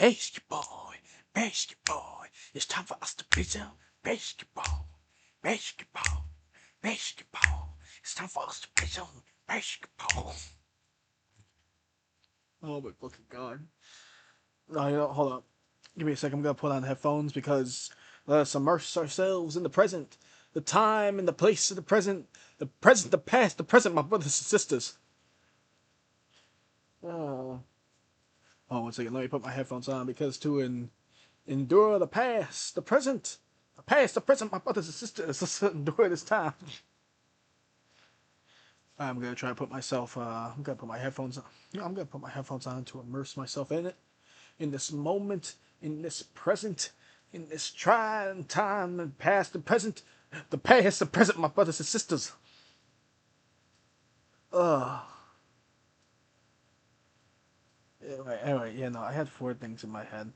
Basketball, basketball. It's time for us to play some basketball, basketball, basketball. It's time for us to play some basketball. Oh my fucking god. No, hold up. Give me a second. I'm gonna put on headphones because let us immerse ourselves in the present, the time and the place of the present, the past, the present, my brothers and sisters. Oh, one second. Let me put my headphones on because to endure the past, the present, my brothers and sisters. Let's endure this time. I'm gonna try to put myself. I'm gonna put my headphones on. Yeah, I'm gonna put my headphones on to immerse myself in it, in this moment, in this present, in this trying time, and past, the present, the past, the present, my brothers and sisters. Ugh. Anyway, yeah, no, I had four things in my head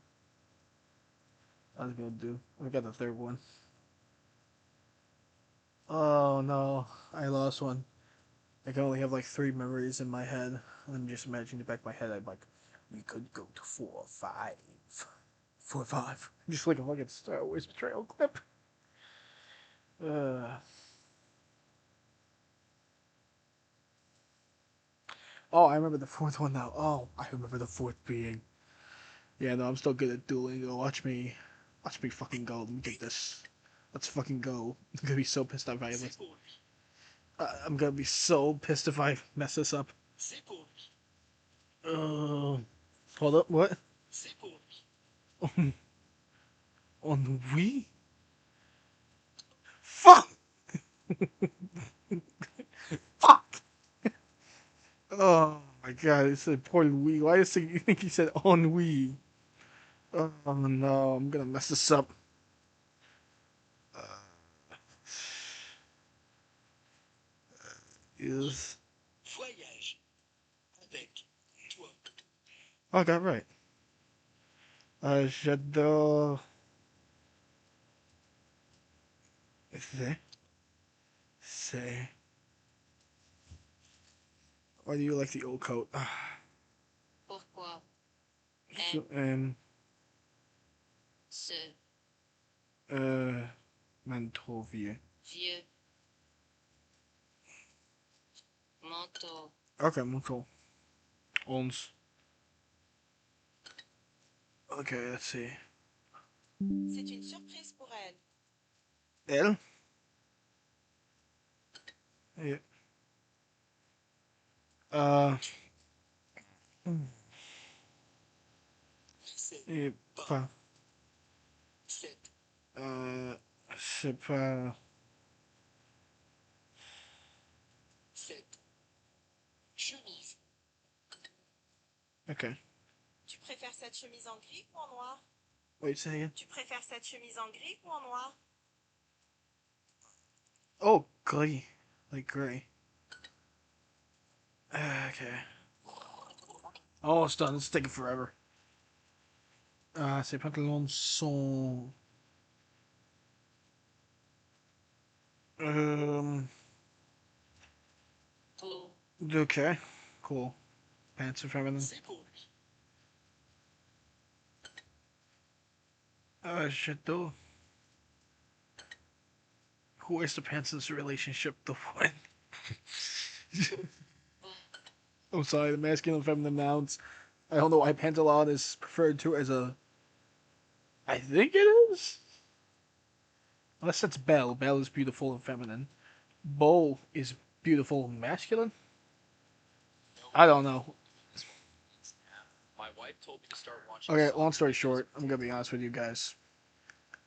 I was gonna do. I got the third one. Oh no, I lost one. I can only have like three memories in my head. I'm just imagining the back of my head. I'm like, we could go to 4 or 5. 4 or 5. Just like a fucking Star Wars betrayal clip. Uh, oh, I remember the fourth one now. Oh, I remember the fourth being. Yeah, no, I'm still good at Duolingo. Watch me fucking go. Let me get this. Let's fucking go. I'm gonna be so pissed if I miss. I'm gonna be so pissed if I mess this up. Uh, hold up. What? On Wii? Fuck! Fuck! Oh my god, it's important Wii. Why does you think he said on Wii? Oh no, I'm gonna mess this up. Uh, is oh, I got it right. J'adore. C'est. Why do you like the old coat? Pourquoi So, ce man, trop vieux. vieux manteau? Okay, manteau. Ons. Okay, let's see. C'est une surprise pour elle. Elle? Yeah. Uh. Et pas. C'est pas. Chemise. Okay. Tu préfères cette chemise en gris ou en noir? Wait, say again. Tu préfères cette chemise en gris ou en noir? Oh, gray. Like gray. Okay. Almost done. It's taking forever. Ces pantalons sont. Beau. Okay. Cool. Pants are feminine. J'adore. Who wears the pants in this relationship? The one. I'm sorry, the masculine and feminine nouns. I don't know why pantalon is preferred to as a. I think it is. Unless that's belle. Belle is beautiful and feminine. Beau is beautiful and masculine. I don't know. My wife told me to start watching. Okay, long story short, I'm gonna be honest with you guys.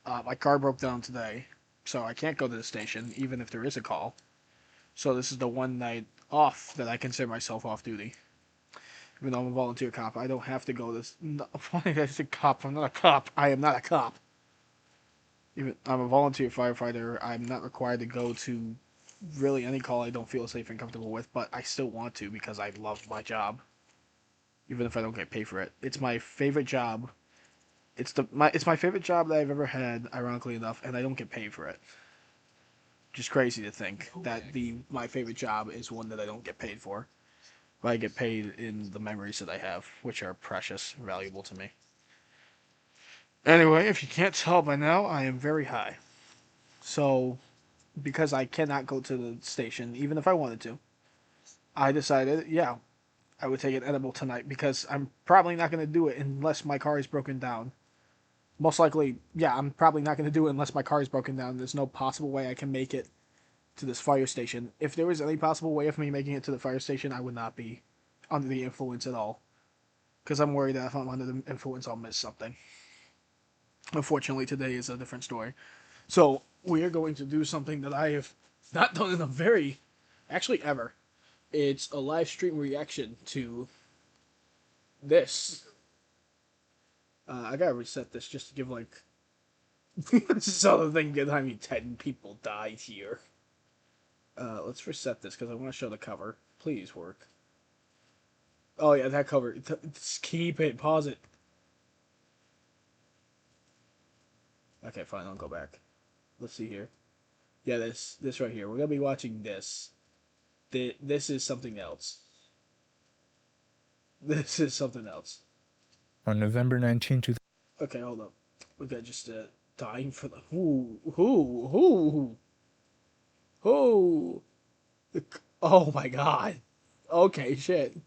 My car broke down today, so I can't go to the station, even if there is a call. So this is the one night off that I consider myself off duty. Even though I'm a volunteer cop, I don't have to go this. No, why did I say cop? I'm not a cop. I am not a cop. Even I'm a volunteer firefighter. I'm not required to go to really any call I don't feel safe and comfortable with, but I still want to because I love my job. Even if I don't get paid for it, it's my favorite job. It's my favorite job that I've ever had, ironically enough, and I don't get paid for it. Just crazy to think that my favorite job is one that I don't get paid for. But I get paid in the memories that I have, which are precious, valuable to me. Anyway, if you can't tell by now, I am very high. So, because I cannot go to the station, even if I wanted to, I decided, yeah, I would take an edible tonight because I'm probably not going to do it unless my car is broken down. Most likely, yeah, I'm probably not going to do it unless my car is broken down. There's no possible way I can make it to this fire station. If there was any possible way of me making it to the fire station, I would not be under the influence at all. Because I'm worried that if I'm under the influence, I'll miss something. Unfortunately, today is a different story. So, we are going to do something that I have not done in a very, actually ever. It's a live stream reaction to this. I gotta reset this just to give like. This is all the thing behind me. 10 people died here. Let's reset this because I want to show the cover. Please work. Oh yeah, that cover. Just keep it. Pause it. Okay, fine. I'll go back. Let's see here. Yeah, this right here. We're gonna be watching this. This is something else. This is something else. On November 19th, Okay, hold up. We got just dying for the who. Oh my god. Okay, shit.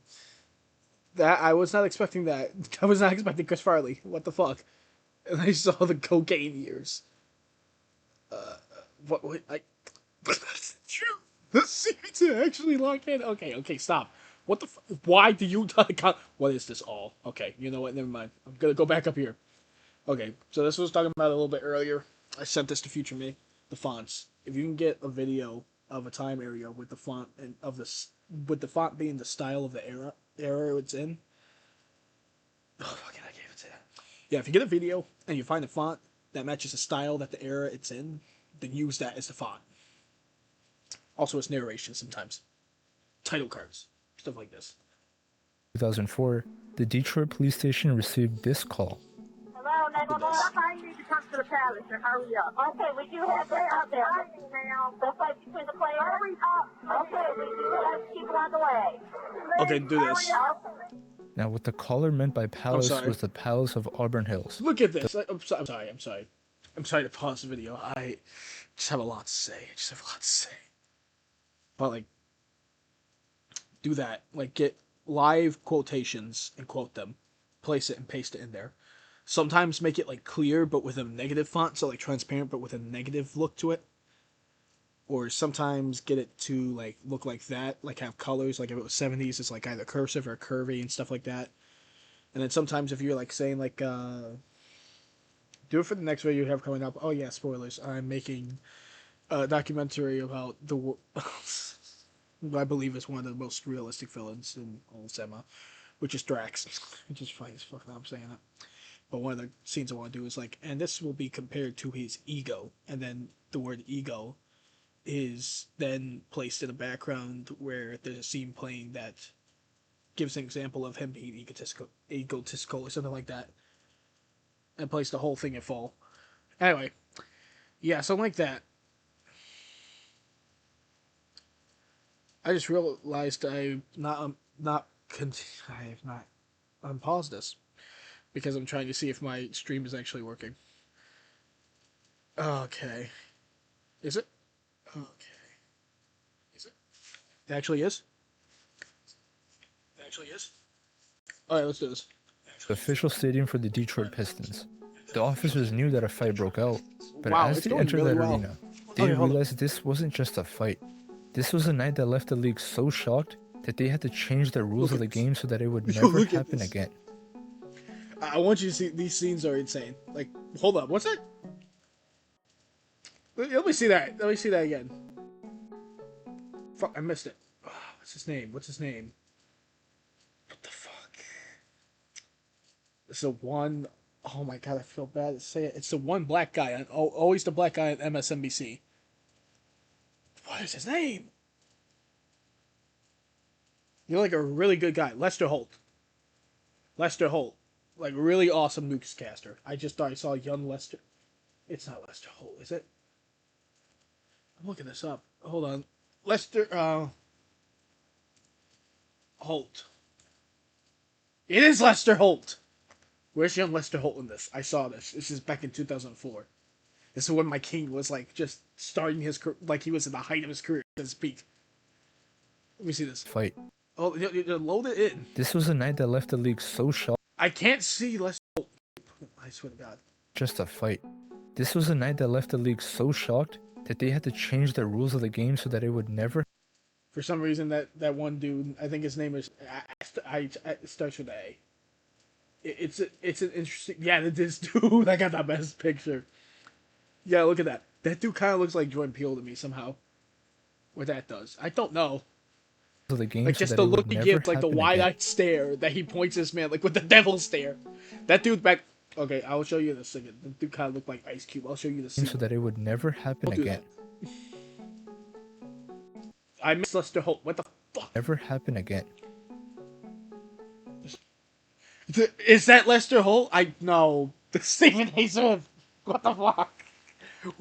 That I was not expecting that. I was not expecting Chris Farley. What the fuck? And I saw the cocaine years. What I the seats are actually locked in. Okay, stop. What the why do you what is this all? Okay, you know what? Never mind. I'm gonna go back up here. Okay, so this was talking about a little bit earlier. I sent this to Future Me. The fonts. If you can get a video of a time area with the font and of this with the font being the style of the era it's in. Oh fucking I gave it to that. Yeah, if you get a video and you find a font that matches the style that the era it's in, then use that as the font. Also, it's narration sometimes. Title cards, stuff like this. 2004, the Detroit police station received this call. Hello, 911. I need to come to the palace and hurry up. Okay, we do have that out there. That's like between the players. Hurry up. Okay, we do have people on the way. Okay, do this. Now, what the caller meant by palace was the Palace of Auburn Hills. Look at this. I'm sorry. I'm sorry to pause the video. I just have a lot to say. But like, do that. Like, get live quotations and quote them. Place it and paste it in there. Sometimes make it like clear but with a negative font, so like transparent but with a negative look to it. Or sometimes get it to like look like that, like have colors. Like if it was 70s, it's like either cursive or curvy and stuff like that. And then sometimes if you're like saying like do it for the next video you have coming up. Oh yeah, spoilers. I'm making a documentary about the I believe is one of the most realistic villains in all cinema, which is Drax. Which is funny as fuck now I'm saying that. But one of the scenes I want to do is like, and this will be compared to his ego, and then the word ego is then placed in a background where there's a scene playing that gives an example of him being egotistical or something like that, and place the whole thing in full. Anyway, yeah, something like that. I just realized I have not unpaused this because I'm trying to see if my stream is actually working. Okay, is it? Okay, is it? It actually is. Alright, let's do this. The official stadium for the Detroit Pistons. The officers knew that a fight broke out, but Wow, as it's they going entered really that well. arena, they Okay, hold on. realized this wasn't just a fight. This was a night that left the league so shocked that they had to change the rules of the game so that it would never Look at happen this. again. I want you to see these scenes are insane. Like, hold up, what's that? Let me see that. Let me see that again. Fuck, I missed it. Oh, what's his name? What the fuck? It's the one. Oh my god, I feel bad to say it. It's the one black guy. Always the black guy on MSNBC. What is his name? You're like a really good guy. Lester Holt. Like, really awesome newscaster. I just thought I saw young Lester. It's not Lester Holt, is it? I'm looking this up. Hold on. Lester, Holt. It is Lester Holt! Where's young Lester Holt in this? I saw this. This is back in 2004. This is when my king was like just starting his career, like he was at the height of his career, at his peak. Let me see this. Fight. Oh, load it in. This was a night that left the league so shocked. I can't see Lester Holt. I swear to God. Just a fight. This was a night that left the league so shocked that they had to change the rules of the game so that it would never. For some reason, that one dude, I think his name is, it starts with A. It's an interesting, yeah, this dude, I got the best picture. Yeah, look at that. That dude kind of looks like Jordan Peele to me somehow. What that does, I don't know. Of the game Like so just that the it would look he never gives, like the happen wide-eyed again. stare that he points this man, like with the devil stare. That dude back. Okay, I'll show you this again. The dude kind of looked like Ice Cube. I'll show you the scene. So that it would never happen Don't do again. that. I miss Lester Holt. What the fuck? Never happen again. Is that Lester Holt? I no. Stephen A. Smith. What the fuck?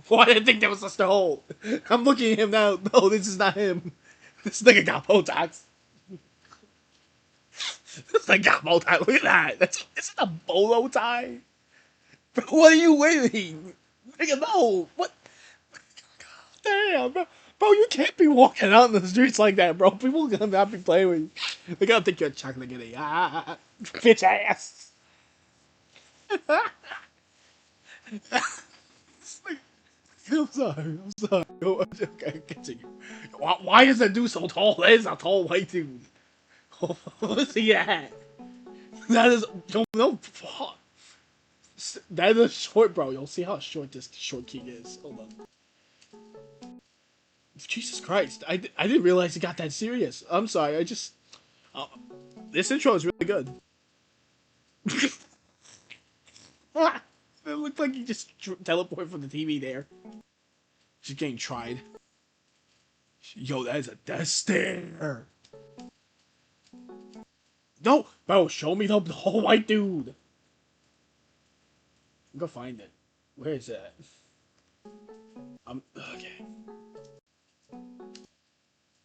Why did I think that was Lester Holt? I'm looking at him now. No, this is not him. This nigga got Botox. This nigga got Botox. Look at that. Is it a bolo tie? Bro, what are you wearing? Nigga, no. What? Damn, bro. Bro, you can't be walking out in the streets like that, bro. People gonna not be playing with you. They're gonna think you're a chocolate kitty. Bitch ass. I'm sorry. Okay, continue. Why is that dude so tall? That is a tall white dude. What's he at? That is no. Fuck. That is short, bro. You'll see how short this short king is. Hold on. Jesus Christ! I didn't realize it got that serious. I'm sorry. I just this intro is really good. It looked like he just teleported from the TV there. Just getting tried. Yo, that is a death stare. No, bro, show me the whole white dude. Go find it. Where is that? Okay.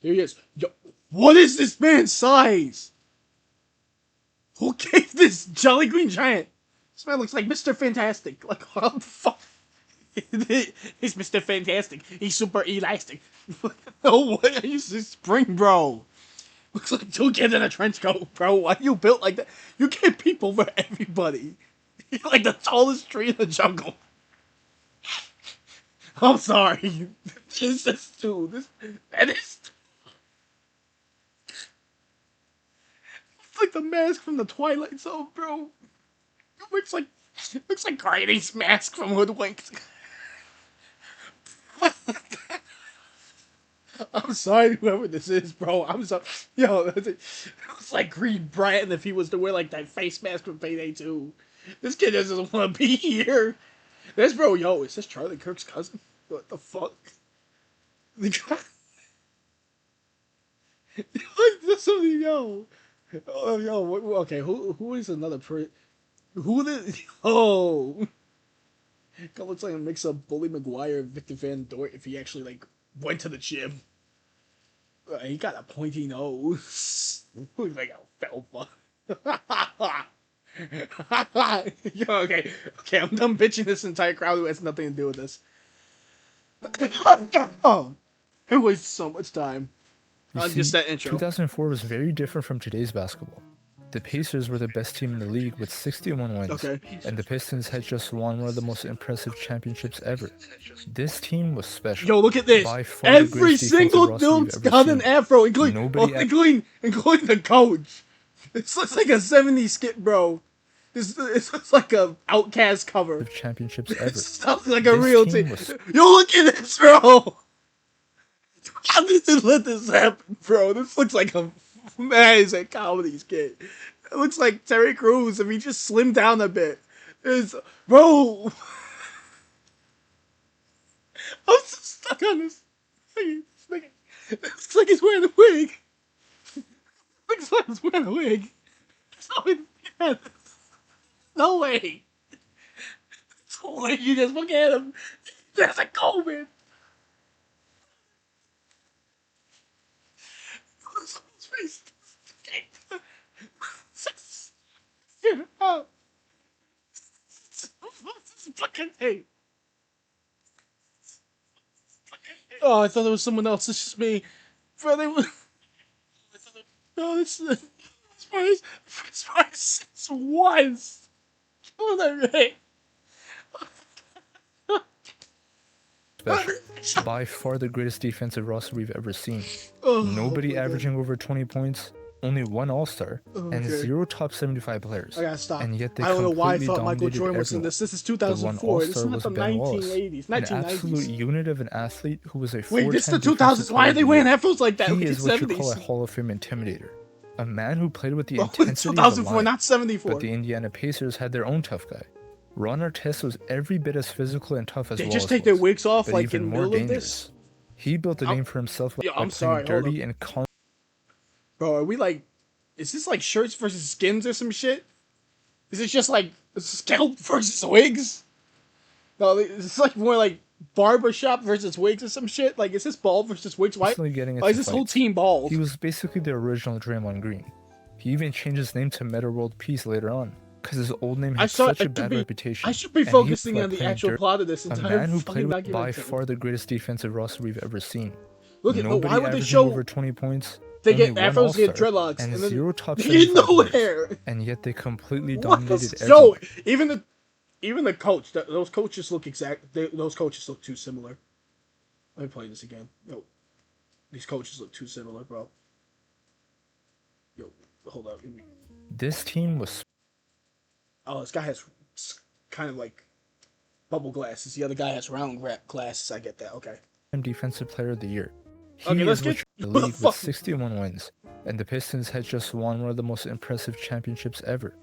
Here he is. Yo, what is this man's size? Who gave this Jolly Green Giant? This man looks like Mr. Fantastic. Like, what the fuck? He's Mr. Fantastic. He's super elastic. No, what? He's spring, bro. Looks like two kids in a trench coat, bro. Why you built like that? You get people for everybody. You're like the tallest tree in the jungle. I'm sorry. This is too. That is. It's like the mask from the Twilight Zone, bro. It looks like Grady's mask from Hoodwinked. I'm sorry, whoever this is, bro. I'm sorry. Yo, it's like Green Bratton if he was to wear like that face mask from Payday 2. This kid doesn't want to be here. This bro, yo, is this Charlie Kirk's cousin? What the fuck? The guy. Like this, yo. Oh, yo, okay. Who is another Who the? Oh, it looks like a mix of Bully Maguire and Victor Van Dort if he actually like went to the gym. He got a pointy nose. Looks like a felpa. Yo, okay, I'm done bitching this entire crowd who has nothing to do with this. Oh, it wastes so much time. You see, Just that intro. 2004 was very different from today's basketball. The Pacers were the best team in the league with 61 wins, Okay. and the Pistons had just won one of the most impressive championships ever. This team was special. Yo, look at this. By far the Every greatest single defensive roster dude's you've ever got an seen. afro, including Nobody including the coach. This looks like a 70s skit, bro. This looks like a Outcast cover. Championships ever. This looks like a This real team team. was- Yo, look at this, bro. How did they let this happen, bro? This looks like a amazing comedy skit. It looks like Terry Crews if he just slimmed down a bit. Bro. I'm so stuck on this. It looks like he's wearing a wig. Looks like he's wearing a wig. No way. No way. You just look at him. That's a COVID. Fucking hey. Oh, I thought it was someone else. It's just me. Bro, they were. No, this is. This was. Oh, that right. Special. By far the greatest defensive roster we've ever seen. Oh, Nobody my God. averaging over 20 points, only one All-Star, and Okay. 0 top 75 players. I gotta stop. And yet they I don't know why I completely thought Michael dominated Jordan was in everyone. this. This is The one 2004. This is All-Star not was the Ben Wallace, 1980s, an 1990s. absolute unit of an athlete who was a Wait, four-time this is the defensive 2000s. Why are they player wearing of the year. afros like that? He Look at is what you 70s. call a Hall of Fame intimidator. A man who played with the Bro, it's intensity of a 2004, lion. not 74. But the Indiana Pacers had their own tough guy. Ron Artest was every bit as physical and tough as They Wallace just take their was, wigs off but like even in the more middle of dangerous. this. He built a name for himself by Yo, I'm playing sorry, hold dirty up. and constantly. Bro, are we like, is this like shirts versus skins or some shit? Is it just like scalp versus wigs? No, is this like more like barbershop versus wigs or some shit? Like, is this bald versus wigs? Why Getting is into this whole fights. team bald? He was basically the original Draymond Green. He even changed his name to Meta World Peace later on, because his old name had such a bad reputation. I should be and he focusing was on the playing actual dirt. plot of this A entire man who fucking played with by documentary. far the greatest defensive roster we've ever seen. Look at Nobody why would they averaging show over 20 points. they only get one afros, they get All-Star, dreadlocks, and and then 0 top they get 75 no players. hair? And yet they completely What dominated the yo? everyone. Even the coach, those coaches look those coaches look too similar. Let me play this again. Yo, these coaches look too similar, bro. Yo, hold up. This team was Oh, this guy has kind of like bubble glasses. The other guy has round glasses. I get that. Okay. Defensive Player of the Year. He Okay, let's is get the league fuck. with 61 wins, and the Pistons had just won one of the most impressive championships ever.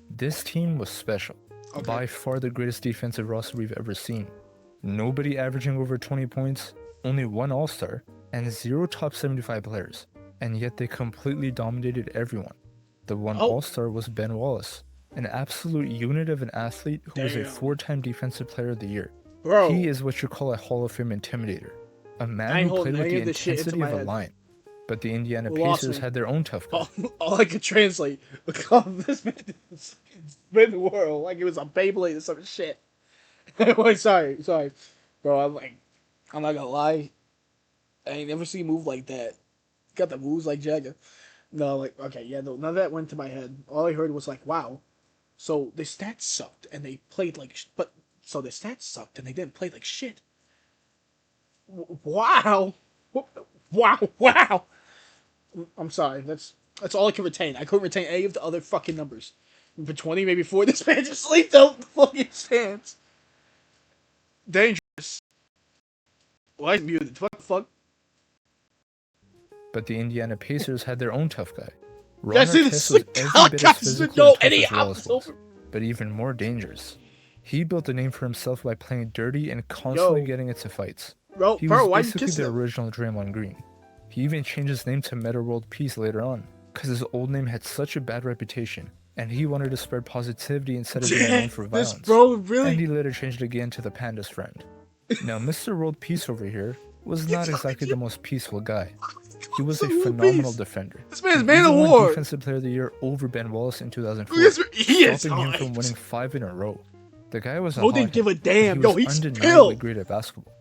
This team was special. Okay. By far the greatest defensive roster we've ever seen. Nobody averaging over 20 points, only one All-Star, and 0 top 75 players. And yet they completely dominated everyone. The one All-Star was Ben Wallace, an absolute unit of an athlete who was a four-time defensive player of the year. Bro, He is what you call a Hall of Fame intimidator. A man who played with the intensity of a lion. But the Indiana Pacers had their own tough guy. all I could translate because this man is spin the world like it was a Beyblade or some shit. Wait, sorry, bro. I'm not gonna lie. I ain't never seen a move like that. Got the moves like Jagger. No, like okay, yeah, no, none of that went to my head. All I heard was like, wow. So the stats sucked and they played like, so the stats sucked and they didn't play like shit. Wow, wow. I'm sorry. That's all I can retain. I couldn't retain any of the other fucking numbers. For 20, maybe 4, this man just leaped out the fucking stands. Dangerous. Why is muted? What the fuck? But the Indiana Pacers had their own tough guy. Ron Guys, this Artest is was the every bit as guys physical know and tough any as Wallace was, over. but even more dangerous. He built a name for himself by playing dirty and constantly getting into fights. Bro, He was why you basically kissing the him? original Draymond Green. He even changed his name to Meta World Peace later on, because his old name had such a bad reputation, and he wanted to spread positivity instead of being known for This violence. bro really. And he later changed it again to the Panda's friend. Now, Mr. World Peace over here was not exactly the most peaceful guy. He was a phenomenal defender. This man's He man of even won war. Defensive Player of the Year over Ben Wallace in 2004, He is stopping him hyped. from winning 5 in a row. The guy was a Bro didn't hothead, give a but damn. He Yo, was he's undeniably pilled. great at basketball.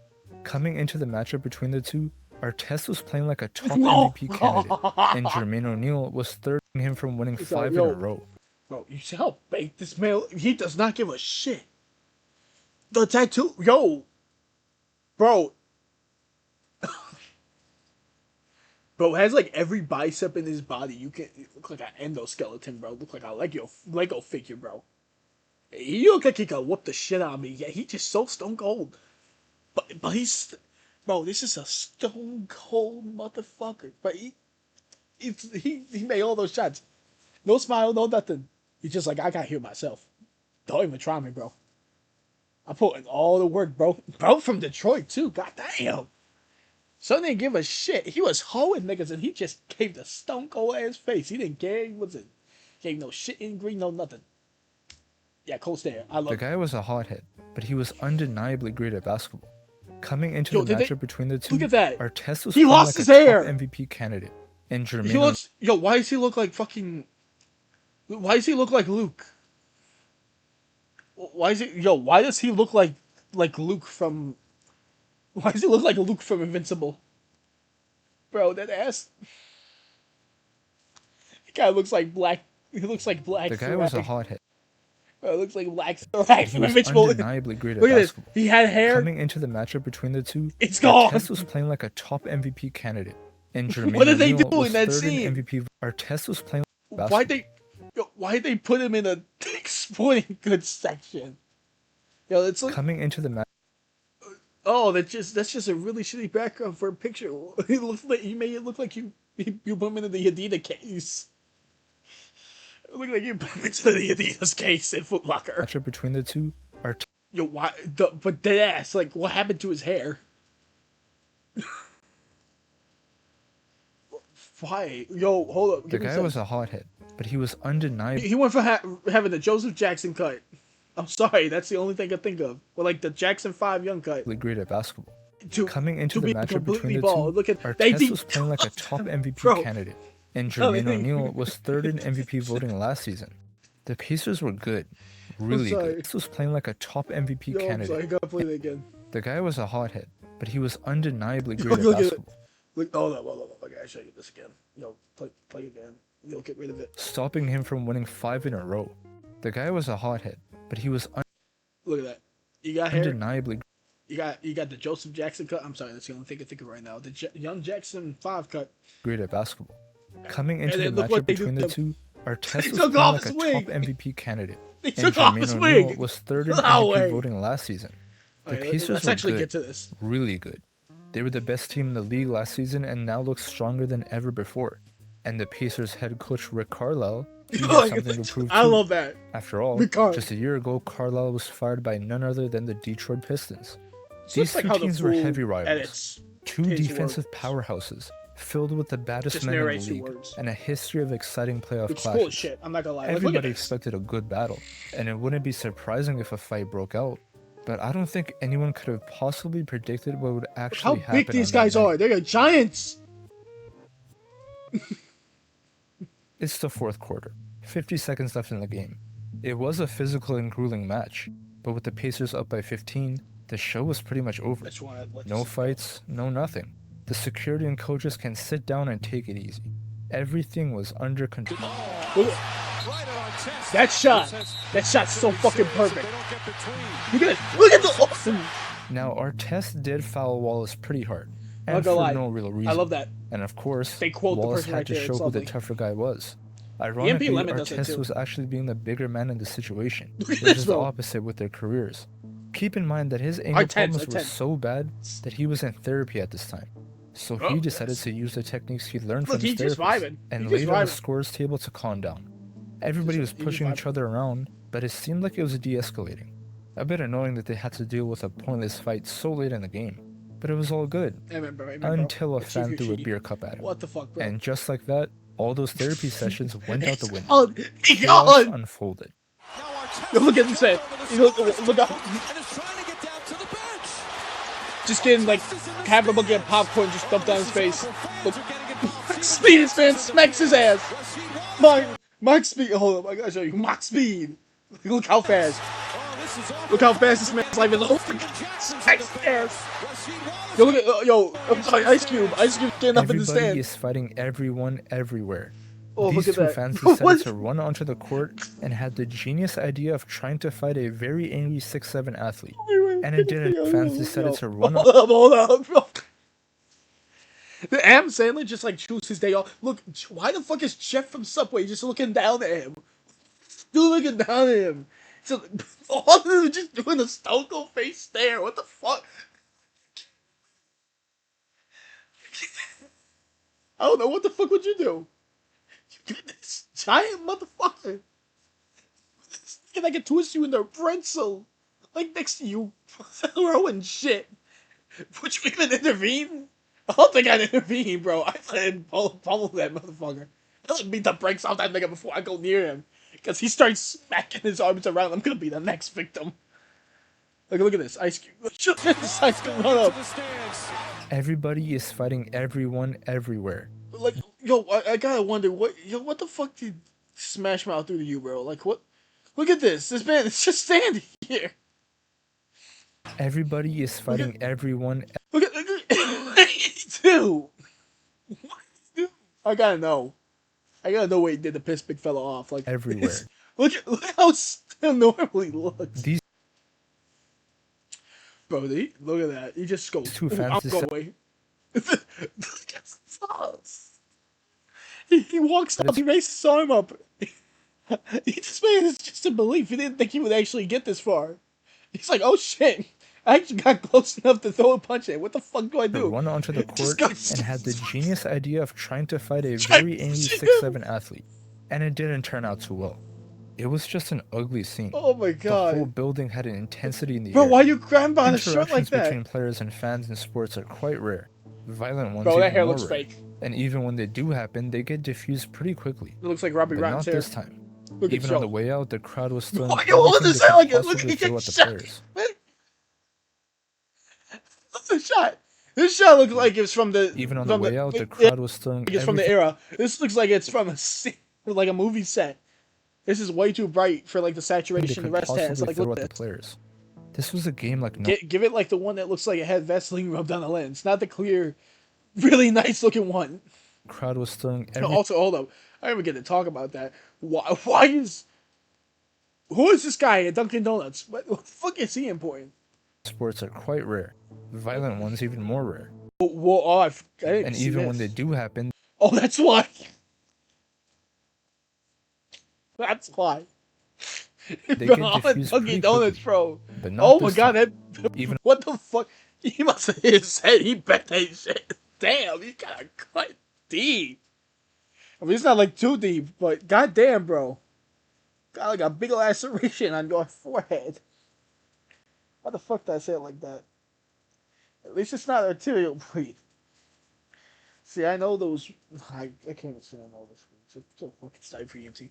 Coming into the matchup between the two, Artest was playing like a top No. MVP candidate, and Jermaine O'Neal was third him from winning 5 in a row. Bro, you see how baked this man? He does not give a shit. The tattoo, bro. Bro has like every bicep in his body. You can look like an endoskeleton, bro. Look like a Lego figure, bro. He look like he could whoop the shit out of me. Yeah, he just so stone cold. But he's, bro. This is a stone cold motherfucker. But he made all those shots. No smile, no nothing. He's just like, I got here myself. Don't even try me, bro. I put in all the work, bro. Bro from Detroit too. God damn. Son didn't give a shit. He was hoeing niggas and he just gave the stone cold ass face. He didn't care. He wasn't gave no shit in green, no nothing. Yeah, Coach there. I love The guy was a hothead, but he was undeniably great at basketball. Coming into the did they- matchup between the two, look at that. Artest was He playing lost like his a hair. top MVP candidate, and He Jermaine looks. Yo, why does he look like fucking? Why does he look like Luke? Why is it? Yo, why does he look like Luke from? Why does he look like Luke from Invincible? Bro, that ass. The guy looks like black. He looks like black. The guy was a Thrag. hothead. Bro, it looks like black Thrag He from was Invincible. undeniably great at Look at this. basketball. He had hair. Coming into the matchup between the two, It's gone. Artest was playing like a top MVP candidate, and Jermaine What did they O'Neal do was in that third scene? in MVP. Artest was playing Why'd basketball. why'd they put him in a sporting goods section? Yo, it's like, Coming into the match, oh, that's just a really shitty background for a picture. It looks like you made it look like you put him into the Adidas case. It looked like you put him into the Adidas case in Foot Locker. matchup between the two, Artest Yo, why? But dead ass, like, what happened to his hair? Why? Yo, hold up. the Give me a guy sec. was a hothead, but he was undeniably He went for having the Joseph Jackson cut. I'm sorry, that's the only thing I think of. Or like the Jackson 5 young cut. great at basketball. To, Coming into to the be matchup completely between the bald. two, Look at they Artest was playing like a top MVP Bro. candidate, and No, Jermaine they- O'Neal was third in MVP voting last season. The Pacers were good, really sorry. good. Artest was playing like a top MVP Yo, I'm candidate. sorry, I gotta play that again. The guy was a hothead, but he was undeniably Yo, great at look at it. basketball. Look, hold up. I gotta show you this again. Yo, play again. Yo, get rid of it. Stopping him from winning 5 in a row. The guy was a hothead, but he was Look at that. You got hair. undeniably You got the Joseph Jackson cut. I'm sorry, that's the only thing I think of right now. The young Jackson 5 cut. great at basketball. Coming into And the then look what matchup they between did the to two, Artest They was took playing off like a his top wig. MVP candidate, They and took off Jermaine his O'Neal wig. was third in No MVP way. voting last season. The Okay, Pacers let's were actually good, get to this. really good. They were the best team in the league last season and now look stronger than ever before. And the Pacers head coach Rick Carlisle, he has something to prove I too. love that. After all, Rick Carlisle. just a year ago, Carlisle was fired by none other than the Detroit Pistons. It's These like two how the teams were fool heavy rivals. edits Two his defensive words. powerhouses, filled with the baddest Just men in the narrates your league, words. and a history of exciting playoff It's cool as clashes. shit. I'm not gonna lie. Like, look at Everybody this. expected a good battle, and it wouldn't be surprising if a fight broke out. But I don't think anyone could have possibly predicted what would How actually happen. big these on that guys night. are. They're giants. It's the fourth quarter, 50 seconds left in the game. It was a physical and grueling match, but with the Pacers up by 15, the show was pretty much over. That's why I let No this- fights, no nothing. The security and coaches can sit down and take it easy. Everything was under control. Look- That shot. That shot's so fucking perfect. Look at it. Look at the. Now, Artest did foul Wallace pretty hard, I'm not and gonna for lie. no real reason. I love that. And of course, They quote the Wallace person had right to there, show it's who the lovely. tougher guy was. Ironically, Lemon does that Artest too. was actually being the bigger man in the situation, Look at which this, is the bro. opposite with their careers. Keep in mind that his anger Artest, problems were Artest. so bad that he was in therapy at this time. So he Oh, decided yes. to use the techniques he learned Look, from his he's just therapist vibing. and He's laid just on the vibing. scores table to calm down. Everybody was He's just pushing each vibing. other around, but it seemed like it was de-escalating. A bit annoying that they had to deal with a pointless fight so late in the game, but it was all good I remember. until a It's fan Chief threw a Yoshi. beer cup at him. What the fuck, bro? And just like that, all those therapy sessions went out the window. Oh, he Chaos gone. unfolded. Yo, look at this head. Look out. Just getting like having a bucket of popcorn just dumped down his face. Look. Speed his fan smacks his ass. Mark Speed. Hold up, I gotta show you. Mark Speed. Look how fast. Look how fast this man's life is. Oh, smacks his ass. Yo, look at yo. I'm sorry, Ice Cube. Ice Cube getting up in the Everybody stand. is fighting everyone everywhere. Oh, These look two at that. fans What? decided to run onto the court and had the genius idea of trying to fight a very angry 6'7" athlete. And it didn't. Fans decided to run on. Hold up, bro. The Adam Sandler just like choose his day off. Look, why the fuck is Jeff from Subway just looking down at him? Still looking down at him. So all of them just doing a Stone Cold face stare. What the fuck? I don't know. What the fuck would you do? You get this giant motherfucker. And I can twist you into a pretzel. Like next to you, throwing shit. Would you even intervene? I don't think I'd intervene, bro. I'd let him pummel that motherfucker. I'd let beat the brakes off that nigga before I go near him. Because he starts smacking his arms around, I'm gonna be the next victim. Look at this. Ice Cube. This Ice Cube run up. Everybody is fighting everyone everywhere. Like, yo, I gotta wonder, what the fuck did Smash Mouth do to you, bro? Like, what? Look at this. This man is just standing here. Everybody is fighting everyone. Look at dude. What? Dude? I gotta know what he did to piss big fella off. Like Everywhere. Look how still normally looks. These Bro, look at that. He just goes. two "Ooh, fans I'm decide- going. Look at sauce. He walks up. He raises his arm up. He just made it just a belief. He didn't think he would actually get this far. He's like, oh shit. I actually got close enough to throw a punch at. What the fuck do I do? run onto the Just court go- and had the genius idea of trying to fight a very angry 6'7" athlete, and it didn't turn out too well. It was just an ugly scene. Oh my The whole god. building had an intensity in the Bro, air. why you grab by the shirt like Interactions that? between players and fans in sports are quite rare. Violent ones Bro, that even hair more looks rare. fake. And even when they do happen, they get diffused pretty quickly. It looks like Robbie But Rotten's not hair. this time. Look at Even on the Joe. way out, the crowd was throwing Why you holding everything his they hair could like it? Look possibly at throw that at the shot. players. Look at the shot. This shot looks like it's from the. Even on the from way out, the yeah, crowd was throwing like it's from the everything era. This looks like it's from a scene, like a movie set. This is way too bright for like the they saturation the could rest has. possibly Like throw look at at the this. players. This was a game like no Give it like the one that looks like it had Vaseline rubbed on the lens, not the clear, really nice looking one. crowd was throwing No, everything also, hold up. I didn't even get to talk about that. Why is... Who is this guy at Dunkin' Donuts? What the fuck is he important? sports are quite rare. Violent ones even more rare. Well, oh, I didn't And see even this. when they do happen, Oh, that's why. That's why. They Bro, get I'm at diffused Dunkin' pretty Donuts, quickly. bro. but not Oh my this god, time. that... Even What the fuck? He must have hit his head. He bet that shit. Damn, he got cut deep. I mean, it's not like too deep, but goddamn, bro. Got like a big laceration on your forehead. Why the fuck did I say it like that? At least it's not arterial bleed. See, I know those. I can't even say I know this. It's so fucking style for EMT.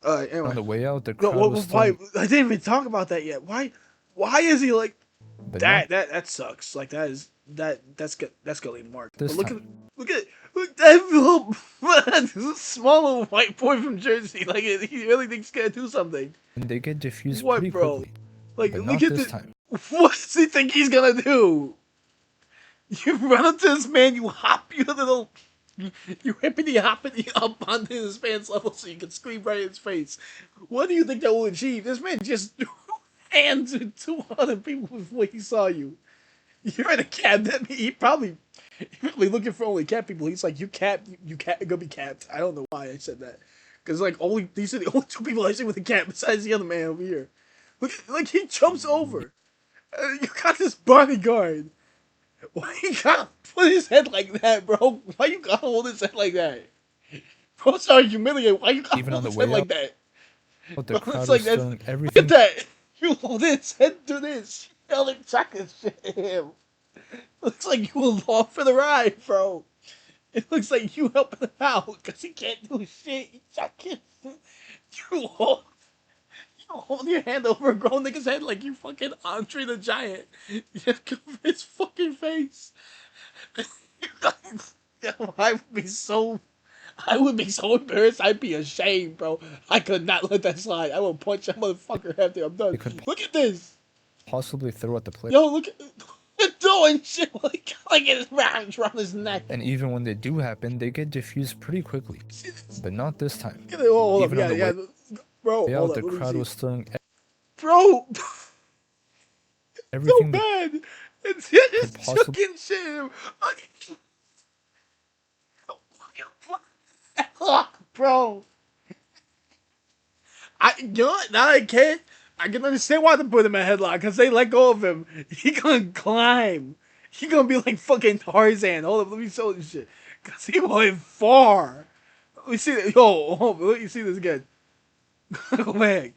Alright, anyway. on the way out, the No, crowd was why? throwing, I didn't even talk about that yet. Why is he like but that? not That sucks. Like that's gonna leave a mark. this But time. look that little this small little white boy from Jersey. Like he really thinks he's gonna do something. And they get diffused What, pretty bro? quickly. Like But look not at this this. time. What does he think he's gonna do? You run up to this man, you hop, you little, you hippity hoppity up onto this man's level so you can scream right in his face. What do you think that will achieve? This man just threw hands with 200 people before he saw you. You're in a cab. That he probably looking for only cat people. He's like, you gonna be capped. I don't know why I said that. Because like these are the only two people I see with a cat besides the other man over here. Look, like he jumps over. You got this bodyguard. Why you gotta put his head like that, bro? Why you gotta hold his head like that? Bro, sorry, humiliated. Why you gotta Even hold on his the head way like out, that? the Bro, crowd it's like was that. throwing Look everything at that. You hold his head to this. You yell like chocolate shit at him. Looks like you were along for the ride, bro. It looks like you helping him out because he can't do shit. He fucking you hold your hand over a grown nigga's head like you fucking Andre the Giant. You just cover his fucking face. I would be so embarrassed. I'd be ashamed, bro. I could not let that slide. I will punch that motherfucker after I'm done. They couldn't Look at this. possibly throw at the players. Yo, look at doing shit like his rounds around his neck. And even when they do happen, they get diffused pretty quickly. See this? But not this time. Look at it. Oh, hold Even up. on the Yeah. Bro, Way hold out, up. the Let me crowd see. was throwing Bro, so everything they bad. It's just possibly- chucking shit. Bro. You know what? Now I can understand why they put him in a headlock, because they let go of him. He gonna climb. He gonna be like fucking Tarzan. Hold up, let me show this shit. Because he went far. Let me see that. Yo, hold on, let me see this again. Go back.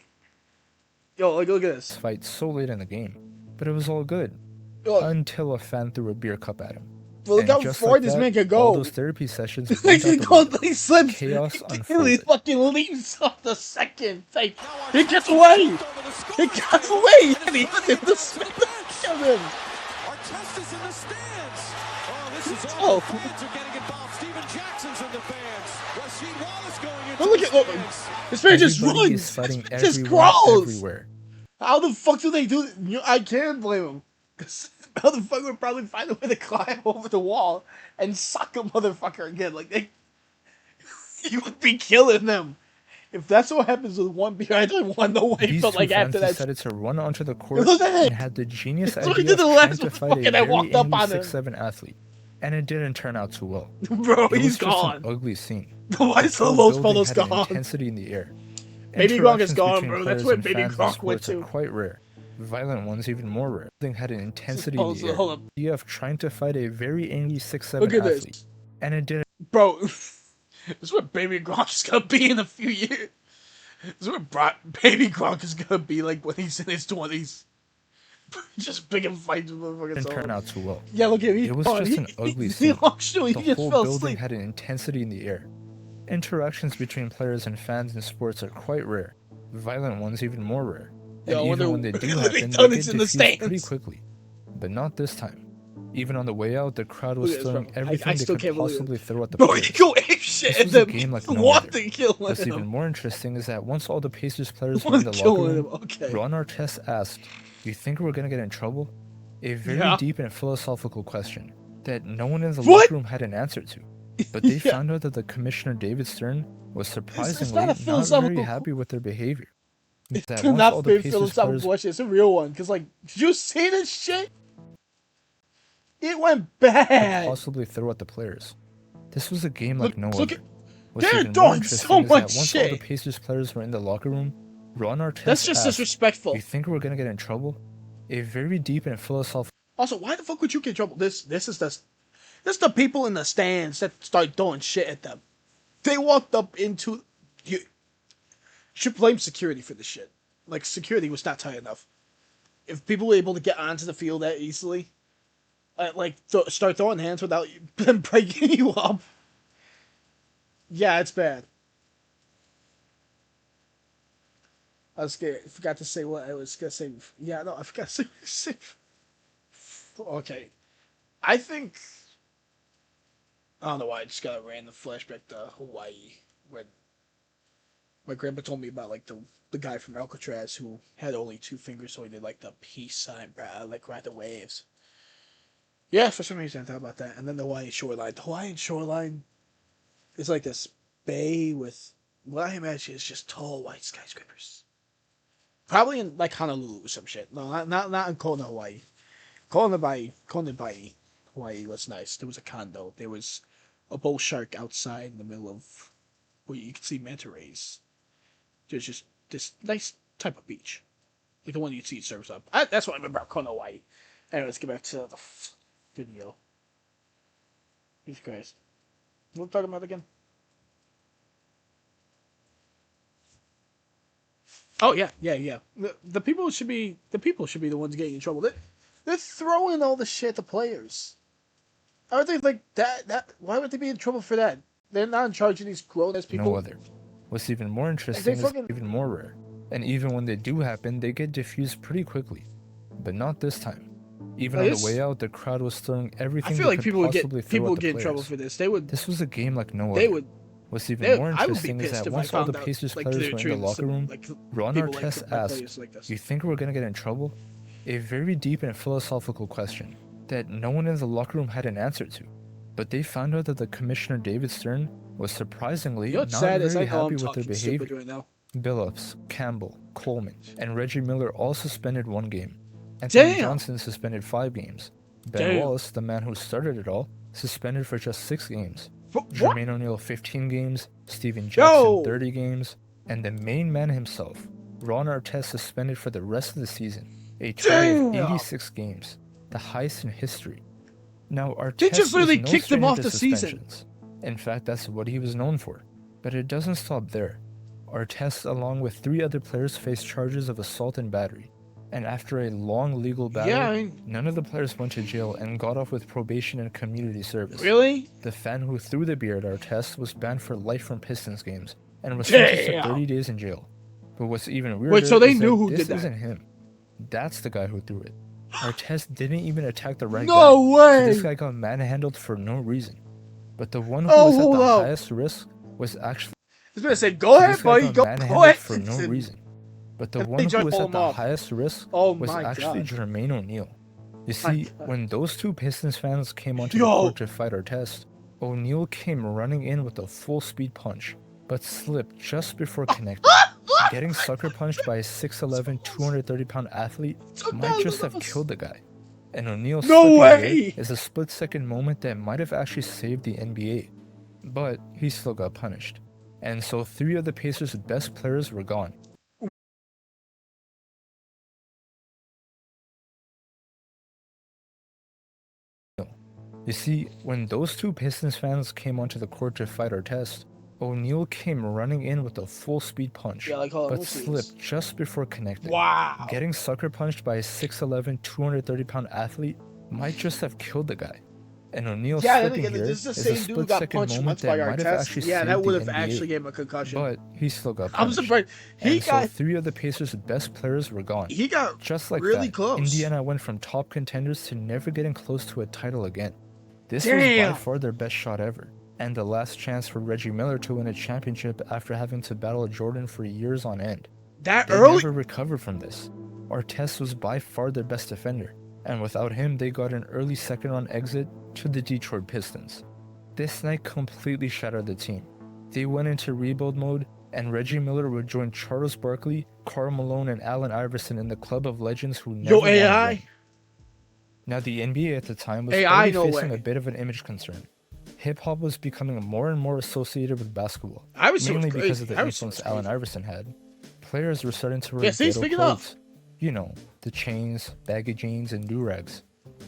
Yo, look at this. fight so late in the game. But it was all good. Yo, Until a fan threw a beer cup at him. well, look And how just far like this that, man can all go. those therapy sessions Like went out he the goes, window. he slips. Chaos He unfolded. fucking leaves off the second. Like, he gets away. He got away. And he hit him to spin the of him. Artesta's in the stands. Oh, this is Oh. all the fans are getting involved. Steven Jackson's in the fans. Rasheed Wallace going into But look the at look. stands. This man just Everybody is runs. fighting This man just everyone crawls. everywhere. How the fuck do they do it? I can't blame him. Because the motherfucker would probably find a way to climb over the wall and suck a motherfucker again. Like, you would be killing them. If that's what happens with one behind one, no way. These But two like fans after that, decided to run onto the court look at it. and had the genius That's what he idea did of the trying last to one. fight a Fucking I very walked up angry on him. 6'7" athlete, and it didn't turn out too well. Bro, It was he's just gone. an ugly scene. Why The is the whole Los building Polos had an gone? intensity in the air. Baby Gronk is Interactions gone, between bro. That's players where and Baby fans in Gronk went sports are to. quite rare. Violent ones even more rare. The building had an intensity in Hold the air. up. The idea of trying to fight a very angry 6'7" Look at this. athlete, and it didn't. Bro, this is what Baby Gronk is gonna be in a few years. This is what Baby Gronk is gonna be like when he's in his 20s. Just picking fights with motherfuckers. Didn't turn out too well. Yeah, look at him. It was just an ugly He scene. lost you. He The just whole fell building asleep. had an intensity in the air. Interactions between players and fans in sports are quite rare. Violent ones even more rare. And Yo, I even wonder when they do what they happen, done they is get in the diffused pretty stands. quickly. But not this time. Even on the way out, the crowd was Look at this, throwing bro. everything I they still could can't believe it. possibly throw at the Bro, players. he go ape shit This and was a then game like no want other. to kill What's even him. more interesting is that once all the Pacers players were in Want the to locker kill him. room, Okay. Ron Artest asked, "You think we're gonna get in trouble?" A very Yeah. deep and philosophical question that no one in the What? locker room had an answer to. But they Yeah. found out that the commissioner David Stern was surprisingly not a not very philosophical- happy with their behavior. That Do once not all the be Pacers philosophical players question. It's a real one. Because, like, did you see this shit? It went bad. possibly throw at the players. This was a game Look- like no look other. at- What's they're even more doing interesting so is that much once all the shit. Pacers players were in the locker room, Ron Artest That's just asked, disrespectful. "You think we're gonna get in trouble?" A very deep and philosophical Also, why the fuck would you get in trouble? This is the people in the stands that start throwing shit at them. They walked up into you. Should blame security for this shit. Like, security was not tight enough. If people were able to get onto the field that easily, start throwing hands without them breaking you up. Yeah, it's bad. I was scared. I forgot to say what I was gonna say. Yeah, no, I forgot to say. Okay, I think I don't know why I just got a random flashback to Hawaii when my grandpa told me about like the guy from Alcatraz who had only 2 fingers, so he did like the peace sign, bro, like ride the waves. Yeah, for some reason I thought about that. And then the Hawaiian shoreline. The Hawaiian shoreline is like this bay with what I imagine is just tall white skyscrapers. Probably in like Honolulu or some shit. No, not in Kona, Hawaii. Kona Bai, Hawaii was nice. There was a condo. There was a bull shark outside in the middle of where you could see manta rays. There's just this nice type of beach, like the one you'd see at Surf's Up. That's what I remember about Kona, Hawaii. Anyway, let's get back to the video. Jesus Christ. What are we talking about again? Oh yeah. The people should be the ones getting in trouble. They're throwing all the shit at the players. Aren't they like that? Why would they be in trouble for that? They're not in charge of these grown ass people. no other. What's even more interesting is fucking- even more rare. And even when they do happen, they get diffused pretty quickly. But not this time. Even Like on this- the way out, the crowd was throwing everything I feel they like could people would possibly get throw at the in trouble players. for this. They would. This was a game like no They other. would. What's even more I would be interesting is pissed that if I once all found the out Pacers like players they're were in the treating locker some, room, like, Ron people Artest like asked, players like this. "You think we're gonna get in trouble?" A very deep and philosophical question that no one in the locker room had an answer to. But they found out that the commissioner David Stern was surprisingly You know what's not sad is very I know I'm happy with their talking behavior. stupid right now. Billups, Campbell, Coleman, and Reggie Miller all suspended 1 game. Anthony Damn! Johnson suspended 5 games. Ben Damn. Wallace, the man who started it all, suspended for just 6 games. What? Jermaine O'Neal 15 games, Steven Jackson Yo! 30 games, and the main man himself, Ron Artest, suspended for the rest of the season, a total of Damn! 86 games, the highest in history. Now Artest They just literally is no kicked him stranger off to the season. suspensions. In fact, that's what he was known for. But it doesn't stop there. Artest, along with 3 other players, faced charges of assault and battery. And after a long legal battle, Yeah, I mean, none of the players went to jail and got off with probation and community service. really? The fan who threw the beer at Artest was banned for life from Pistons games and was sentenced to Damn. 30 days in jail. But what's even weirder so they is knew that who this did that. isn't him. That's the guy who threw it. Artest didn't even attack the right No guy. So way! this guy got manhandled for no reason. But the one who Oh, was at hold the up. highest risk was actually was gonna say, go So ahead, this guy buddy. got Go manhandled ahead. for no reason. But the And one they tried who to was pull at him the off. highest risk Oh was my actually God. Jermaine O'Neal. You My see, God. when those two Pistons fans came onto the Yo. court to fight Artest, O'Neal came running in with a full speed punch, but slipped just before connecting. Getting sucker punched by a 6'11", 230-pound athlete might just have killed the guy. And O'Neal No slipping way! there is a split-second moment that might have actually saved the NBA. But he still got punished. And so 3 of the Pacers' best players were gone. You see, when those two Pistons fans came onto the court to fight Artest, O'Neal came running in with a full speed punch, Yeah, like, hold on, but let's see slipped just before connecting. Wow. Getting sucker punched by a 6'11", 230-pound athlete might just have killed the guy. And O'Neal Yeah, slipping again, here this is the is a same dude who got split-second punched moment once by that might have Artest. actually Yeah, saved that would the have NBA. actually gave him a concussion. But he still got I'm punished. surprised. And so 3 of the Pacers' best players were gone. He got Just like really that, close. Indiana went from top contenders to never getting close to a title again. This was Damn. by far their best shot ever, and the last chance for Reggie Miller to win a championship after having to battle Jordan for years on end. That They early? never recovered from this. Artest was by far their best defender, and without him they got an early second-round exit to the Detroit Pistons. This night completely shattered the team. They went into rebuild mode, and Reggie Miller would join Charles Barkley, Karl Malone, and Allen Iverson in the club of legends who never won a AI? ring. Now the NBA at the time was AI, already no facing way. a bit of an image concern. Hip-hop was becoming more and more associated with basketball, Iverson was mainly because crazy. of the Iverson influence was Allen crazy. Iverson had. Players were starting to wear Yeah, see, ghetto speaking of. clothes. You know, the chains, baggy jeans, and do-rags.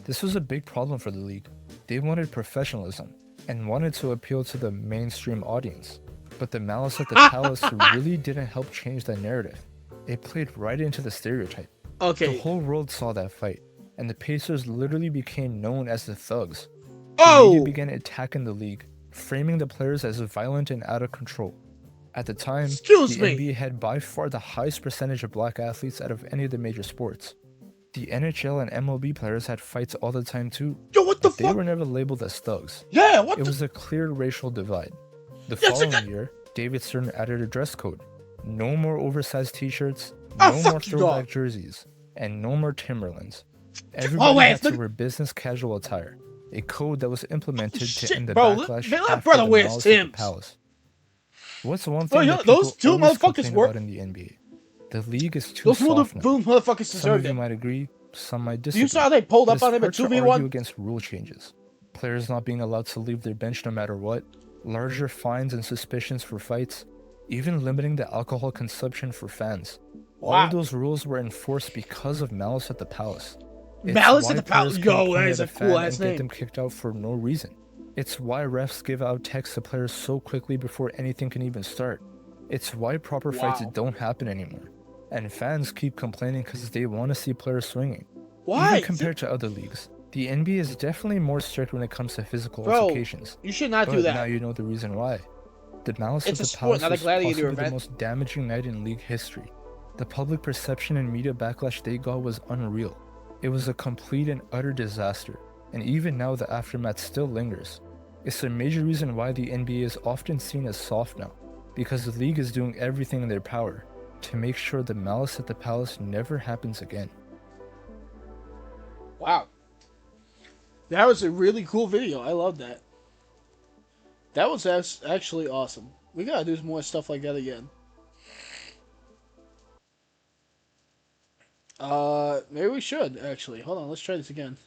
This was a big problem for the league. They wanted professionalism, and wanted to appeal to the mainstream audience. But the Malice at the Palace really didn't help change that narrative. It played right into the stereotype. Okay. The whole world saw that fight, and the Pacers literally became known as the Thugs. The Oh! media began attacking the league, framing the players as violent and out of control. At the time, Excuse the me. NBA had by far the highest percentage of black athletes out of any of the major sports. The NHL and MLB players had fights all the time too, Yo, what the but they fuck? were never labeled as thugs. Yeah, what It the? was a clear racial divide. The Yes, following year, David Stern added a dress code. No more oversized t-shirts, Oh, no more fuck you, throwback dog. jerseys, and no more Timberlands. Everybody wait, had to look- wear business casual attire, a code that was implemented to Shit, end the bro, let- backlash man, let after brother the wear Malice at the Timbs. Palace. What's one Bro, thing you that know, people those two always motherfuckers complain work- about in the NBA? The league is too Those soft now. motherfuckers Some deserve of you it. might agree, some might Do disagree. you saw how they pulled But up it's on him hard at to 2v1? argue against rule changes. Players not being allowed to leave their bench no matter what, larger fines and suspicions for fights, even limiting the alcohol consumption for fans. All Wow. of those rules were enforced because of Malice at the Palace. It's Malice why at the Palace. players can Yo, point that at is a fan cool ass and get name. them kicked out for no reason. It's why refs give out texts to players so quickly before anything can even start. It's why proper fights Wow. don't happen anymore. And fans keep complaining because they want to see players swinging. Why? Even compared to other leagues, the NBA is definitely more strict when it comes to physical Bro, altercations. you should not But do that. now you know the reason why. The Malice It's at a the sport, Palace not a was gladiator possibly the event. most damaging night in league history. The public perception and media backlash they got was unreal. It was a complete and utter disaster, and even now the aftermath still lingers. It's a major reason why the NBA is often seen as soft now, because the league is doing everything in their power to make sure the Malice at the Palace never happens again. Wow. That was a really cool video. I love that. That was actually awesome. We gotta do more stuff like that again. Maybe we should, actually. Hold on, let's try this again.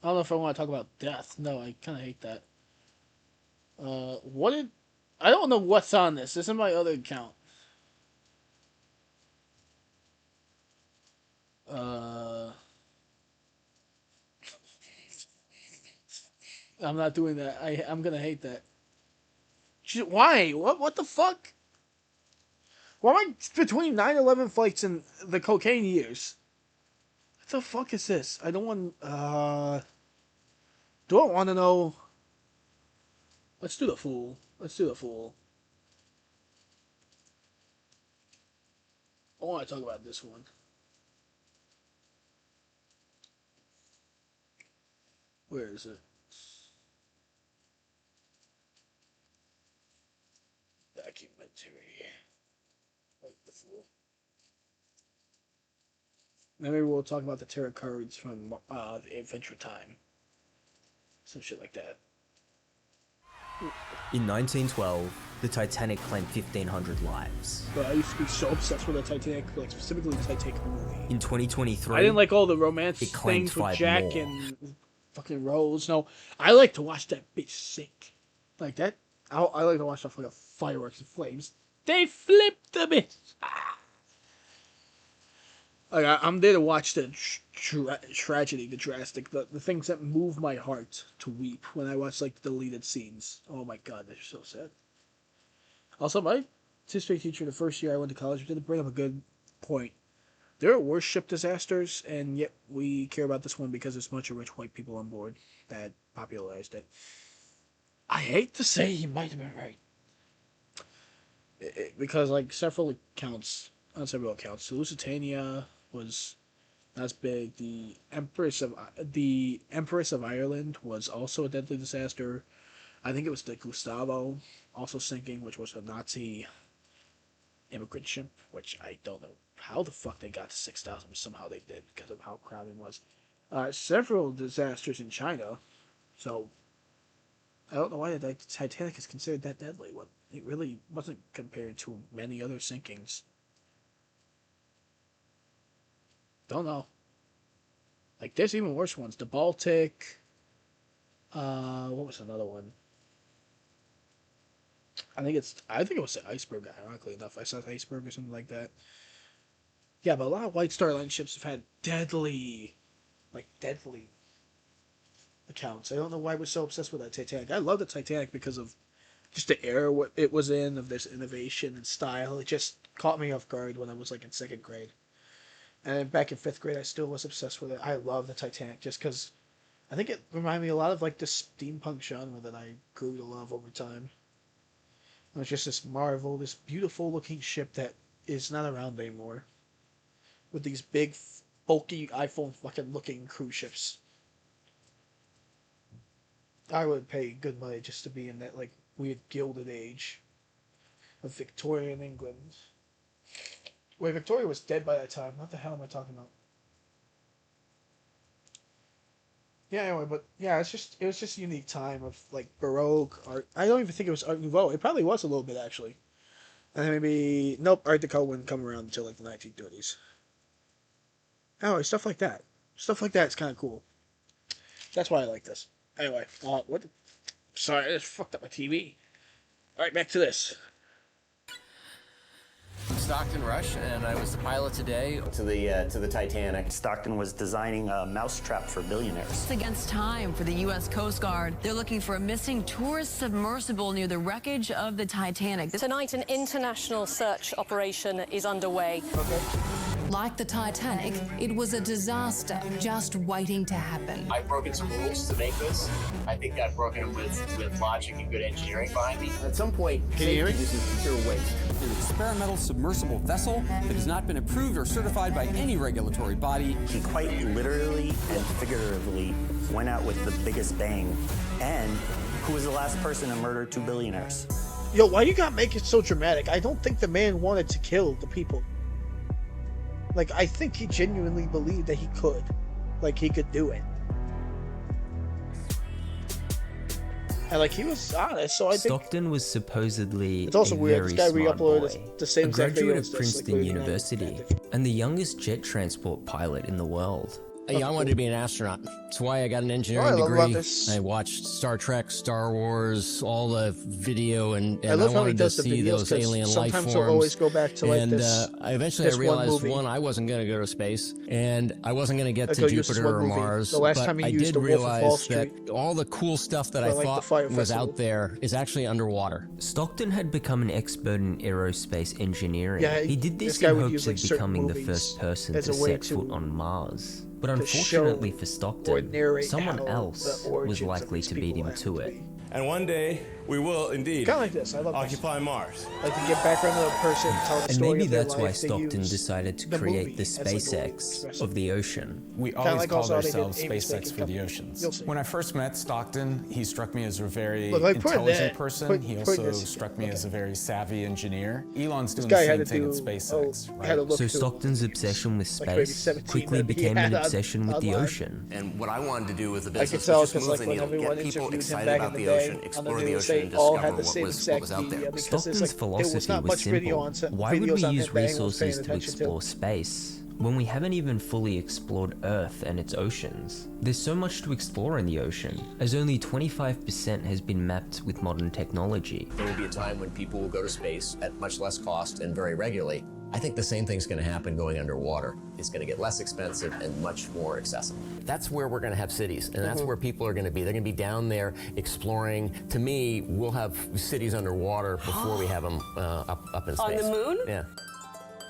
I don't know if I want to talk about death. No, I kind of hate that. What did... I don't know what's on this. This is my other account. I'm not doing that. I'm gonna hate that. Why? What the fuck? Why am I between 9/11 flights and the cocaine years? What the fuck is this? I don't want... Don't want to know... Let's do the fool. Let's do the fool. I want to talk about this one. Where is it? Then maybe we'll talk about the tarot cards from Adventure Time. Some shit like that. In 1912, the Titanic claimed 1,500 lives. But I used to be so obsessed with the Titanic, like specifically the Titanic movie. In 2023, I didn't like all the romance it claimed things with 5 Jack more. and fucking Rose. No, I like to watch that bitch sink. Like that. I like to watch stuff like fireworks and flames. They flipped the bitch. Ah. Like I'm there to watch the tragedy, the drastic, the things that move my heart to weep when I watch like the deleted scenes. Oh my god, they're so sad. Also, my history teacher the first year I went to college did bring up a good point. There are worse ship disasters, and yet we care about this one because there's a bunch of rich white people on board that popularized it. I hate to say he might have been right. Because like several accounts, on several accounts, the Lusitania was not as big. The Empress of Ireland was also a deadly disaster. I think it was the Gustavo also sinking, which was a Nazi immigrant ship, which I don't know how the fuck they got to 6,000, but somehow they did because of how crowded it was. Several disasters in China, so I don't know why the Titanic is considered that deadly. It really wasn't compared to many other sinkings. Don't know. Like, there's even worse ones. The Baltic. What was another one? I think it was the Iceberg, ironically enough. I saw the Iceberg or something like that. Yeah, but a lot of White Star Line ships have had deadly accounts. I don't know why we're so obsessed with that Titanic. I love the Titanic because of just the era it was in, of this innovation and style. It just caught me off guard when I was like in 2nd grade. And back in 5th grade, I still was obsessed with it. I love the Titanic just because I think it reminded me a lot of like the steampunk genre that I grew to love over time. It was just this marvel, this beautiful looking ship that is not around anymore. With these big, bulky iPhone fucking looking cruise ships. I would pay good money just to be in that like weird gilded age of Victorian England. Wait, Victoria was dead by that time. What the hell am I talking about? Yeah, anyway, but yeah, it was just a unique time of like Baroque art. I don't even think it was Art Nouveau. It probably was a little bit actually. And then maybe Art Deco wouldn't come around until like the 1930s. Anyway, stuff like that. Stuff like that is kind of cool. That's why I like this. Anyway, what? Sorry, I just fucked up my TV. All right, back to this. Stockton Rush, and I was the pilot today. To the Titanic. Stockton was designing a mousetrap for billionaires. It's against time for the U.S. Coast Guard. They're looking for a missing tourist submersible near the wreckage of the Titanic. Tonight, an international search operation is underway. Like the Titanic, it was a disaster just waiting to happen. I've broken some rules to make this. I think I've broken them with logic and good engineering behind me. At some point, Can you hear me? this is pure waste. An experimental submersible vessel that has not been approved or certified by any regulatory body. He quite literally and figuratively went out with the biggest bang. And who was the last person to murder 2 billionaires? Yo, why you gotta make it so dramatic? I don't think the man wanted to kill the people. Like, I think he genuinely believed that he could. Like, he could do it. And, like, he was honest, so I think... Stockton was supposedly it's also a weird. very This guy smart re-uploaded boy, the same a exact video graduate as of this, Princeton like, University, and the youngest jet transport pilot in the world. Yeah, I wanted to be an astronaut. That's why I got an engineering degree. I watched Star Trek, Star Wars, all the video, and I wanted to see those alien life forms. Sometimes he'll always go back to like this. Eventually I realized, one, I wasn't going to go to space, and I wasn't going to get to Jupiter or Mars. But I did realize that all the cool stuff that I thought was out there is actually underwater. Stockton had become an expert in aerospace engineering. Yeah, he did this this guy in would hopes use, of like, becoming the certain first person movies to as a way set to- foot on Mars. But to unfortunately show for or Stockton, narrate someone how else the was origins of likely these to beat people him happened to to it. be. And one day, We will indeed. Kind of like this. I love Occupy Mars. Like to get background of the person, tell the And story maybe of their that's why life. Stockton decided to create the SpaceX of the ocean. We always called ourselves SpaceX for the oceans. When I first met Stockton, he struck me as a very intelligent person. He also struck me as a very savvy engineer. Elon's doing the same thing at SpaceX, right? So Stockton's obsession with space quickly became an obsession with the ocean. And what I wanted to do with the business was just move the needle, get people excited about the ocean, explore the ocean, and discover what was out there. Stockton's philosophy was simple. Why would we use resources to explore space when we haven't even fully explored Earth and its oceans? There's so much to explore in the ocean, as only 25% has been mapped with modern technology. There will be a time when people will go to space at much less cost and very regularly. I think the same thing's going to happen going underwater. It's going to get less expensive and much more accessible. That's where we're going to have cities, and that's where people are going to be. They're going to be down there exploring. To me, we'll have cities underwater before we have them up in space. On the moon? Yeah.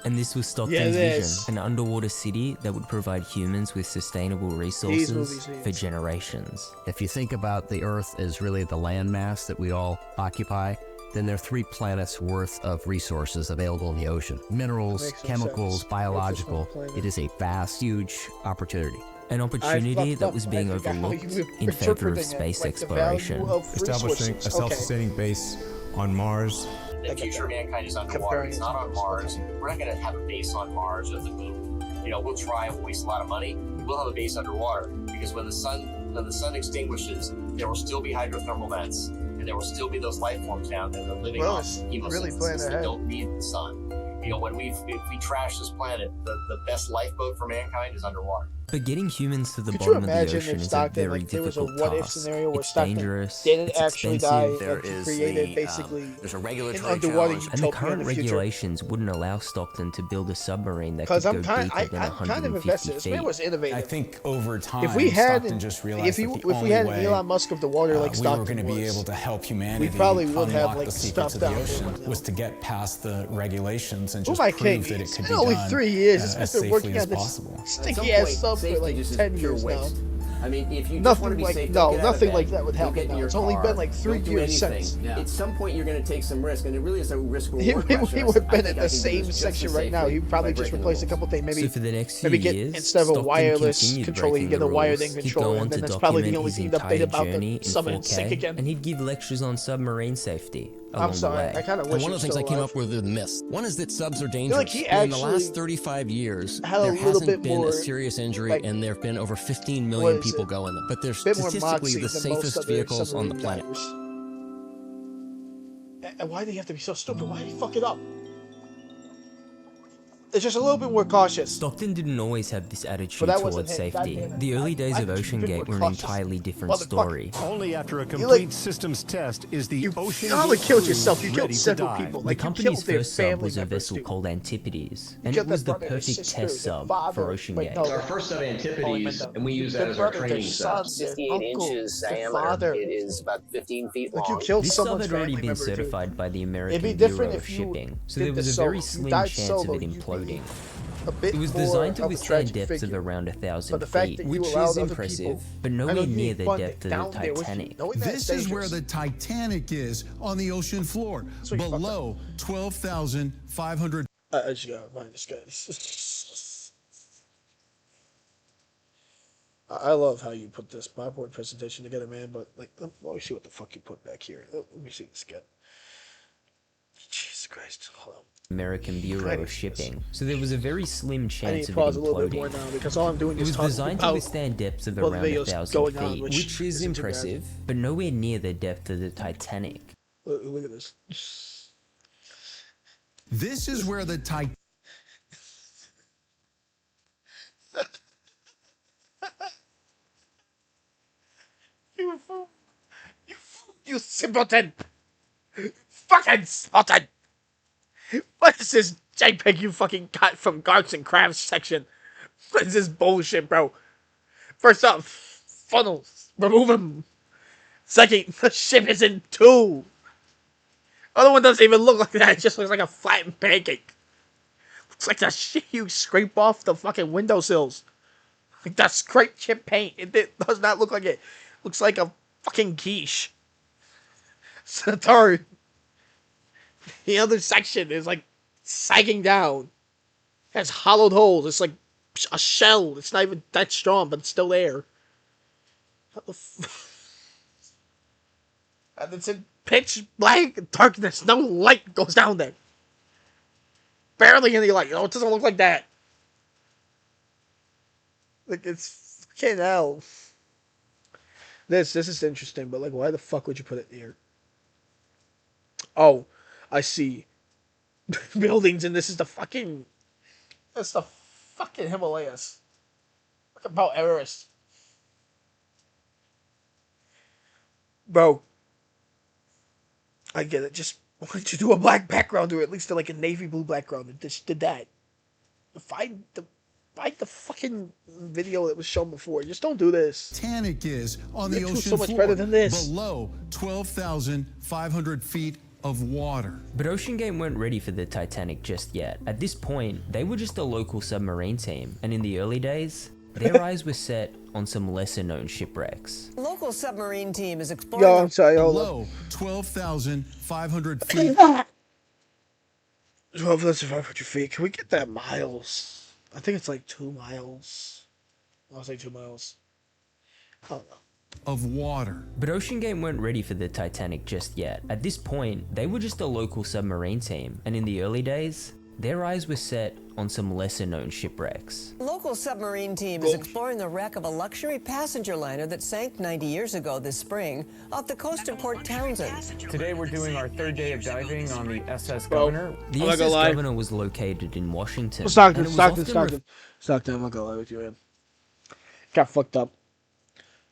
And this was Stockton's vision, an underwater city that would provide humans with sustainable resources for generations. If you think about the Earth as really the landmass that we all occupy, then there are 3 planets worth of resources available in the ocean. Minerals, chemicals, biological. It is a vast, huge opportunity. An opportunity that was being overlooked in favor of space exploration. Establishing a self-sustaining base on Mars. The future of mankind is underwater. It's not on Mars. We're not going to have a base on Mars or the moon. You know, we'll try and waste a lot of money. We'll have a base underwater because when the sun extinguishes, there will still be hydrothermal vents, and there will still be those life forms down there that are living on chemosynthesis that don't need the sun. You know, if we trash this planet, the best lifeboat for mankind is underwater. But getting humans to the bottom of the ocean is a very difficult task. It's dangerous, it's expensive, there's a regulatory challenge. And the current regulations wouldn't allow Stockton to build a submarine that could go deeper than 150 feet. I think over time, Stockton just realized that the only way Elon Musk of the water like we were going to be able to help humanity unlock the secrets of the ocean was to get past the regulations and just prove that it could be done 3 years. as safely as possible. Stinky ass sub for like 10 years now. I mean, if you nothing like that would happen now. It's only been like 3 years since. At some point, you're going to take some risk, and it really is a risk reward. He would have been in the same section right now. He'd probably just replace a couple things. Maybe so for the next few get years, instead of a wireless controller, you get a wired in controller, and then that's probably the only thing to update about the sub and sync again. And he'd give lectures on submarine safety. I'm sorry, I kind of wish. And one of the things I came up with are the myths. One is that subs are dangerous. In the last 35 years, there hasn't been a serious injury, and there have been over 15 million people go in them. But they're statistically the safest vehicles on the planet. And why do you have to be so stupid? Why do you fuck it up? It's just a little bit more cautious. Stockton didn't always have this attitude towards safety. The early days of Ocean Gate were an entirely different story. Only after a complete systems test is the ocean. You not only killed yourself, you killed several people. The company's first sub was a vessel called Antipodes, and it was the perfect test sub for Ocean Gate. Our first sub Antipodes, and we use that as our training sub. 58 inches diameter. It is about 15 feet long. This sub had already been certified by the American Bureau of Shipping, so there was a very slim chance of it imploding. It was designed to withstand depths of around 1,000 feet, which is impressive, but nowhere near the depth of the Titanic. This is where the Titanic is on the ocean floor, below 12,500. I just gotta find this guy. I love how you put this PowerPoint presentation together, man. But like, let me see what the fuck you put back here. Let me see this again. Jesus Christ! Hold on. American Bureau of Shipping, so there was a very slim chance of it pause a little bit more imploding. now because all I'm doing It is was talking designed to about withstand depths of all the around videos 1,000 going on, feet, which which is isn't too bad. impressive, but nowhere near the depth of the Titanic. Look at this. This is where the Titanic. You fool! You simpleton! Fucking simpleton! What is this JPEG you fucking got from Arts and Crafts section? What is this bullshit, bro? First up, funnels. Remove them. Second, the ship is in two. Other one doesn't even look like that. It just looks like a flattened pancake. Looks like that shit you scrape off the fucking windowsills. Like that scraped chip paint. It does not look like it. Looks like a fucking quiche. Satori. The other section is like sagging down. It has hollowed holes. It's like a shell. It's not even that strong, but it's still there. What the and it's in pitch black darkness. No light goes down there. Barely any light. It doesn't look like that. Like, it's fucking hell. This is interesting, but like, why the fuck would you put it here? Oh, I see. Buildings, and this is the fucking... That's the fucking Himalayas. Look about Everest. Bro. I get it. Just why don't you do a black background or at least like a navy blue background and just did that. Find the fucking video that was shown before. Just don't do this. Titanic is on the ocean so much floor, better than this. Below 12,500 feet of water. But OceanGate weren't ready for the Titanic just yet. At this point, they were just a local submarine team, and in the early days, their eyes were set on some lesser-known shipwrecks. Local submarine team is exploring... Yo, I'm sorry, hold Below 12,500 feet. 12,500 feet. Can we get that miles? I think it's like 2 miles. I'll say 2 miles. I don't know. Of water. But OceanGate weren't ready for the Titanic just yet. At this point, they were just a local submarine team, and in the early days, their eyes were set on some lesser-known shipwrecks. Local submarine team is exploring the wreck of a luxury passenger liner that sank 90 years ago this spring off the coast of Port Townsend. Today we're doing our 3rd day of diving on the SS Governor. The SS Governor was located in Washington. Stockton. I'm not gonna lie with you, man. Got fucked up.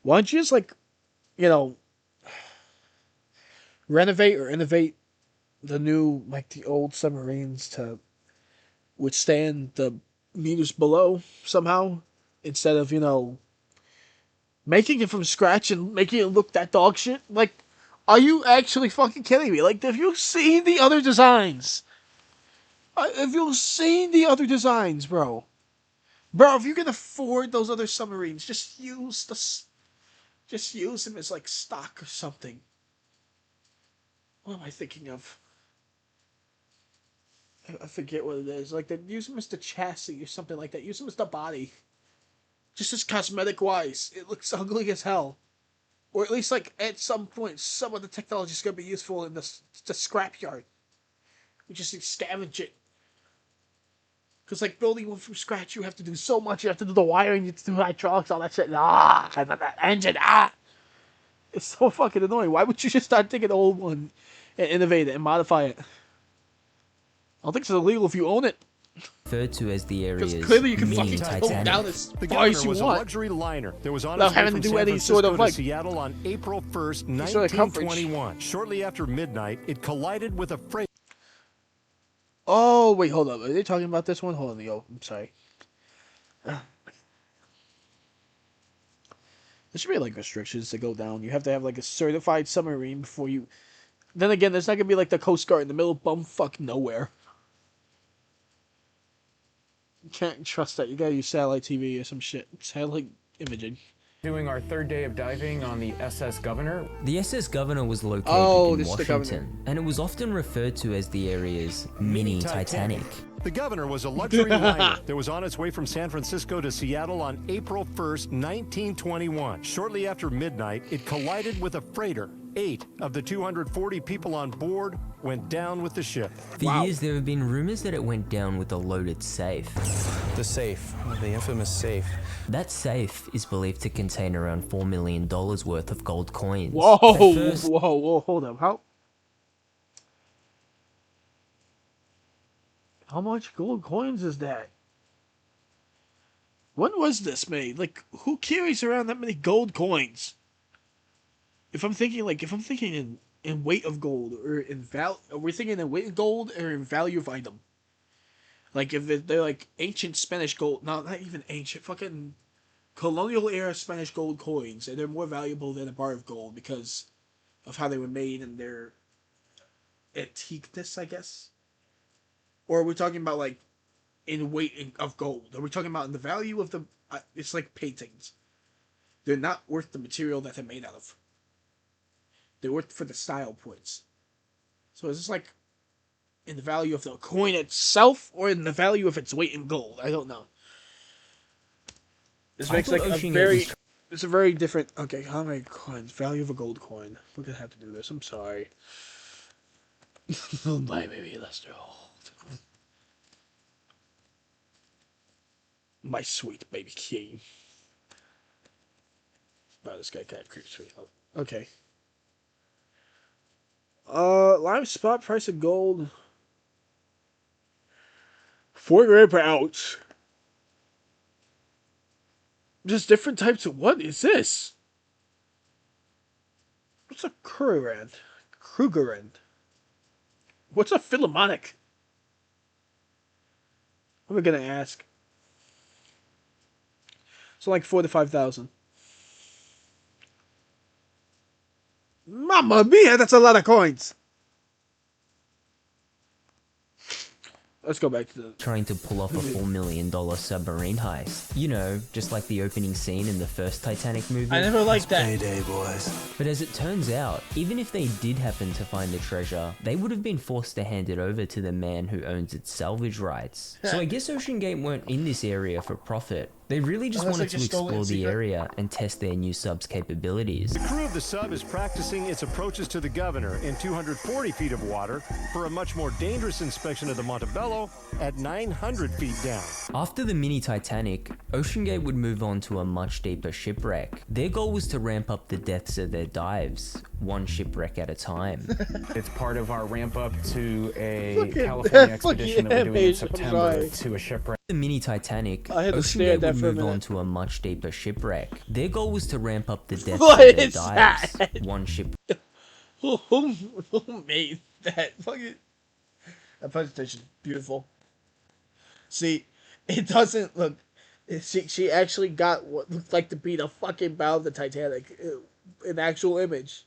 Why don't you just, like, renovate or innovate the new, like, the old submarines to withstand the meters below somehow, instead of, making it from scratch and making it look that dog shit? Like, are you actually fucking kidding me? Like, have you seen the other designs? Have you seen the other designs, bro? Bro, if you can afford those other submarines, just use them as, like, stock or something. What am I thinking of? I forget what it is. Like, they use them as the chassis or something like that. Use them as the body. Just as cosmetic-wise. It looks ugly as hell. Or at least, like, at some point, some of the technology is going to be useful in the scrapyard. We just need to scavenge it. Because, like, building one from scratch, you have to do so much. You have to do the wiring, you have to do hydraulics, all that shit. And that engine, It's so fucking annoying. Why would you just start taking the old one and innovate it and modify it? I don't think it's illegal if you own it. Referred to as the area's clearly you can mini fucking pull it down as The far as Governor you was a want. luxury liner that was on Without its way having from to do San any Francisco sort of, to like, Seattle on April 1st, sort of coverage. 1921. Shortly after midnight, it collided with a freight. Oh, wait, hold up. Are they talking about this one? Hold on, yo. I'm sorry. There should be, like, restrictions to go down. You have to have, like, a certified submarine before you... Then again, there's not going to be, like, the Coast Guard in the middle of bumfuck nowhere. You can't trust that. You gotta use satellite TV or some shit. Satellite imaging. Doing our 3rd day of diving on the SS Governor. The SS Governor was located in Washington, and it was often referred to as the area's mini Titanic. The Governor was a luxury liner that was on its way from San Francisco to Seattle on April 1st, 1921. Shortly after midnight, it collided with a freighter. 8 of the 240 people on board went down with the ship. For years, there have been rumors that it went down with a loaded safe. The safe, the infamous safe. That safe is believed to contain around $4 million worth of gold coins. Whoa, whoa, hold up. How much gold coins is that? When was this made? Like, who carries around that many gold coins? If I'm thinking in weight of gold or in value, are we thinking in weight of gold or in value of item? Like, if they're like ancient Spanish gold, no, not even ancient, fucking colonial era Spanish gold coins, and they're more valuable than a bar of gold because of how they were made and their antiqueness, I guess. Or are we talking about, like, in weight of gold? Are we talking about in the value of the... it's like paintings. They're not worth the material that they're made out of. They work for the style points. So is this like in the value of the coin itself or in the value of its weight in gold? I don't know. This makes like it's a very different. Okay, how many coins? Value of a gold coin. We're gonna have to do this. I'm sorry. Bye, baby Lester Holt. My sweet baby king. Wow, this guy kind of creeps me out. Okay. Live spot price of gold. $4 per ounce. Just different types of what is this? What's a Krugerrand? What's a Philharmonic? What am I gonna ask? So like 4,000 to 5,000. Mamma mia, that's a lot of coins. Let's go back to the... Trying to pull off a $4 million submarine heist. You know, just like the opening scene in the first Titanic movie. I never liked that. Payday, boys. But as it turns out, even if they did happen to find the treasure, they would have been forced to hand it over to the man who owns its salvage rights. So I guess Ocean Gate weren't in this area for profit. They really just wanted to explore the area and test their new sub's capabilities. The crew of the sub is practicing its approaches to the Governor in 240 feet of water for a much more dangerous inspection of the Montebello at 900 feet down. After the mini Titanic, Ocean Gate would move on to a much deeper shipwreck. Their goal was to ramp up the depths of their dives, one shipwreck at a time. It's part of our ramp up to a California expedition that we're doing in September to a shipwreck. The mini Titanic, Ocean Gate would move on to a much deeper shipwreck. Their goal was to ramp up the depths of their dives, one ship. Who made that? Fucking that presentation, beautiful. See, it doesn't look. She actually got what looked like to be the fucking bow of the Titanic, an actual image.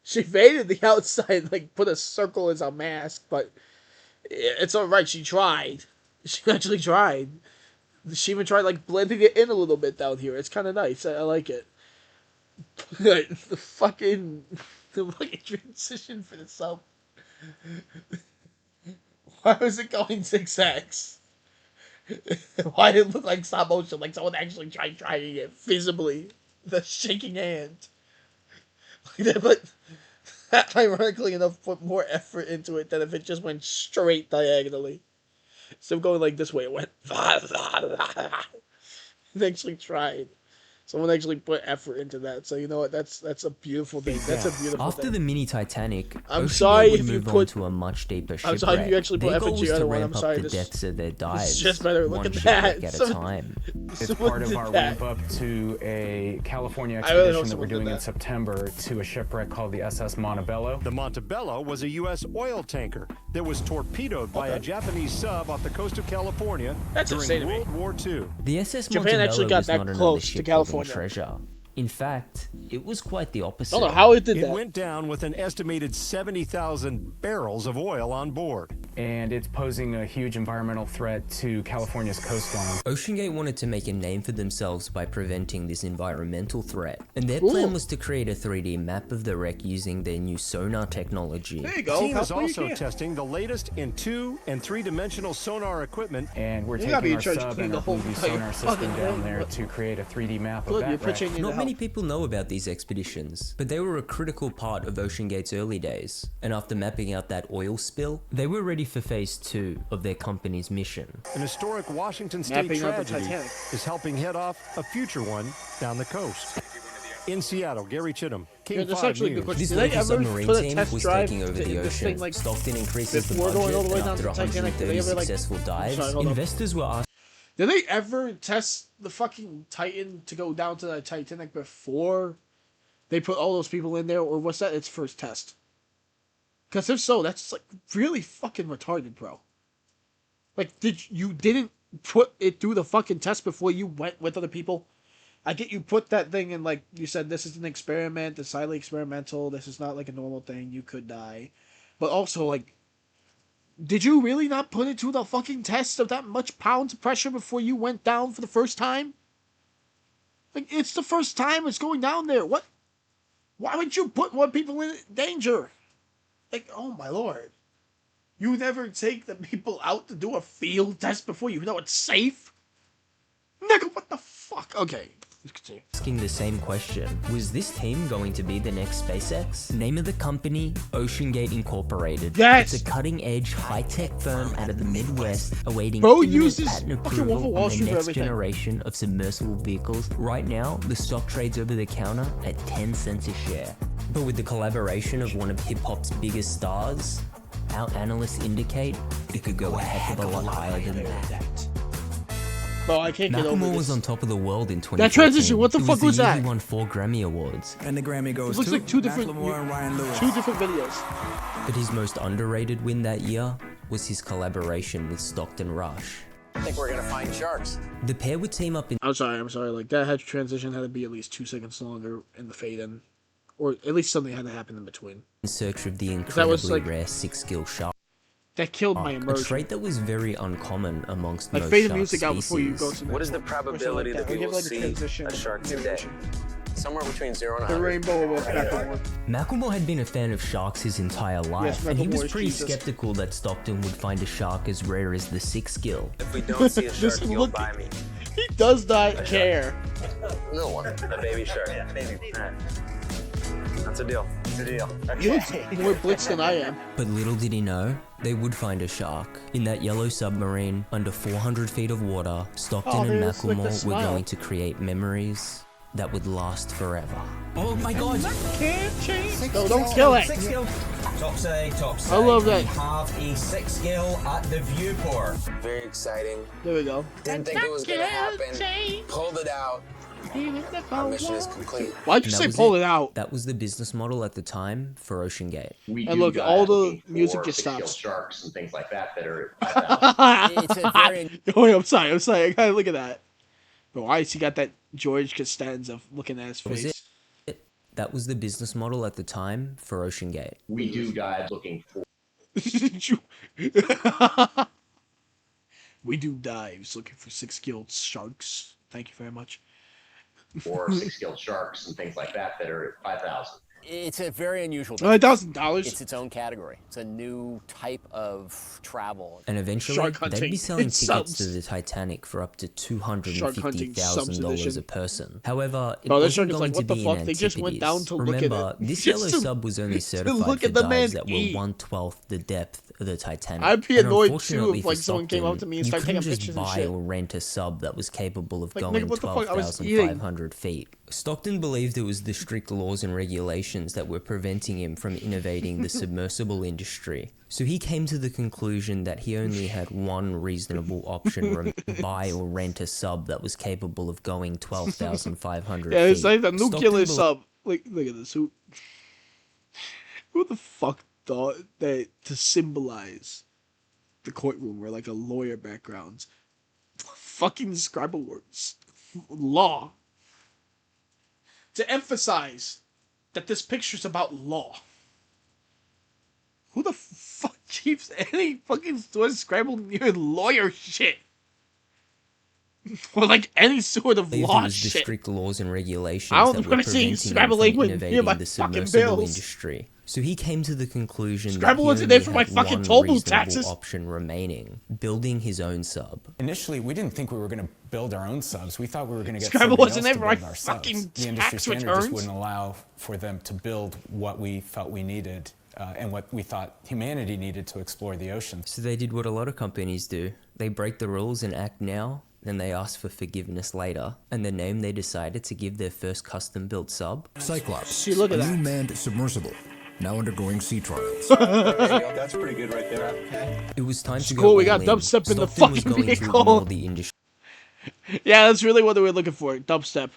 She faded the outside, like put a circle as a mask, but it's all right. She tried. She actually tried. She even tried like blending it in a little bit down here. It's kind of nice. I like it. the fucking transition for the sub. Why was it going 6x? Why did it look like stop motion? Like someone actually tried trying it visibly. The shaking hand. But that, ironically enough, put more effort into it than if it just went straight diagonally. Instead of going like this way, it went. It actually tried. Someone actually put effort into that. So you know what? That's a beautiful thing. That's a beautiful After thing. the mini Titanic, I'm sorry would if you move put. on to a much deeper shipwreck. I'm sorry if you actually put Their effort goal into was the to other one. ramp I'm sorry. up the depths of their dives. It's just better. Look one at shipwreck that. at a time. It's part of our ramp up to a California really expedition that we're doing in September to a shipwreck called the SS Montebello. The Montebello was a U.S. oil tanker that was torpedoed by a Japanese sub off the coast of California during World War II. The SS Japan actually got that close to California. Treasure. In fact, it was quite the opposite. I don't know how it did that. It went down with an estimated 70,000 barrels of oil on board. And it's posing a huge environmental threat to California's coastline. Ocean Gate wanted to make a name for themselves by preventing this environmental threat. And their plan was to create a 3D map of the wreck using their new sonar technology. There you go. The team is also testing the latest in 2- and 3-dimensional sonar equipment. And we're taking our sub and our Bluetooth sonar system down there to create a 3D map of that wreck. Not many people know about these expeditions, but they were a critical part of Ocean Gate's early days. And after mapping out that oil spill, they were ready for phase 2 of their company's mission. An historic Washington State tragedy is helping head off a future one down the coast. In Seattle, Gary Chittum, King 5 News. This local submarine team was taking over the ocean. Like Stockton increases the budget, and after 130 successful dives, investors were asked. Did they ever test the fucking Titan to go down to the Titanic before they put all those people in there, or was that its first test? Because if so, that's like really fucking retarded, bro. Like, didn't put it through the fucking test before you went with other people? I get you put that thing in, like, you said this is an experiment, it's highly experimental, this is not like a normal thing, you could die. But also, like, did you really not put it to the fucking test of that much pounds of pressure before you went down for the first time? Like, it's the first time it's going down there. What? Why would you put more people in danger? Like, oh my lord. You never take the people out to do a field test before you know it's safe? Nigga, what the fuck? Okay, let's continue. Asking the same question. Was this team going to be the next SpaceX? Name of the company, OceanGate Incorporated. Yes! It's a cutting-edge, high-tech firm out of the Midwest awaiting Bro imminent uses patent fucking Wolf of approval Wall on Street the for next everything. generation of submersible vehicles. Right now, the stock trades over the counter at 10 cents a share. But with the collaboration of one of hip-hop's biggest stars, our analysts indicate it could go a heck of a lot higher than that. Bro, I can't get over Macklemore this. was on top of the world in 2014. That transition, what the fuck was the year that? He won 4 Grammy Awards. And the Grammy It goes looks to like two different videos. But his most underrated win that year was his collaboration with Stockton Rush. I think we're gonna find sharks. The pair would team up in I'm sorry. Like, that transition had to be at least 2 seconds longer in the fade-in. Or at least something had to happen in between. search of the That incredibly was, like, rare 6-skill shark. That killed my A immersion. trait that was very uncommon amongst Like, most fade the shark music out before you go species. to the What is the probability that we Give, will like, a see transition a shark today? Somewhere between 0 and The 100. rainbow was Macklemore. Macklemore had been a fan of sharks his entire life, and he Macklemore was is pretty Jesus. skeptical that Stockton would find a shark as rare as the 6-skill. If we don't see a Just shark, you'll look- buy me. He does not care. No one. A baby shark. Yeah, baby. All right. That's a deal. It's a deal. He looks more blitzed than I am. But little did he know, they would find a shark. In that yellow submarine, under 400 feet of water, Stockton Oh, and man, it's like the Macklemore were smile. going to create memories that would last forever. Oh my god! Can't change. No, don't kill it. 6 skill. Topside. I love that. We have a 6 skill at the viewport. Very exciting. There we go. Didn't think it was gonna happen. Pulled it out. Our mission is complete. Why'd you And say that was pull it out? That was the business model at the time for OceanGate. And look, all the music just stops. Sharks and things like that are. It's a very Oh, wait, I'm sorry. I gotta look at that. But why has he got that George Costanza looking at his That was face? That was the business model at the time for OceanGate. We do dive looking for. We do dives looking for 6-skilled sharks. Thank you very much. Or 6-skilled sharks and things like that are 5,000. It's a very unusual. $1,000. It's its own category. It's a new type of travel. And eventually, Shark they'd be hunting selling in tickets subs. to the Titanic for up to Shark hunting subs $250,000 a edition. person. However, it Bro, that wasn't shark is going like, to what the be fuck? in They just went down antipodes. to look at Remember, it. this Just yellow to- sub was only to certified look for at the man dives that were eat. 1/12 the depth of the Titanic. I'd be And annoyed, too, unfortunately if, for like, someone came up to me and you started couldn't taking just pictures and buy shit. or rent a sub that was capable of Like, going nigga, what the fuck? I was eating. 12,500 feet. Stockton believed it was the strict laws and regulations that were preventing him from innovating the submersible industry. So he came to the conclusion that he only had one reasonable option: buy or rent a sub that was capable of going 12,500 Yeah, feet. it's like the nuclear Stockton sub. Look at this. Who the fuck thought that to symbolize the courtroom or like a lawyer background? Fucking Scrabble words. Law. To emphasize that this picture's about law. Who the fuck keeps any fucking store Scrabble near lawyer shit? Or like any sort of believed it law was the shit. strict laws and regulations I don't that were wanna see preventing him Scrabble from language near innovating my the fucking submersible bills. industry. So he came to the conclusion Scrabble that wasn't he there only for my had fucking one toll booth reasonable taxes. option remaining: building his own sub. Initially, we didn't think we were going to build our own subs. We thought we were going to get Scrabble somebody wasn't else there to for my build our fucking subs. The industry tax standard returns. just wouldn't allow for them to build what we felt we needed and what we thought humanity needed to explore the oceans. So they did what a lot of companies do. They break the rules and act now, then they ask for forgiveness later. And the name they decided to give their first custom-built sub? Cyclops, See, look at a that. new manned submersible, now undergoing sea trials. That's pretty good right there. It was time to Cool, go we got all in. dubstep in the Stockton was fucking going to vehicle. ignore the industry. Yeah, that's really what they were looking for. Dubstep.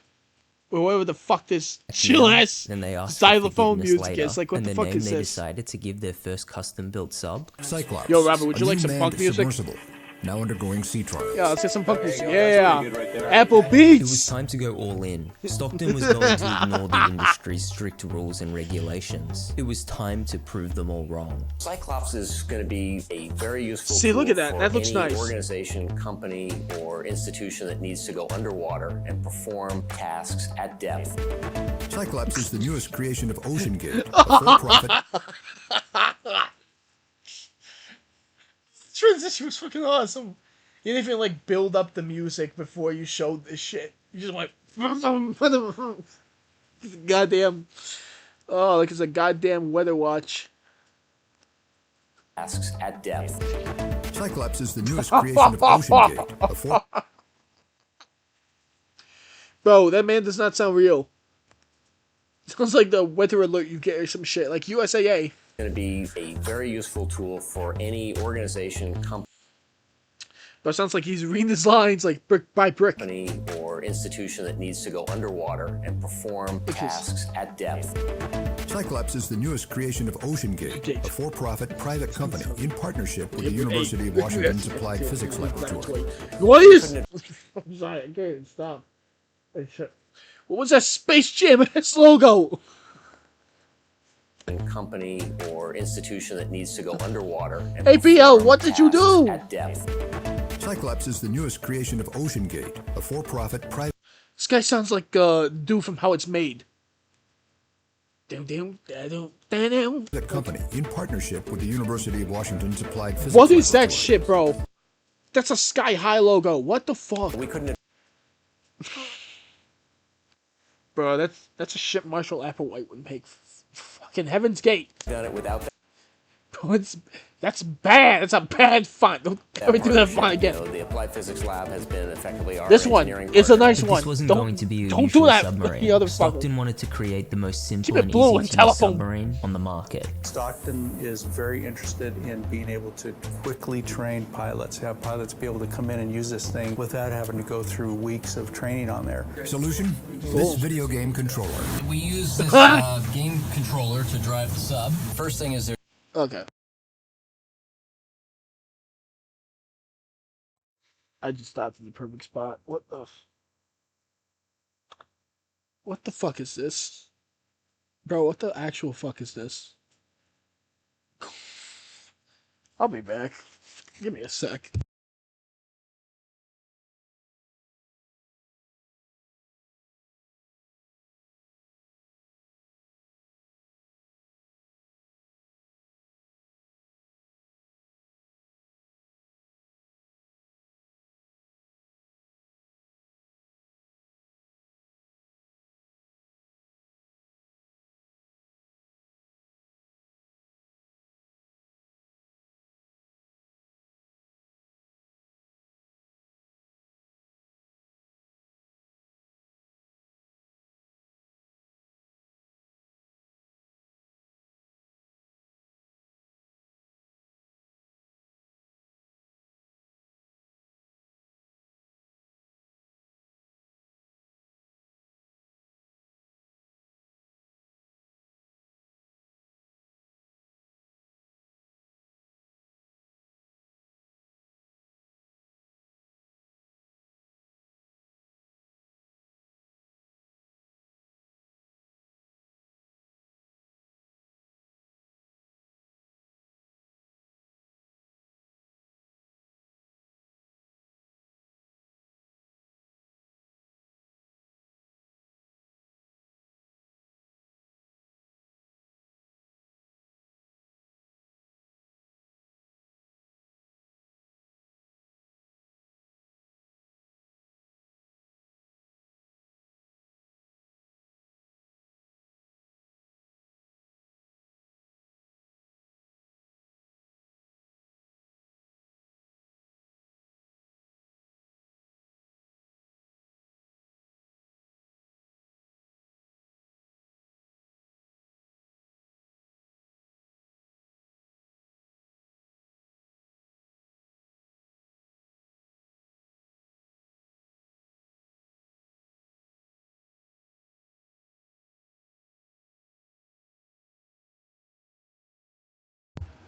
Or whatever the fuck this chill ass Then they asked for xylophone forgiveness music later, is. Like, what and the the fuck name is they this? decided to give their first custom-built sub? Cyclops, Yo, Robert, would a you like new some manned funk music? submersible, now undergoing sea trials. Yeah, let's get some punk music. Yeah, Apple Beats. It was time to go all in. Stockton was going to ignore the industry's strict rules and regulations. It was time to prove them all wrong. Cyclops is going to be a very useful See, tool look at that. for That looks any nice. organization, company, or institution that needs to go underwater and perform tasks at depth. Cyclops is the newest creation of OceanGate, a for-profit. Transition was fucking awesome. You didn't even like build up the music before you showed this shit. You just went goddamn. Oh, like it's a goddamn weather watch. Tasks at depth. Cyclops is the newest creation of OceanGate, a for. Bro, that man does not sound real. Sounds like the weather alert you get or some shit, like USAA. Going to be a very useful tool for any organization, company, but it sounds like he's reading his lines like brick by brick. Company or institution that needs to go underwater and perform tasks at depth. Cyclops is the newest creation of OceanGate, a for-profit private company in partnership with the University of Washington's Applied Physics Laboratory. What is? I'm sorry, I can't stop. What was that Space Jam ass logo? Company or institution that needs to go underwater. And APL, what did you do? At depth. Cyclops is the newest creation of OceanGate, a for-profit private. This guy sounds like dude from How It's Made. The company in partnership with the University of Washington's Applied Physics. What is that shit, bro? That's a Sky High logo. What the fuck? We couldn't. Bro, that's a shit Marshall Applewhite would make. Fucking Heaven's Gate. Done it without that. Bro, that's bad. That's a bad font. Don't ever do that font again. You know, the Applied Physics Lab has been effectively our this one is a nice one. This wasn't don't, going to be a don't usual do that. submarine. The other Stockton wanted to create the most simple Keep it and blue easy and to use telephone. submarine on the market. Stockton is very interested in being able to quickly train pilots, have pilots be able to come in and use this thing without having to go through weeks of training on there. Solution? This video game controller. We use this game controller to drive the sub. First thing is there. Okay. I just stopped in the perfect spot. What the fuck is this? Bro, what the actual fuck is this? I'll be back. Give me a sec.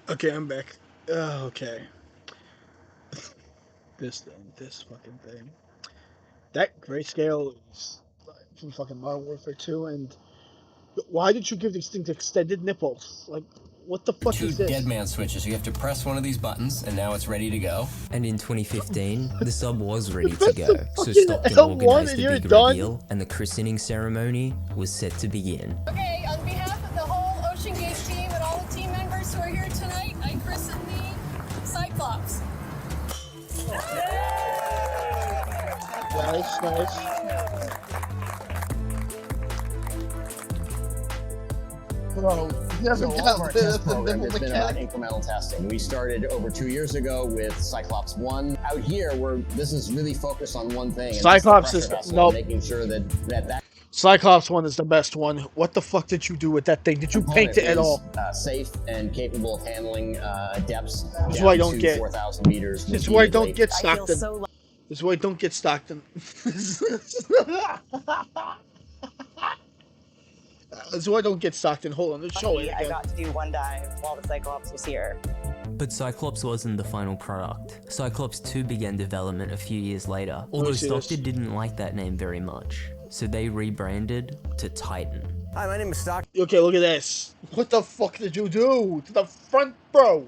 Okay, I'm back. Okay. this thing, this fucking thing. That grayscale is from fucking Modern Warfare 2, and why did you give these things extended nipples? Like, what the fuck is this? 2 deadman switches. You have to press one of these buttons, and now it's ready to go. And in 2015, the sub was ready to go. So Stockton organized the big reveal, and the christening ceremony was set to begin. Okay, on behalf of the whole Ocean Gate team and all the team members who are here tonight, I christen the Cyclops. Nice, nice. Bro, so all of our test program has been about incremental testing. We started over 2 years ago with Cyclops 1. Out here, this is really focused on one thing. Cyclops is nope. Making sure that Cyclops 1 is the best one. What the fuck did you do with that thing? Did you paint it at all? Safe and capable of handling depths this is why I don't to get 4,000 meters. This is why I don't get Stockton. This is why I don't get Stockton. This is why I don't get Stockton. Hold on, let's show it again. I got to do one dive while the Cyclops was here. But Cyclops wasn't the final product. Cyclops 2 began development a few years later, although Stockton didn't like that name very much. So they rebranded to Titan. Hi, my name is Stockton. Okay, look at this. What the fuck did you do to the front, bro?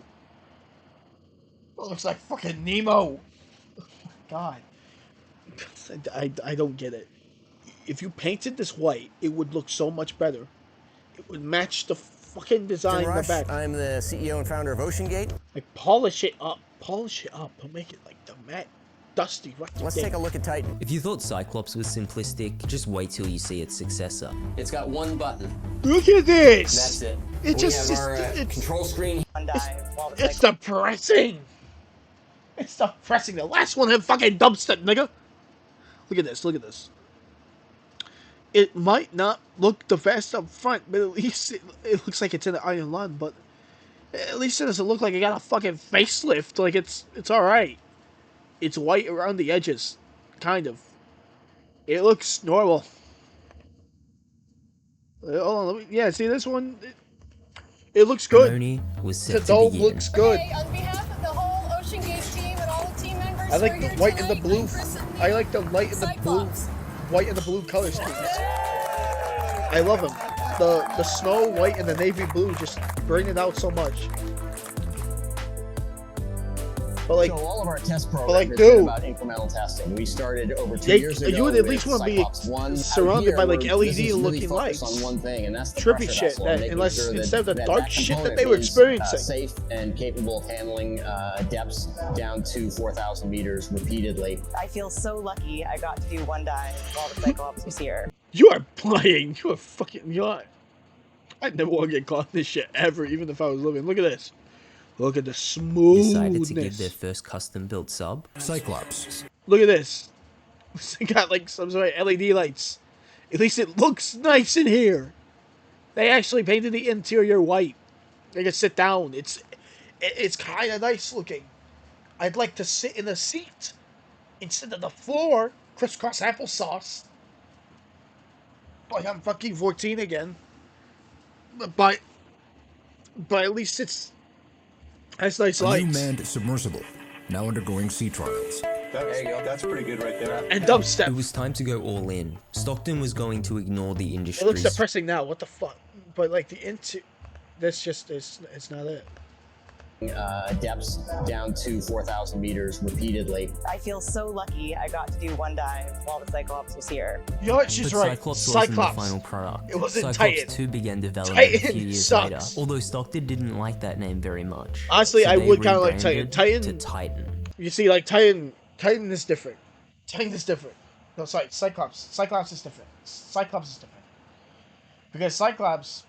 It looks like fucking Nemo. God. I don't get it. If you painted this white, it would look so much better. It would match the fucking design in the back. I'm the CEO and founder of Ocean Gate. Like, polish it up. Polish it up. Don't make it like the matte, dusty. Let's take a look at Titan. If you thought Cyclops was simplistic, just wait till you see its successor. It's got one button. Look at this. That's it. It just have our control screen. It's depressing. It's depressing. The last one had fucking dubstep, nigga. Look at this. Look at this. It might not look the best up front, but at least it looks like it's in the Iron Lung, but at least it doesn't look like it got a fucking facelift. Like, it's alright. It's white around the edges. Kind of. It looks normal. Hold on, yeah, see this one? It looks good. The dome looks good. Okay, on behalf of the whole Ocean Gate team and all the team members I like the white and the blue. I like the light and the blue. White and the blue color schemes. I love them. The snow white and the navy blue just bring it out so much. But like, so all of our test programs like, is dude, about incremental testing. We started over 2 years ago. You would at least want to be surrounded by like LED looking lights. On one thing, and that's the trippy shit. Instead of the dark shit that they were experiencing. Safe and capable of handling depths down to 4,000 meters repeatedly. I feel so lucky I got to do one dive while the Cyclops was here. You are playing. You are fucking. You are. I'd never want to get caught in this shit ever, even if I was living. Look at this. Look at the smoothness. Decided to give their first custom-built sub. Cyclops. Look at this. They got like some sort of LED lights. At least it looks nice in here. They actually painted the interior white. They can sit down. It's kind of nice looking. I'd like to sit in a seat instead of the floor. Crisscross applesauce. Like I'm fucking 14 again. But at least it's has nice lights. New manned submersible, now undergoing sea trials. There you go. That's pretty good right there. And dubstep. It was time to go all in. Stockton was going to ignore the industry. It looks depressing now. What the fuck? But like that's just it's not it. Depths down to 4,000 meters repeatedly. I feel so lucky I got to do one dive while the Cyclops was here. You know what? She's right. Cyclops wasn't the final product. It wasn't Cyclops Titan. 2 began development a few years sucks. later, although Stockton didn't like that name very much. Honestly, so I they would kind of like Titan. rebranded to Titan. You see, like Titan is different. Titan is different. No, sorry, Cyclops. Cyclops is different. Cyclops is different. Because Cyclops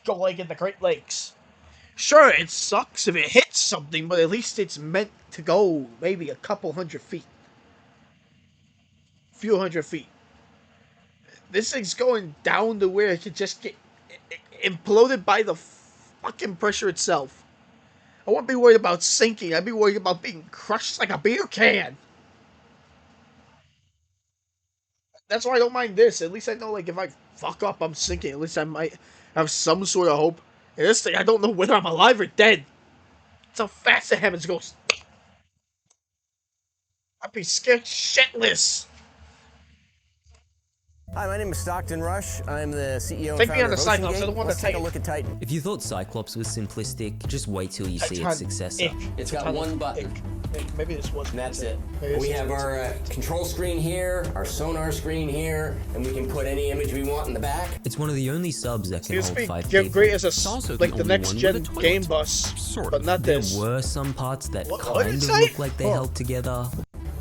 go like in the Great Lakes. Sure, it sucks if it hits something, but at least it's meant to go maybe a couple hundred feet. Few hundred feet. This thing's going down to where it could just get imploded by the fucking pressure itself. I wouldn't be worried about sinking. I'd be worried about being crushed like a beer can. That's why I don't mind this. At least I know, like, if I fuck up, I'm sinking. At least I might have some sort of hope. And this thing, I don't know whether I'm alive or dead. That's how fast the heavens goes. be scared shitless. Hi, my name is Stockton Rush. I'm the CEO Take and me on founder the of Cyclops. I OceanGate. don't want Let's to take a look at Titan. If you thought Cyclops was simplistic, just wait till you see its successor. It's got one button. Maybe this was. And that's it. We have our control screen here, our sonar screen here, and we can put any image we want in the back. It's one of the only subs that can hold 5 Give people. great as a like the next gen game bus, but not this. There were some parts that kind of looked like they held together.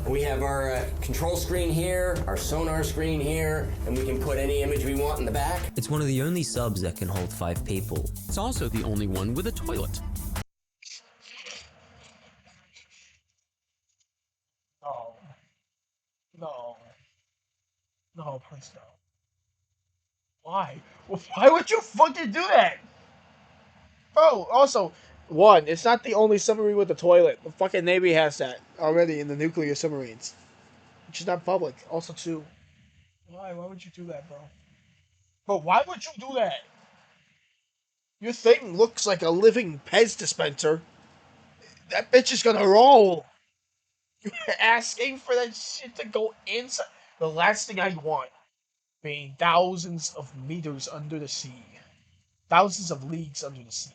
We have our control screen here, our sonar screen here, and we can put any image we want in the back. It's one of the only subs that can hold 5 people. It's also the only one with a toilet. No, please no. Why? Why would you fucking do that? Bro, also, one, it's not the only submarine with a toilet. The fucking Navy has that already in the nuclear submarines. Which is not public. Also, two. Why? Why would you do that, bro? Bro, why would you do that? Your thing looks like a living Pez dispenser. That bitch is gonna roll. You're asking for that shit to go inside. The last thing I want being thousands of meters under the sea, thousands of leagues under the sea,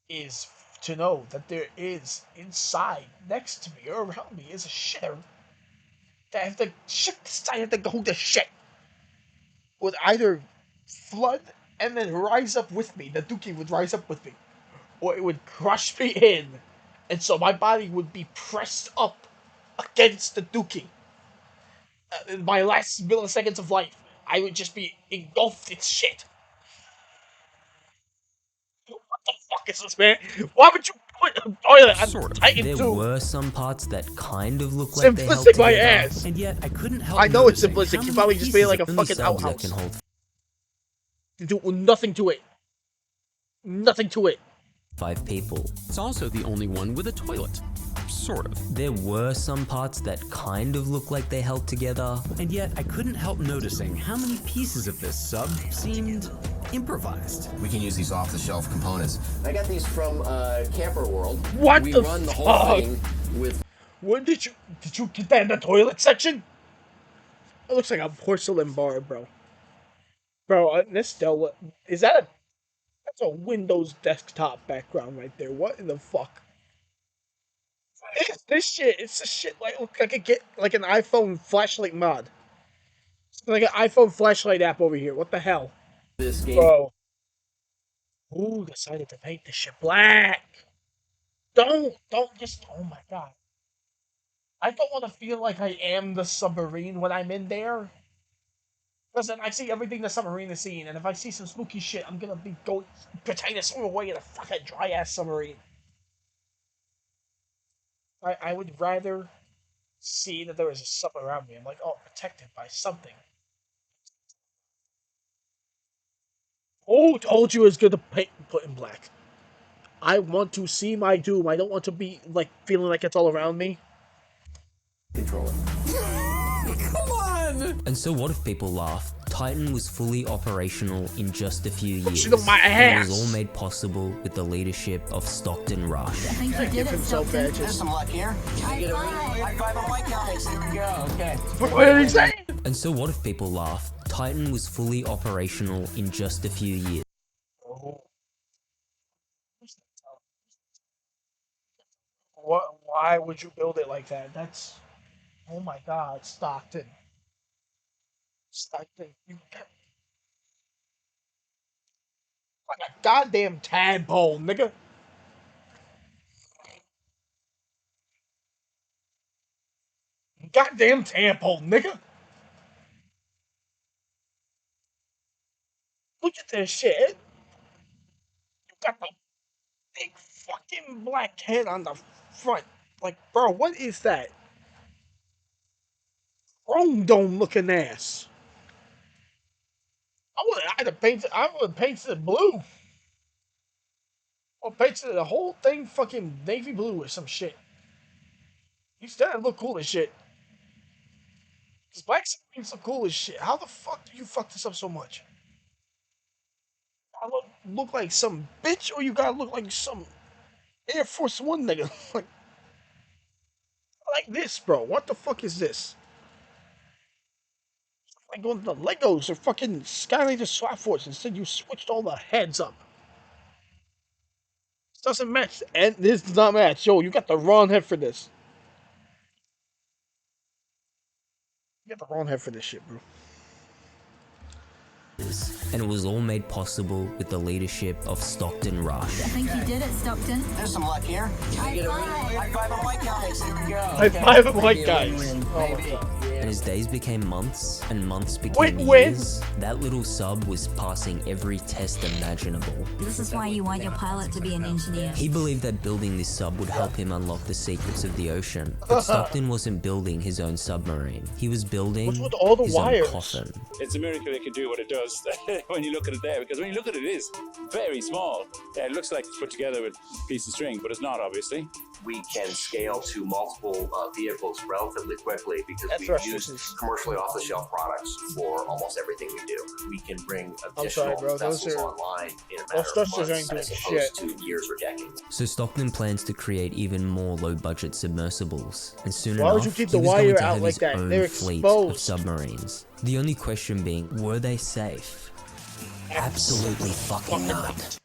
is to know that there is inside, next to me or around me, is a shitter that if the shit decided to go to shit would either flood and then rise up with me, the dookie would rise up with me, or it would crush me in, and so my body would be pressed up against the dookie. In my last milliseconds of life, I would just be engulfed in shit. What the fuck is this, man? Why would you put a toilet on Titan 2? There were some parts that kind of look like they held Simplistic my together. ass. And yet, I couldn't help I know it's noticing simplistic. You probably just made like a Only fucking subs that outhouse. can hold You do nothing to it. Nothing to it. 5 people. It's also the only one with a toilet. Sort of. There were some parts that kind of look like they held together. And yet, I couldn't help noticing how many pieces of this sub seemed improvised. We can use these off-the-shelf components. I got these from Camper World. What we the run the fuck? whole thing with. When did you get that in the toilet section? It looks like a porcelain bar, bro. Bro, this still is that that's a Windows desktop background right there. What in the fuck? It's this shit. It's this shit like look like an iPhone flashlight mod. It's like an iPhone flashlight app over here. What the hell? This game. Bro. Who decided to paint this shit black? Don't just oh my god. I don't want to feel like I am the submarine when I'm in there. Because then I see everything the submarine is seeing, and if I see some spooky shit, I'm gonna be pretending to swim away in a fucking dry ass submarine. I would rather see that there is a sub around me. I'm like, oh, protected by something. Who told you it's good to put in black? I want to see my doom. I don't want to be like feeling like it's all around me. Control it. Come on! And so what if people laugh? Titan was fully operational in just a few years. Shit on my ass. It was all made possible with the leadership of Stockton Rush. I think you did it, Stockton. There's some luck here. High five. High five on my guys. Here we go. Okay. What did he say? And so what if people laugh? Titan was fully operational in just a few years. Why would you build it like that? That's oh my god, Stockton. Stockton, you got like a goddamn tadpole, nigga. Goddamn tadpole, nigga. Look at this shit. You got the big fucking black head on the front. Like, bro, what is that? Chrome dome looking ass. I would have painted it blue. Or painted the whole thing fucking navy blue or some shit. You still look cool as shit. Cause black submarines look cool as shit. How the fuck do you fuck this up so much? I look like some bitch, or you gotta look like some Air Force One nigga. Like like this, bro. What the fuck is this? Like on the Legos or fucking Skylander Swap Force. Instead, you switched all the heads up. This doesn't match. And this does not match. Yo, you got the wrong head for this. You got the wrong head for this shit, bro. And it was all made possible with the leadership of Stockton Rush. I think you did it, Stockton. There's some luck here. High five on white guys. Here we go. High five on white guys. Oh my God. And as days became months and months became years, that little sub was passing every test imaginable. This is why you want your pilot to be an engineer. He believed that building this sub would help him unlock the secrets of the ocean. But Stockton wasn't building his own submarine. He was building his own coffin. It's a miracle it can do what it does when you look at it there, because when you look at it, it is very small. Yeah, it looks like it's put together with a piece of string, but it's not, obviously. We can scale to multiple vehicles relatively quickly because we use commercially off-the-shelf products for almost everything we do. We can bring additional vessels online in a matter of months as opposed to years or decades. So Stockton plans to create even more low-budget submersibles, and soon Why enough, would you keep he the was going wire to out have like his that? own They're fleet exposed. of submarines. The only question being, were they safe? Absolutely fucking not.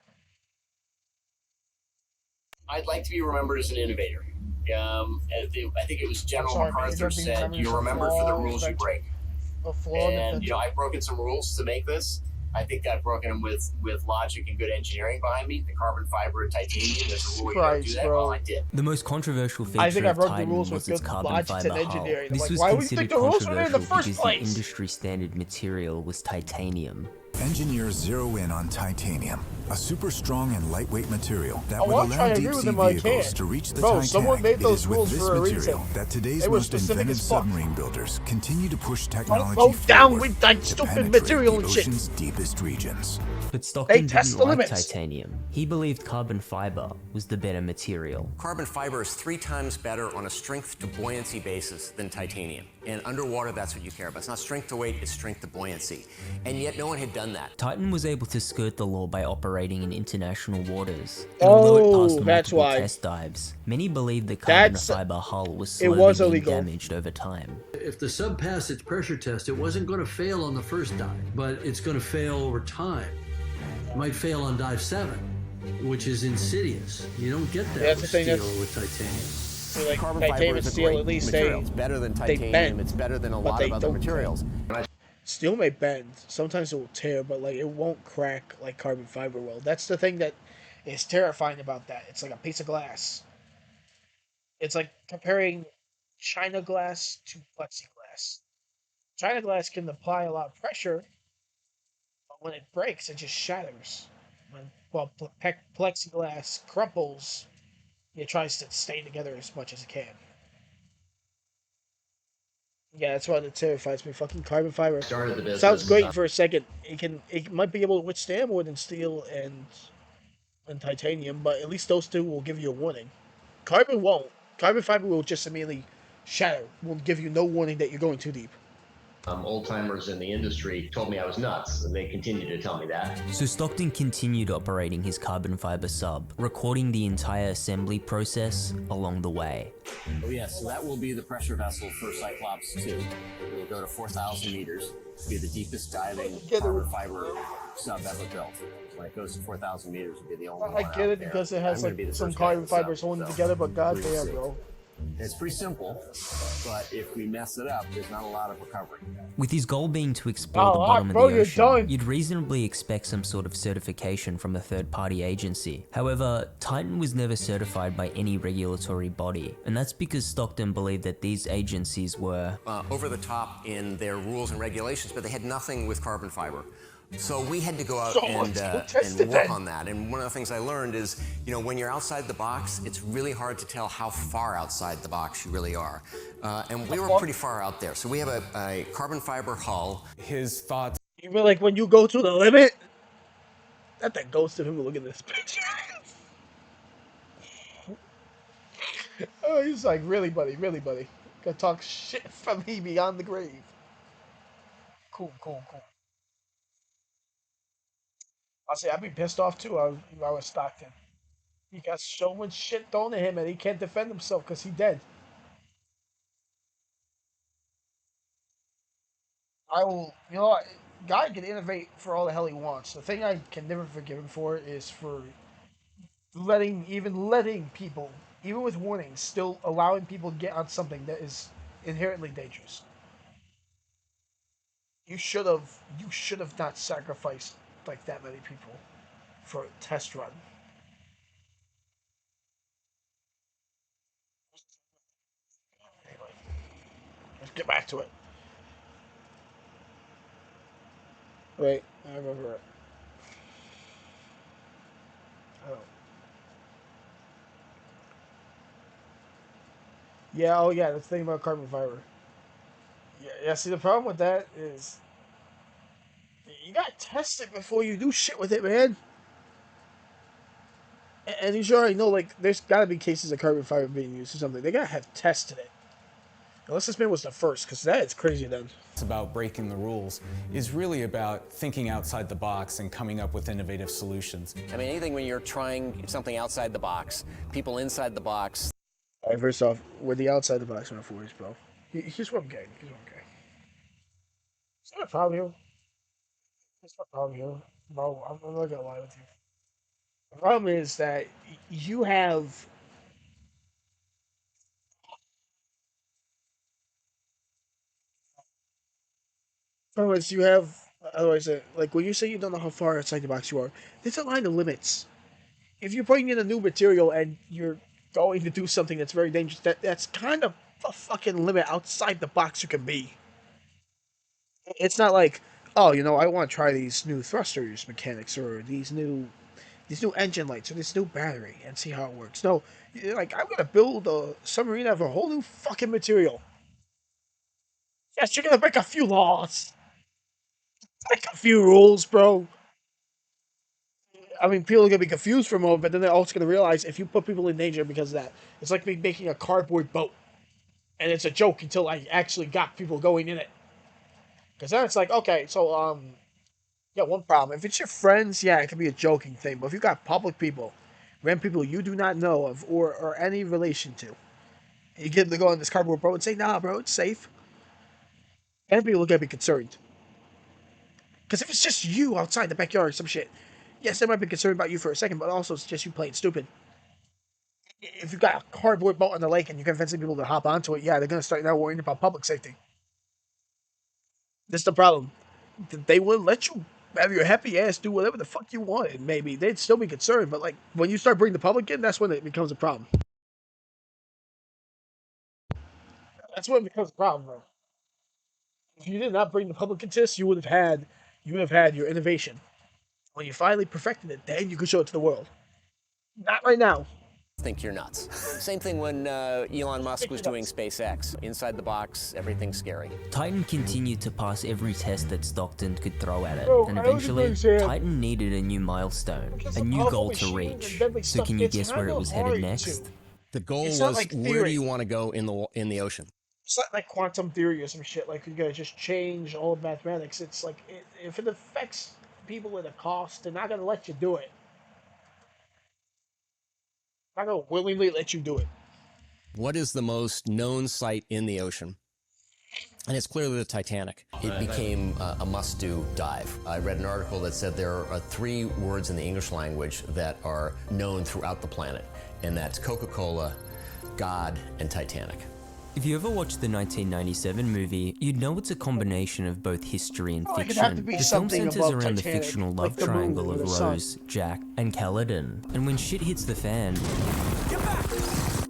I'd like to be remembered as an innovator. I think it was General MacArthur said, "You're remembered for the rules you break." And I've broken some rules to make this. I think I've broken them with logic and good engineering behind me. The carbon fiber and titanium, there's a rule you don't do that. Well, I did. The most controversial feature of Titan was its carbon fiber hull. This was considered controversial because the industry standard material was titanium. Engineers zero in on titanium, a super strong and lightweight material that would allow deep-sea vehicles to reach the Titanic. It is with this material that today's most inventive submarine builders continue to push technology forward to penetrate the ocean's deepest regions. But Stockton didn't like titanium. He believed carbon fiber was the better material. Carbon fiber is 3 times better on a strength to buoyancy basis than titanium. And underwater, that's what you care about. It's not strength to weight, it's strength to buoyancy. And yet no one had done that. Titan was able to skirt the law by operating in international waters. And although it passed multiple test dives, many believed the carbon fiber hull was slowly being damaged over time. If the sub passed its pressure test, it wasn't going to fail on the first dive, but it's going to fail over time. It might fail on dive 7, which is insidious. You don't get that with steel or with titanium. So like carbon fiber is a great material. It's better than titanium. It's better than a lot of other materials. Steel may bend. Sometimes it will tear, but like it won't crack like carbon fiber will. That's the thing that is terrifying about that. It's like a piece of glass. It's like comparing China glass to plexiglass. China glass can apply a lot of pressure, but when it breaks, it just shatters. Well, plexiglass crumples, it tries to stay together as much as it can. Yeah, that's why it terrifies me. Fucking carbon fiber. Started the business. Sounds great for a second. It might be able to withstand more than steel and titanium, but at least those two will give you a warning. Carbon won't. Carbon fiber will just immediately shatter. Will give you no warning that you're going too deep. Old timers in the industry told me I was nuts, and they continue to tell me that. So Stockton continued operating his carbon fiber sub, recording the entire assembly process along the way. Oh yes, so that will be the pressure vessel for Cyclops 2. It will go to 4,000 meters, be the deepest diving carbon fiber sub ever built. When it goes to 4,000 meters, it'll be the only one I get it because it has like some carbon fibers holding together, but goddamn, bro. It's pretty simple, but if we mess it up, there's not a lot of recovery. With his goal being to explore the bottom of the ocean, you'd reasonably expect some sort of certification from a third-party agency. However, Titan was never certified by any regulatory body, and that's because Stockton believed that these agencies were over the top in their rules and regulations, but they had nothing with carbon fiber. So we had to go out and work on that. And one of the things I learned is, when you're outside the box, it's really hard to tell how far outside the box you really are. And we were pretty far out there. So we have a carbon fiber hull. His thoughts. You mean like when you go to the limit? That goes to him. Look at this picture. Oh, he's like, really, buddy, really, buddy. Gonna talk shit for me beyond the grave. Cool. I'll say I'd be pissed off too if I was Stockton. He got so much shit thrown at him and he can't defend himself because he's dead. I will, you know, God can innovate for all the hell he wants. The thing I can never forgive him for is for letting people, even with warnings, still allowing people to get on something that is inherently dangerous. You should have not sacrificed like that many people for a test run. Anyway, let's get back to it. Wait, I remember it. Oh. Yeah, oh yeah, that's the thing about carbon fiber. Yeah, see, the problem with that is you gotta test it before you do shit with it, man. And you should already know, like, there's gotta be cases of carbon fiber being used or something. They gotta have tested it. Unless this man was the first, because that is crazy then. It's about breaking the rules. Is really about thinking outside the box and coming up with innovative solutions. I mean, anything when you're trying something outside the box, people inside the box. Alright, first off, we're the outside the box metaphors, bro. Here's what I'm getting. Here's what I'm getting. Is that a problem here? It's not a problem here. Bro, I'm not gonna lie with you. The problem is that you have. Otherwise, you have. Otherwise, like when you say you don't know how far outside the box you are, there's a line of limits. If you're putting in a new material and you're going to do something that's very dangerous, that's kind of a fucking limit outside the box you can be. It's not like, oh, you know, I want to try these new thrusters mechanics or these new engine lights or this new battery and see how it works. No, like I'm gonna build a submarine out of a whole new fucking material. Yes, you're gonna break a few laws, break a few rules, bro. I mean, people are gonna be confused for a moment, but then they're also gonna realize if you put people in danger because of that, it's like me making a cardboard boat, and it's a joke until I actually got people going in it. Because then it's like, okay, so yeah, one problem. If it's your friends, yeah, it can be a joking thing. But if you got public people, random people you do not know of or any relation to, you get them to go on this cardboard boat and say, nah, bro, it's safe. And people are gonna be concerned. Because if it's just you outside the backyard or some shit, yes, they might be concerned about you for a second, but also it's just you playing stupid. If you've got a cardboard boat on the lake and you're convincing people to hop onto it, yeah, they're gonna start now worrying about public safety. This is the problem. They wouldn't let you have your happy ass do whatever the fuck you wanted. Maybe they'd still be concerned, but like when you start bringing the public in, that's when it becomes a problem. That's when it becomes a problem, bro. If you did not bring the public into this, you would have had your innovation. When you finally perfected it, then you could show it to the world. Not right now. Think you're nuts. Same thing when Elon Musk was doing SpaceX. Inside the box, everything's scary. Titan continued to pass every test that Stockton could throw at it, Bro, and eventually, Titan needed a new milestone, a new goal to reach. So can you guess where it was headed next? The goal was, like where do you want to go in the ocean? It's not like quantum theory or some shit. Like you're gonna just change all of mathematics. It's like if it affects people at a cost, they're not gonna let you do it. They're not gonna willingly let you do it. What is the most known site in the ocean? And it's clearly the Titanic. It became a must-do dive. I read an article that said there are 3 words in the English language that are known throughout the planet, and that's Coca-Cola, God, and Titanic. If you ever watched the 1997 movie, you'd know it's a combination of both history and fiction. The film centers around the fictional love triangle of Rose, Jack, and Caledon. And when shit hits the fan,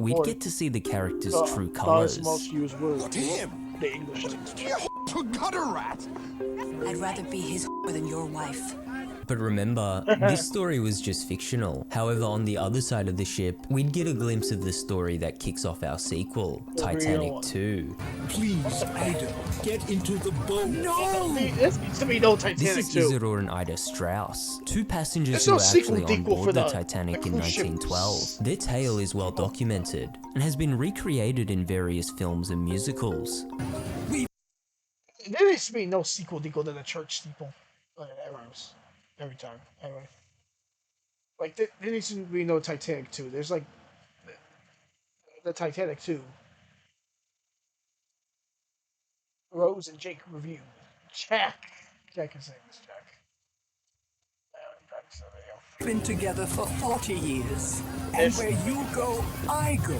we'd get to see the characters' true colors. The English gutter rat. I'd rather be his than your wife. But remember, this story was just fictional. However, on the other side of the ship, we'd get a glimpse of the story that kicks off our sequel, Titanic 2. Please, Ida, get into the boat. No! This needs to be no Titanic 2. This is Isidore and Ida Strauss, 2 passengers who were actually on board the Titanic in 1912. Their tale is well documented and has been recreated in various films and musicals. There needs to be no sequel to the church steeple. Every time. Anyway. Like, there needs to be no Titanic 2. There's, like, the Titanic 2. Rose and Jake review. Jack. Jack is saying this, Jack. Been together for 40 years. And where you go, I go.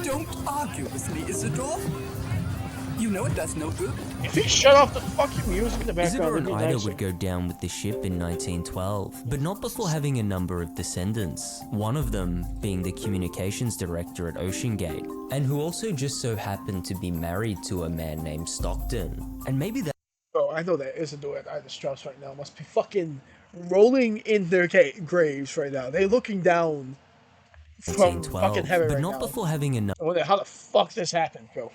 Don't argue with me, Isidore. You know it does no good. If he shut off the fucking music in the background, Isidore and Ida would go down with the ship in 1912, but not before having a number of descendants, one of them being the communications director at OceanGate, and who also just so happened to be married to a man named Stockton. And maybe that— Oh, I know that Isidore and Ida Strauss right now must be fucking rolling in their graves right now. They're looking down from fucking heaven but right not now. before having a— I wonder how the fuck this happened, bro.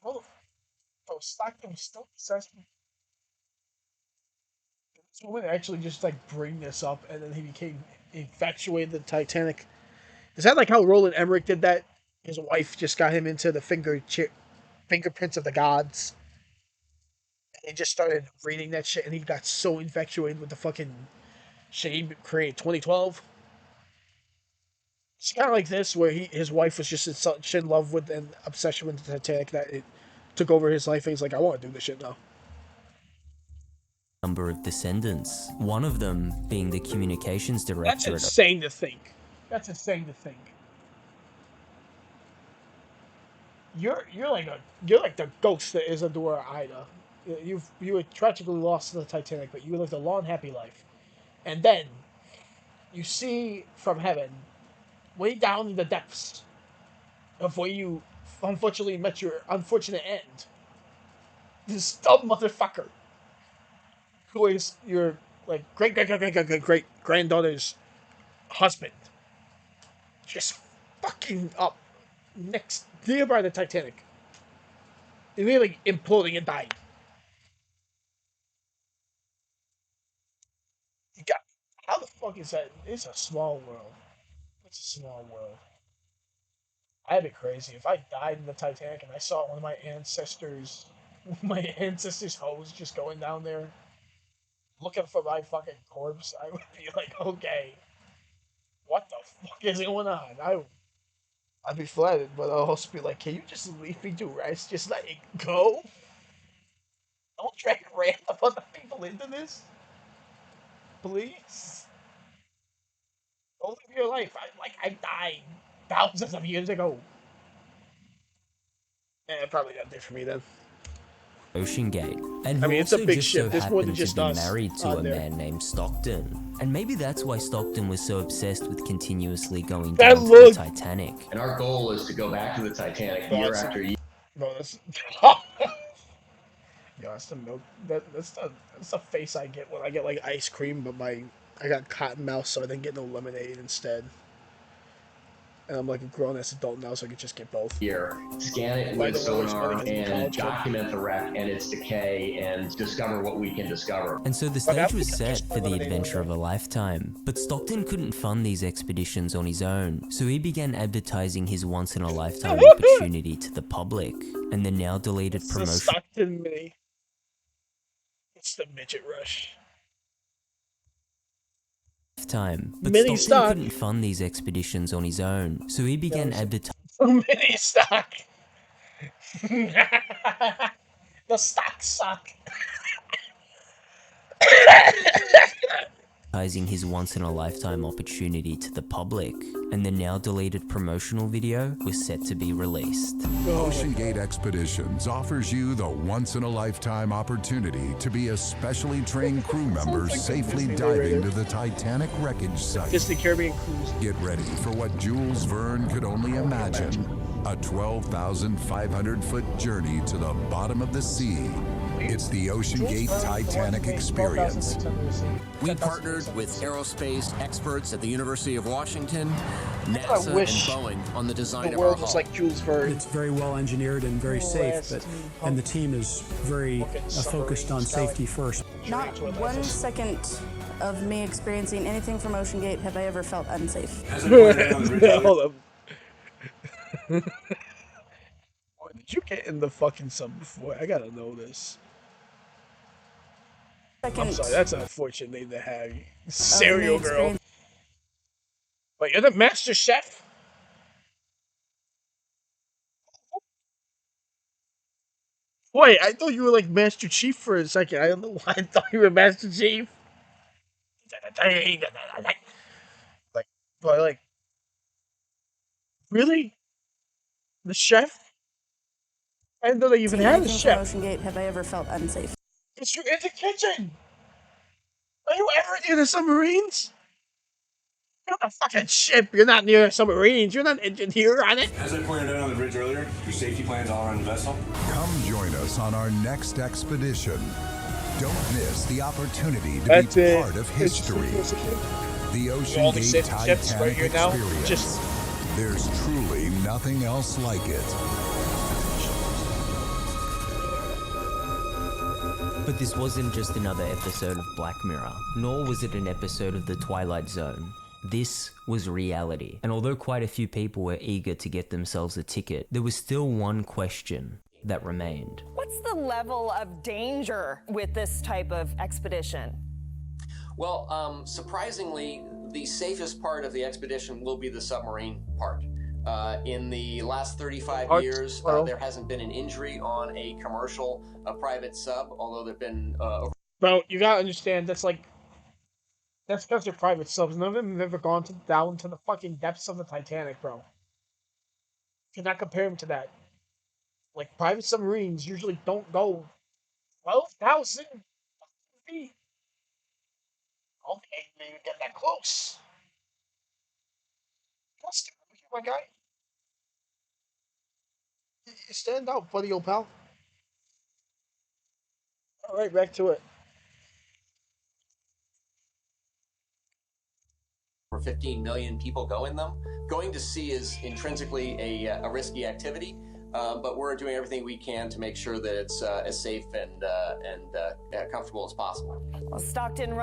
Bro, Stockton was still successful. This woman actually just like bring this up, and then he became infatuated with the Titanic. Is that like how Roland Emmerich did that? His wife just got him into the fingerprints of the gods. And he just started reading that shit, and he got so infatuated with the fucking shit he created 2012. It's kind of like this, where his wife was just such in love with and obsession with the Titanic that it took over his life, and he's like, I want to do this shit now. number of descendants, one of them being the communications director. That's insane to think. That's insane to think. You're like the ghost that Isadora Ida. You were tragically lost to the Titanic, but you lived a long, happy life. And then you see from heaven, way down in the depths of where you unfortunately met your unfortunate end, this dumb motherfucker who is your like great granddaughter's husband, just fucking up nearby the Titanic, really imploding and dying. How the fuck is that? It's a small world. It's a small world. I'd be crazy if I died in the Titanic and I saw one of my ancestors' hose just going down there, looking for my fucking corpse. I would be like, okay, what the fuck is going on? I'd be flattered, but I'll also be like, can you just leave me to rest? Just let it go. Don't drag random other people into this, please. Don't live your life I died thousands of years ago. Probably not there for me then. OceanGate, and who it's a also big just ship. so There's more than happened to just be us married to on a there. man named Stockton. And maybe that's why Stockton was so obsessed with continuously going That down to look- the Titanic. And our goal is to go back to the Titanic year after year. Bro, that's yo, that's the milk. That's the face I get when I get like ice cream, but I got cotton mouth, so I didn't get no lemonade instead. And I'm like a grown-ass adult now, so I could just get both. Here, scan it with sonar and document the wreck and its decay and discover what we can discover. And so the stage was set for the adventure of a lifetime. But Stockton couldn't fund these expeditions on his own, so he began advertising his once-in-a-lifetime opportunity to the public, and the now-deleted It's the promotion. Stockton Mini. It's the midget rush. But Mini Stockton stock. couldn't fund these expeditions on his own, so he began advertising. Mini stock. The stock suck. His once-in-a-lifetime opportunity to the public, and the now-deleted promotional video was set to be released. OceanGate Expeditions offers you the once-in-a-lifetime opportunity to be a specially trained crew member safely diving to the Titanic wreckage site. Disney Caribbean Cruise. Get ready for what Jules Verne could only imagine. A 12,500-foot journey to the bottom of the sea. It's the OceanGate Titanic experience. We partnered with aerospace experts at the University of Washington, NASA, and wish Boeing on the design The of our world was hull. like Jules Verne. It's very well engineered and very safe, and the team is very focused on safety first. Not 1 second of me experiencing anything from OceanGate have I ever felt unsafe. Hold up. Did you get in the fucking sun before? I gotta know this. I'm sorry, that's an unfortunate name to have. Cereal girl. Wait, you're the master chef? Wait, I thought you were like Master Chief for a second. I don't know why I thought you were Master Chief. Like, but like, really? The chef? I didn't know they even had a Anything from chef. Ocean Gate have I ever felt unsafe? It's in the kitchen. Are you ever near the submarines? You're on a fucking ship. You're not near submarines. You're not an engineer on it. As I pointed out on the bridge earlier, your safety plans all around the vessel. Come join us on our next expedition. Don't miss the opportunity to be part of history. The Ocean Gate Titanic experience. There's truly nothing else like it. But this wasn't just another episode of Black Mirror, nor was it an episode of The Twilight Zone. This was reality, and although quite a few people were eager to get themselves a ticket, there was still one question that remained. What's the level of danger with this type of expedition? Well, surprisingly, the safest part of the expedition will be the submarine part. In the last 35 years, there hasn't been an injury on a commercial, private sub, although there have been... Bro, you gotta understand, that's because they're private subs. None of them have ever gone down to the fucking depths of the Titanic, bro. You cannot compare them to that. Like, private submarines usually don't go 12,000 feet. Okay, maybe get that close. My guy. You stand out, buddy, old pal. Alright, back to it. For 15 million people go in them. Going to sea is intrinsically a risky activity, but we're doing everything we can to make sure that it's as safe and comfortable as possible. Well, Stockton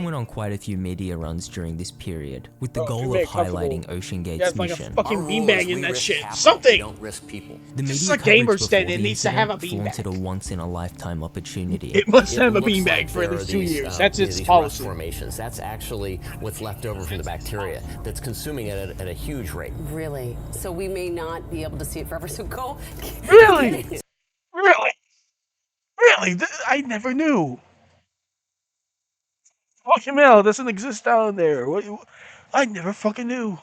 went on quite a few media runs during this period, with the goal of highlighting Ocean Gate's mission. Like a fucking beanbag in that shit. Something! Don't risk people. The media this is a gamer stand. It the needs to have a incident beanbag. flaunted a once-in-a-lifetime opportunity. It must have a beanbag for at least 2 years. That's its policy. Formations. That's actually what's left over from the bacteria that's consuming it at a huge rate. Really? So we may not be able to see it forever. So go. Really? Really? Really? I never knew. Fucking hell, doesn't exist down there. I never fucking knew.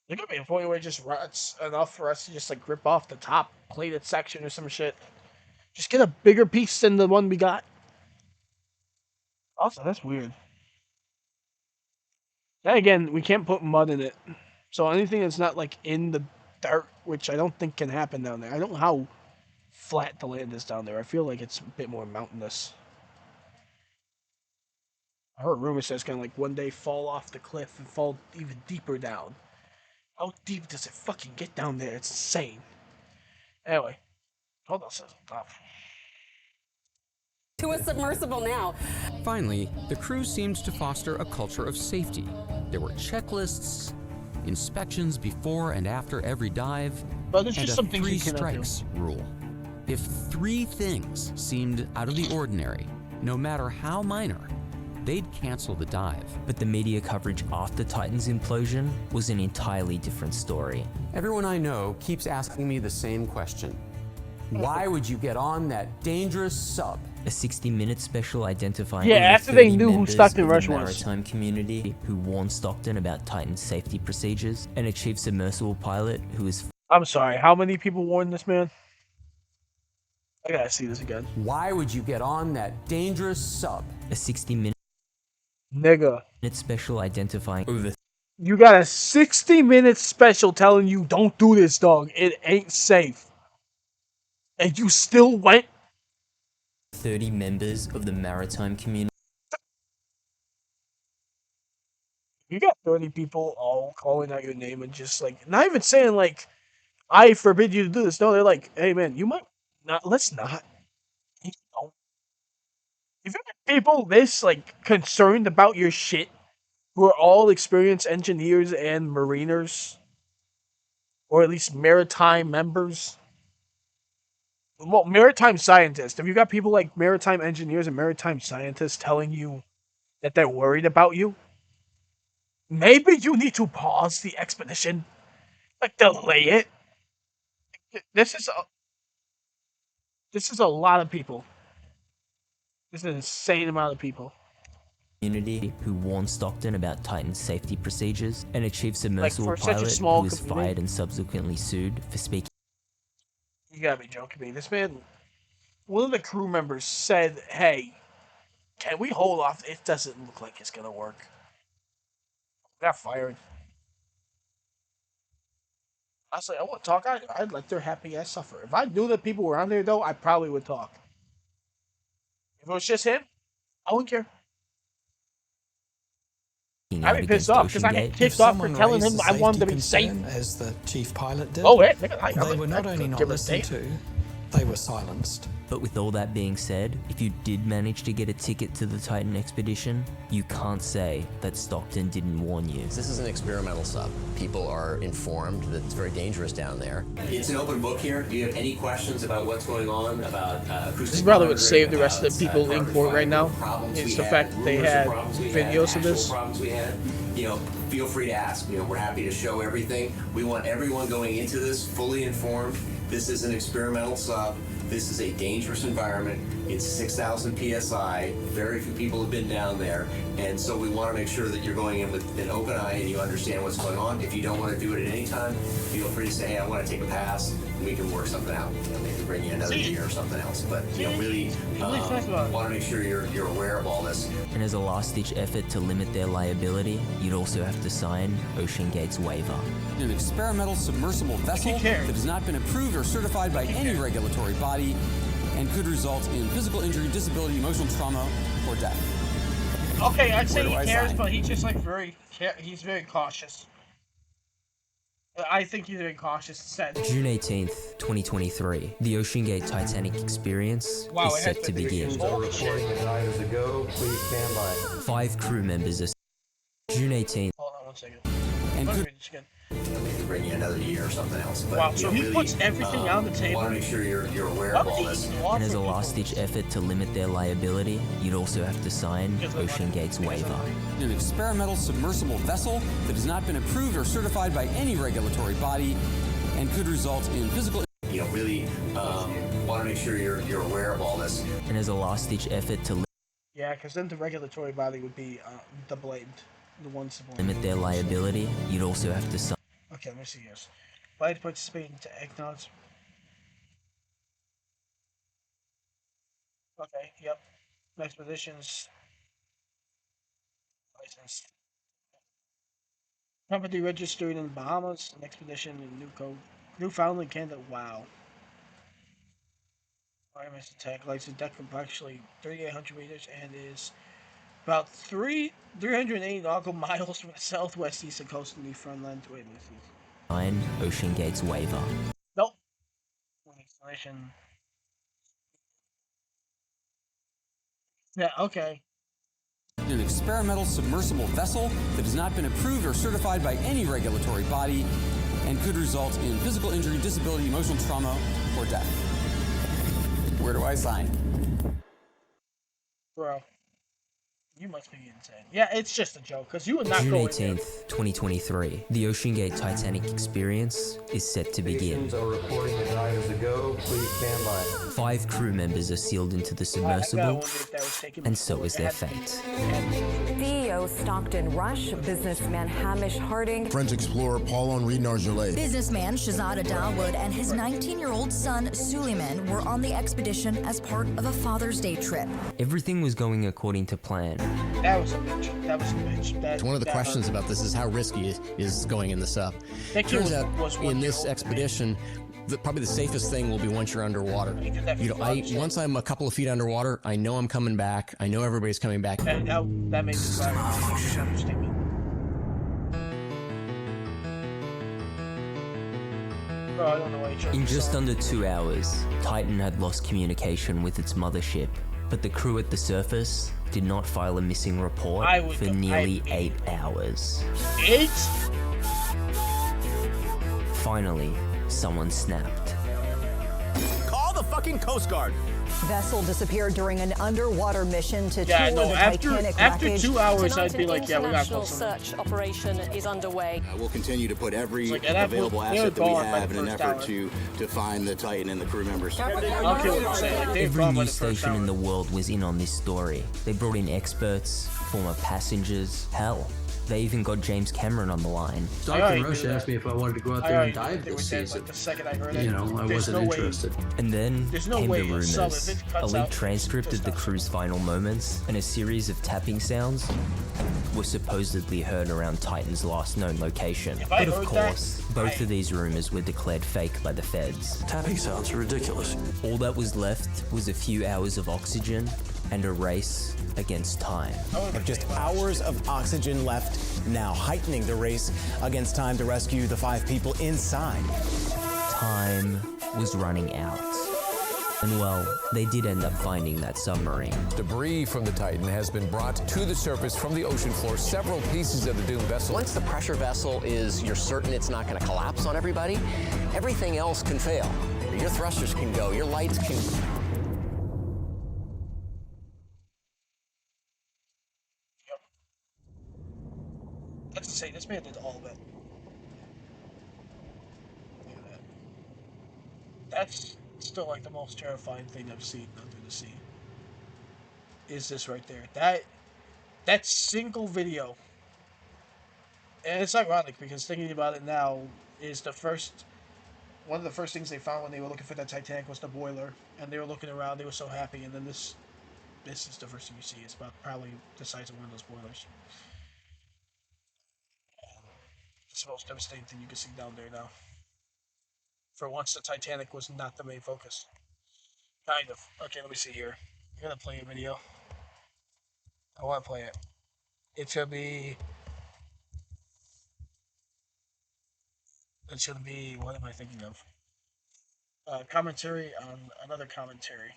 There could be a point where it just rots enough for us to just like rip off the top plated section or some shit. Just get a bigger piece than the one we got. Also, that's weird. Then again, we can't put mud in it. So anything that's not like in the dirt, which I don't think can happen down there. I don't know how flat the land is down there. I feel like it's a bit more mountainous. I heard rumors that it's gonna like one day fall off the cliff and fall even deeper down. How deep does it fucking get down there? It's insane. Anyway, hold on, stop. To a submersible now. Finally, the crew seems to foster a culture of safety. There were checklists, inspections before and after every dive, but there's and just a some things 3 you cannot strikes rule. If 3 things seemed out of the ordinary, no matter how minor, they'd cancel the dive. But the media coverage after Titan's implosion was an entirely different story. Everyone I know keeps asking me the same question. Why would you get on that dangerous sub? A 60-minute special identifying after they knew who Stockton Rush the was. maritime community who warned Stockton about Titan's safety procedures, and a chief submersible pilot who is... I'm sorry, how many people warned this man? I gotta see this again. Why would you get on that dangerous sub? A 60-minute nigga special identifying over... You got a 60-minute special telling you don't do this, dog. It ain't safe. And you still went? 30 members of the maritime community. You got 30 people all calling out your name and just like, not even saying like, I forbid you to do this. No, they're like, hey man, you might not, let's not. You know. If you got people this like concerned about your shit, who are all experienced engineers and mariners, or at least maritime members, well, maritime scientists. If you got people like maritime engineers and maritime scientists telling you that they're worried about you, maybe you need to pause the expedition, like delay it. This is This is a lot of people. This is an insane amount of people. Community who warned Stockton about Titan's safety procedures, and a chief submersible such a pilot small who was community. fired and subsequently sued for speaking. You gotta be joking me. This man, one of the crew members said, "Hey, can we hold off? It doesn't look like it's gonna work." Got fired. Honestly, I wouldn't talk. I'd let their happy ass suffer. If I knew that people were on there, though, I probably would talk. If it was just him, I wouldn't care. I'd be pissed off because I get kicked off for telling him I wanted to be safe. As the chief pilot did. Oh, yeah, they were not only not listened to, they were silenced. But with all that being said, if you did manage to get a ticket to the Titan expedition, you can't say that Stockton didn't warn you. This is an experimental sub. People are informed that it's very dangerous down there. It's an open book here. Do you have any questions about what's going on, about acoustic? This probably would save the rest of the people in court right now. It's the fact that they had videos of this. Problems we had. Feel free to ask. We're happy to show everything. We want everyone going into this fully informed. This is an experimental sub. This is a dangerous environment. It's 6,000 PSI. Very few people have been down there. And so we want to make sure that you're going in with an open eye and you understand what's going on. If you don't want to do it at any time, feel free to say, hey, I want to take a pass, and we can work something out. Maybe bring you another year or something else. But, really want to make sure you're aware of all this. And as a last-ditch effort to limit their liability, you'd also have to sign Ocean Gate's waiver. An experimental submersible vessel that has not been approved or certified by any regulatory body and could result in physical injury, disability, emotional trauma, or death. Okay, I'd say he cares, but he's just he's very cautious. I think he's very cautious. June 18th, 2023, the Ocean Gate Titanic experience is set to begin. Please stand by. 5 crew members are June 18th. Hold on one second. And maybe bring you another year or something else. But, wow, so he puts everything on the table. Want to make sure you're aware of all this. And as a last-ditch effort to limit their liability, you'd also have to sign Ocean Gate's waiver. An experimental submersible vessel that has not been approved or certified by any regulatory body and could result in physical. Really want to make sure you're aware of all this. And as a last-ditch effort to yeah, because then the regulatory body would be the blamed. The ones to blame. Limit their liability, you'd also have to sign. Okay, let me see this. Flight participating to ECNODs. Okay, yep. Expeditions. License. Property registered in Bahamas. An expedition in Newfoundland, Canada. Wow. RMS attack license deck approximately 3,800 meters and is about 380 nautical miles from the southwest eastern coast of Newfoundland. Wait a minute. Sign Ocean Gate's waiver. Nope. Installation. Yeah, okay. An experimental submersible vessel that has not been approved or certified by any regulatory body and could result in physical injury, disability, emotional trauma, or death. Where do I sign? Bro. You must be insane. Yeah, it's just a joke, because you would not June go 18th, 2023, the Ocean Gate Titanic experience is set to begin. Are reporting that items ago. Please stand by. 5 crew members are sealed into the submersible, and so is their fate. CEO Stockton Rush, businessman Hamish Harding, French explorer Paul-Henri Nargeolet, businessman Shahzada Dawood and his 19-year-old son Suleiman were on the expedition as part of a Father's Day trip. Everything was going according to plan. That was a bitch. That was a bitch. One of the questions about this is how risky is going in the sub. Turns out in this expedition, probably the safest thing will be once you're underwater. Once I'm a couple of feet underwater, I know I'm coming back. I know everybody's coming back. That makes it understatement. Bro, I don't know why In just under 2 hours, Titan had lost communication with its mothership, but the crew at the surface did not file a missing report for nearly 8 hours. 8? Finally, someone snapped. Call the fucking Coast Guard. Vessel disappeared during an underwater mission to Yeah, tour no, the after Titanic 2 hours, Tonight, I'd be like, yeah, we got international close. search operation is underway. We'll continue to put every like, available asset that we gone by have the in an first effort hour. to find the Titan and the crew members. Every news station in the world was in on this story. They brought in experts, former passengers, hell, they even got James Cameron on the line. Stockton Rush asked me if I wanted to go out there and dive this season. You know, I wasn't interested. And then came the rumors. A leaked out, transcript of the crew's final moments and a series of tapping sounds were supposedly heard around Titan's last known location. But of course, both of these rumors were declared fake by the feds. Tapping sounds are ridiculous. All that was left was a few hours of oxygen and a race against time. Of just hours of oxygen left, now heightening the race against time to rescue the 5 people inside. Time was running out. And well, they did end up finding that submarine. Debris from the Titan has been brought to the surface from the ocean floor. Several pieces of the doomed vessel. Once the pressure vessel is, you're certain it's not going to collapse on everybody, everything else can fail. Your thrusters can go, your lights can... Let's just say this man did all of it. Look at that. That's still like the most terrifying thing I've seen under the sea. Is this right there? That single video. And it's ironic because thinking about it now is one of the first things they found when they were looking for that Titanic was the boiler, and they were looking around, they were so happy, and then this is the first thing you see. It's about probably the size of one of those boilers. It's the most devastating thing you can see down there now. For once, the Titanic was not the main focus. Kind of. Okay, let me see here. I'm gonna play a video. I want to play it. It's gonna be... what am I thinking of? Commentary on another commentary.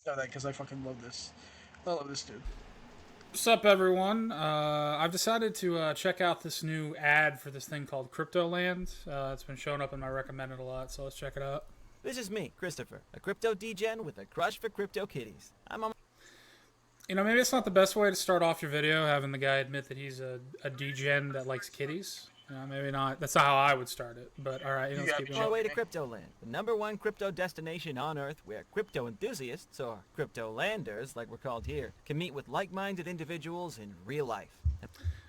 No, that because I fucking love this. I love this dude. What's up, everyone? I've decided to check out this new ad for this thing called Cryptoland. It's been showing up in my recommended a lot, so let's check it out. This is me, Christopher, a crypto degen with a crush for crypto kitties. I'm on. You know, maybe it's not the best way to start off your video, having the guy admit that he's a degen that likes kitties. You know, maybe not. That's not how I would start it. But all right, let's keep going. Our way to Cryptoland, the #1 crypto destination on Earth, where crypto enthusiasts, or crypto landers, like we're called here, can meet with like-minded individuals in real life.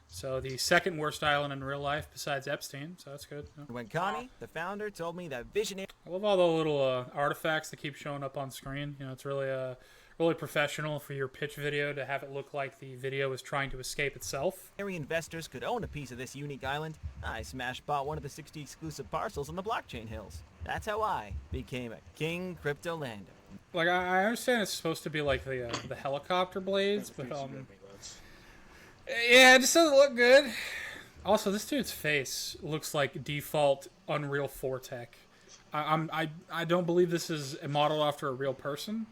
So the second worst island in real life besides Epstein, so that's good. When Connie, the founder, told me that visionary... I love all the little artifacts that keep showing up on screen. You know, it's really really professional for your pitch video to have it look like the video is trying to escape itself. Investors could own a piece of this unique island. I smash bought one of the 60 exclusive parcels on the blockchain hills. That's how I became a king crypto lander. Like, I understand it's supposed to be like the helicopter blades, but yeah, it just doesn't look good. Also, this dude's face looks like default Unreal 4 tech. I don't believe this is modeled after a real person,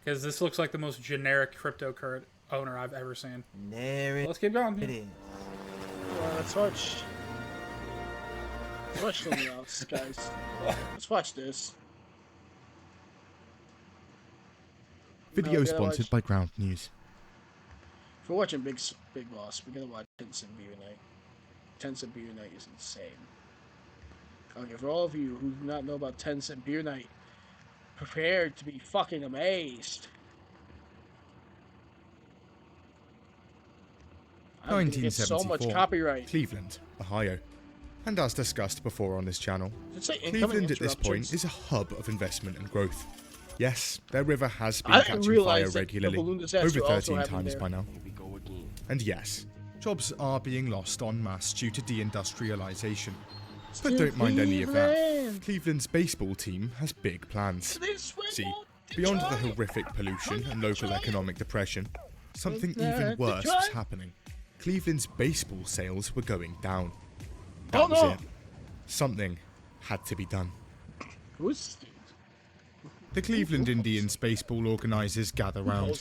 because this looks like the most generic cryptocurrency owner I've ever seen. Let's keep going. It is. Let's watch something else, guys. Let's watch this. Video sponsored by Ground News. If we're watching Big Boss, we're gonna watch Tencent Beer Night. Tencent Beer Night is insane. Okay, for all of you who do not know about Tencent Beer Night, prepared to be fucking amazed. 1974, so much copyright. Cleveland, Ohio. And as discussed before on this channel, incoming Cleveland at this point interruptions? is a hub of investment and growth. Yes, their river has been catching fire regularly, over 13 times by now. And yes, jobs are being lost en masse due to deindustrialization. But don't mind any of that. Cleveland's baseball team has big plans. See, beyond the horrific pollution and local economic depression, something even worse was happening. Cleveland's baseball sales were going down. That was it. Something had to be done. The Cleveland Indians baseball organizers gather round.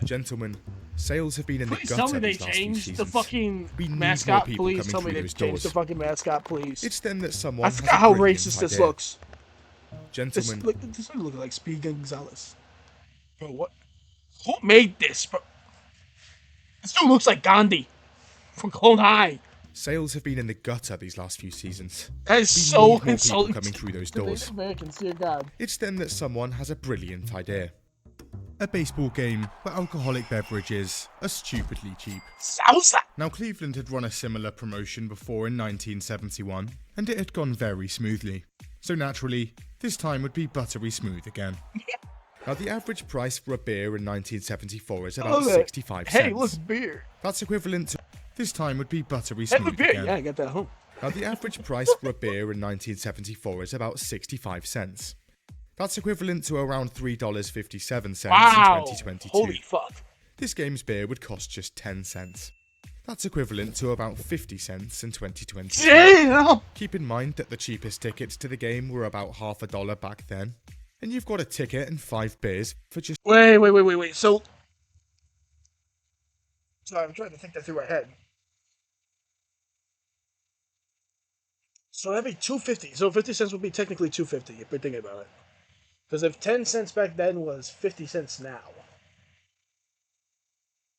Gentlemen, sales have been in the gutter Tell me they these last few changed the seasons. fucking We need mascot, more people please. coming Tell me through they those changed doors. the fucking mascot, please. It's then that someone I has forgot a how brilliant racist this idea. looks. Gentlemen. This one looks like Speed Gonzalez. Bro, what? Who made this, bro? This dude looks like Gandhi from Clone High. Sales have been in the gutter these last few seasons. That is We so need more insulting. people coming through those doors. Americans, dear God. It's then that someone has a brilliant idea. A baseball game where alcoholic beverages are stupidly cheap. Salsa! Now, Cleveland had run a similar promotion before in 1971, and it had gone very smoothly. So naturally, this time would be buttery smooth again. Now, the average price for a beer in 1974 is about 65 cents. Hey, look, beer. That's equivalent to... This time would be buttery smooth beer. again. Yeah, I got that at home. Now, the average price for a beer in 1974 is about 65 cents. That's equivalent to around $3.57 in 2022. Holy fuck. This game's beer would cost just 10 cents. That's equivalent to about 50 cents in 2020. Damn! Keep in mind that the cheapest tickets to the game were about $50 back then. And you've got a ticket and 5 beers for just... Wait. So... Sorry, I'm trying to think that through my head. So that'd be $2.50. So 50 cents would be technically $2.50 if we're thinking about it. Because if 10 cents back then was 50 cents now,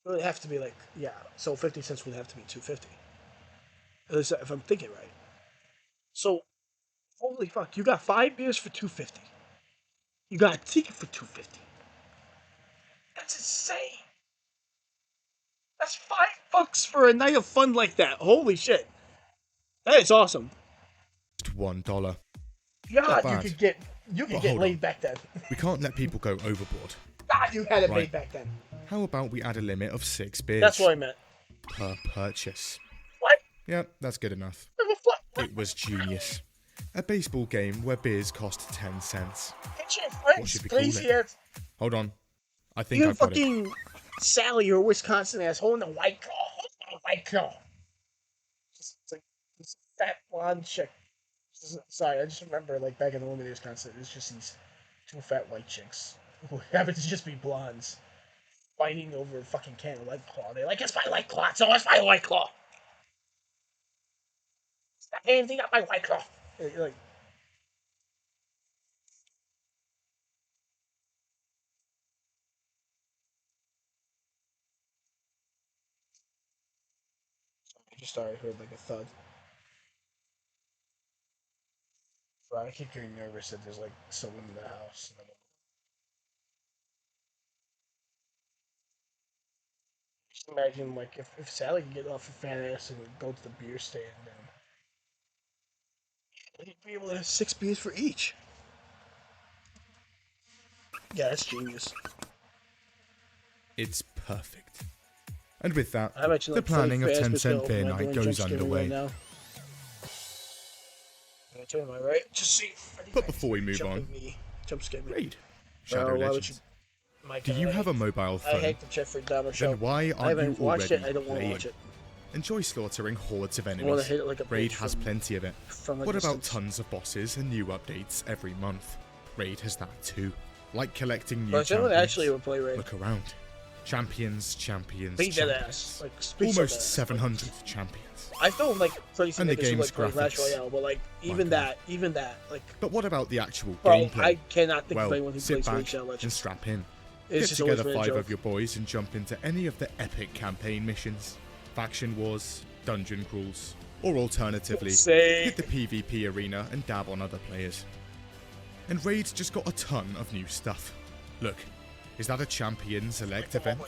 it would have to be like, yeah, so 50 cents would have to be $2.50. At least if I'm thinking right. So, holy fuck, you got 5 beers for $2.50. You got a ticket for $2.50. That's insane. That's $5 for a night of fun like that. Holy shit. That is awesome. $1. God, you could get laid back then. We can't let people go overboard. God, you had it made back then. How about we add a limit of 6 beers? That's what I meant. Per purchase. What? Yep, that's good enough. It was genius. A baseball game where beers cost 10 cents. Get your What friends should we call crazy it? ass. Hold on. I think You I've got it. fucking Sally or Wisconsin ass holding a White Claw. White Claw. It's like this fat blonde chick. Sorry, I just remember like back in the Olympic Wisconsin, it's just these 2 fat white chicks who happen to just be blondes fighting over a fucking can of White Claw. They're like, it's my White Claw, so it's my White Claw. Stop anything up my White Claw. You're like, I just started heard like a thud. But I keep getting nervous that there's like someone in the house. Just imagine like if Sally could get off her fat ass and go to the beer stand, then he'd be able to have 6 beers for each. Yeah, that's genius. It's perfect. And with that, I'm actually, the like, planning of fast 10 as cent hell. beer Am I night doing goes jump scare underway. right now? Can I turn my right? Just see. But before we move on, Jump scare me. Raid. Shadow why would Legends. My Do God, you I have a hate- mobile phone? I hate the Jeffrey Dahmer show. Then why I aren't haven't you watched already it. I don't want to playing? watch it. Enjoy slaughtering hordes of wanna enemies. hit it like a Raid bitch has from- plenty of it. from a What about distance. tons of bosses and new updates every month? Raid has that too. Like collecting new But someone champions. actually would play Raid. Look around. Champions. Beat that ass. Like, speak so Almost fast. 700 champions. I feel like pretty And the niggas who game's like play Clash graphics. Royale, but like even that, like But what about the actual bro, gameplay? I cannot think well, of anyone who sit plays back Raid Shadow and Legends. strap in. It's Get just always together been a 5 joke. of your boys and jump into any of the epic campaign missions, faction wars, dungeon crawls, or alternatively, hit the PvP arena and dab on other players. And Raid's just got a ton of new stuff. Look, is that a champion select event?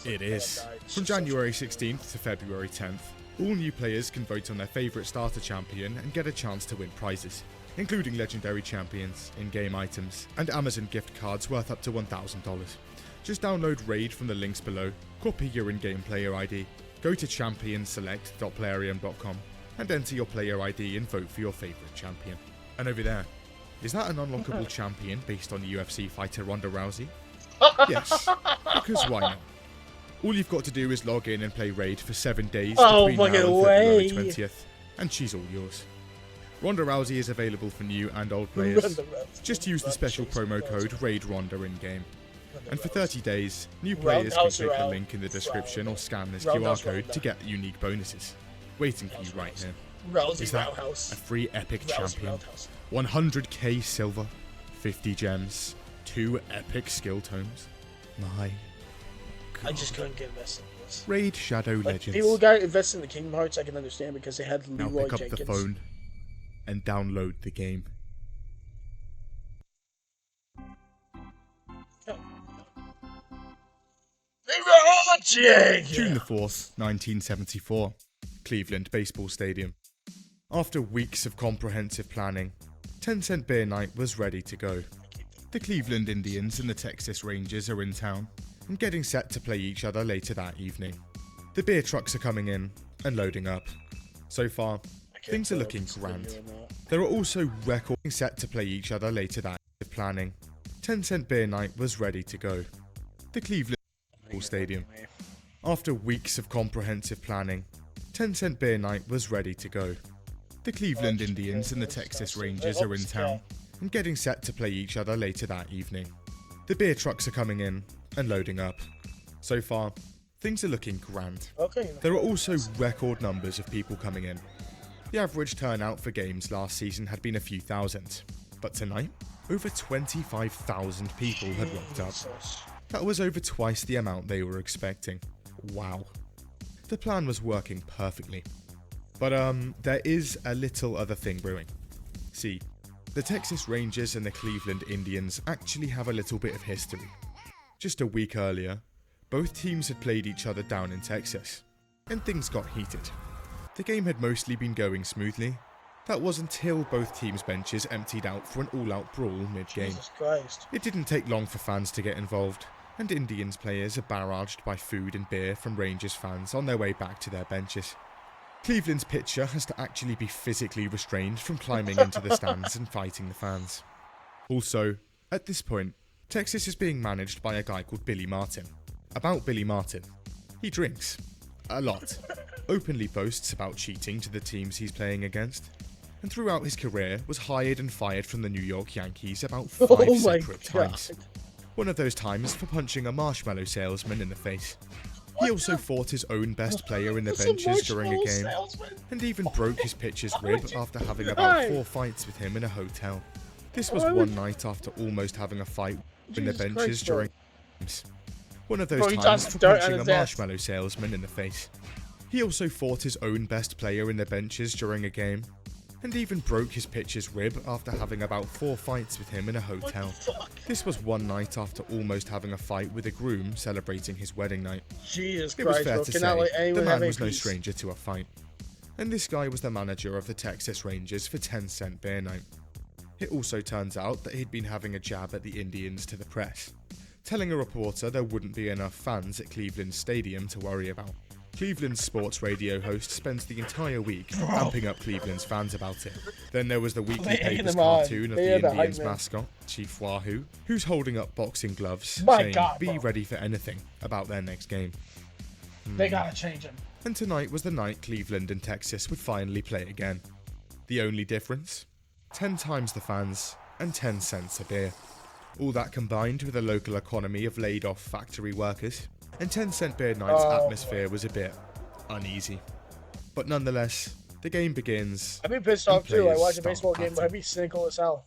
It is. From January 16th to February 10th, all new players can vote on their favourite starter champion and get a chance to win prizes, including legendary champions, in-game items, and Amazon gift cards worth up to $1,000. Just download Raid from the links below, copy your in-game player ID, go to championselect.playarium.com, and enter your player ID and vote for your favourite champion. And over there, is that an unlockable champion based on UFC fighter Ronda Rousey? Yes, because why not? All you've got to do is log in and play Raid for 7 days between now and February 20th, and she's all yours. Ronda Rousey is available for new and old players. Just use the special promo code RAIDRONDA in-game. And for 30 days, new players can click the link in the description or scan this QR code to get unique bonuses. Waiting for you right here. Is that a free epic champion? 100k silver? 50 gems, 2 epic skill tomes. My God. I just couldn't get invested in this. Raid Shadow Legends. People who got invested in the Kingdom Hearts, I can understand because they had Now Leroy pick up Jenkins. the phone and download the game. Leroy Jenkins! June the 4th, 1974. Cleveland Baseball Stadium. After weeks of comprehensive planning, 10-cent beer night was ready to go. The Cleveland Indians and the Texas Rangers are in town and getting set to play each other later that evening. The beer trucks are coming in and loading up. So far, things are looking grand. There are also records set to play each other later that planning. 10-cent beer night was ready to go. The Cleveland Baseball Stadium. After weeks of comprehensive planning, 10-cent beer night was ready to go. The Cleveland Indians and the Texas Rangers are in town and getting set to play each other later that evening. The beer trucks are coming in and loading up. So far, things are looking grand. There are also record numbers of people coming in. The average turnout for games last season had been a few thousand, but tonight, over 25,000 people had rocked up. That was over twice the amount they were expecting. Wow. The plan was working perfectly. But there is a little other thing brewing. See, the Texas Rangers and the Cleveland Indians actually have a little bit of history. Just a week earlier, both teams had played each other down in Texas, and things got heated. The game had mostly been going smoothly. That was until both teams' benches emptied out for an all-out brawl mid-game. Jesus Christ. It didn't take long for fans to get involved, and Indians players are barraged by food and beer from Rangers fans on their way back to their benches. Cleveland's pitcher has to actually be physically restrained from climbing into the stands and fighting the fans. Also, at this point, Texas is being managed by a guy called Billy Martin. About Billy Martin, he drinks. A lot. Openly boasts about cheating to the teams he's playing against. And throughout his career was hired and fired from the New York Yankees about 5 separate times. One of those times for punching a marshmallow salesman in the face. He also fought his own best player in the benches during a game, and even broke his pitcher's rib after having about 4 fights with him in a hotel. This was one night after almost having a fight in the benches during games. One of those times for punching a marshmallow salesman in the face. He also fought his own best player in the benches during a game, and even broke his pitcher's rib after having about 4 fights with him in a hotel. This was one night after almost having a fight with a groom celebrating his wedding night. Jesus It was Christ, fair bro. to Cannot let say, anyone the have man was no peace. stranger to a fight. And this guy was the manager of the Texas Rangers for 10-cent beer night. It also turns out that he'd been having a jab at the Indians to the press, telling a reporter there wouldn't be enough fans at Cleveland Stadium to worry about. Cleveland's sports radio host spends the entire week amping up Cleveland's fans about it. Then there was the weekly paper's cartoon of the Indians mascot, Chief Wahoo, who's holding up boxing gloves, saying, be ready for anything about their next game. They gotta change him. And tonight was the night Cleveland and Texas would finally play again. The only difference? 10 times the fans and 10 cents a beer. All that combined with a local economy of laid-off factory workers, and 10-cent beer night's atmosphere was a bit uneasy. But nonetheless, the game begins. I'd be pissed off too. I watch a baseball game, but I'd be cynical as hell.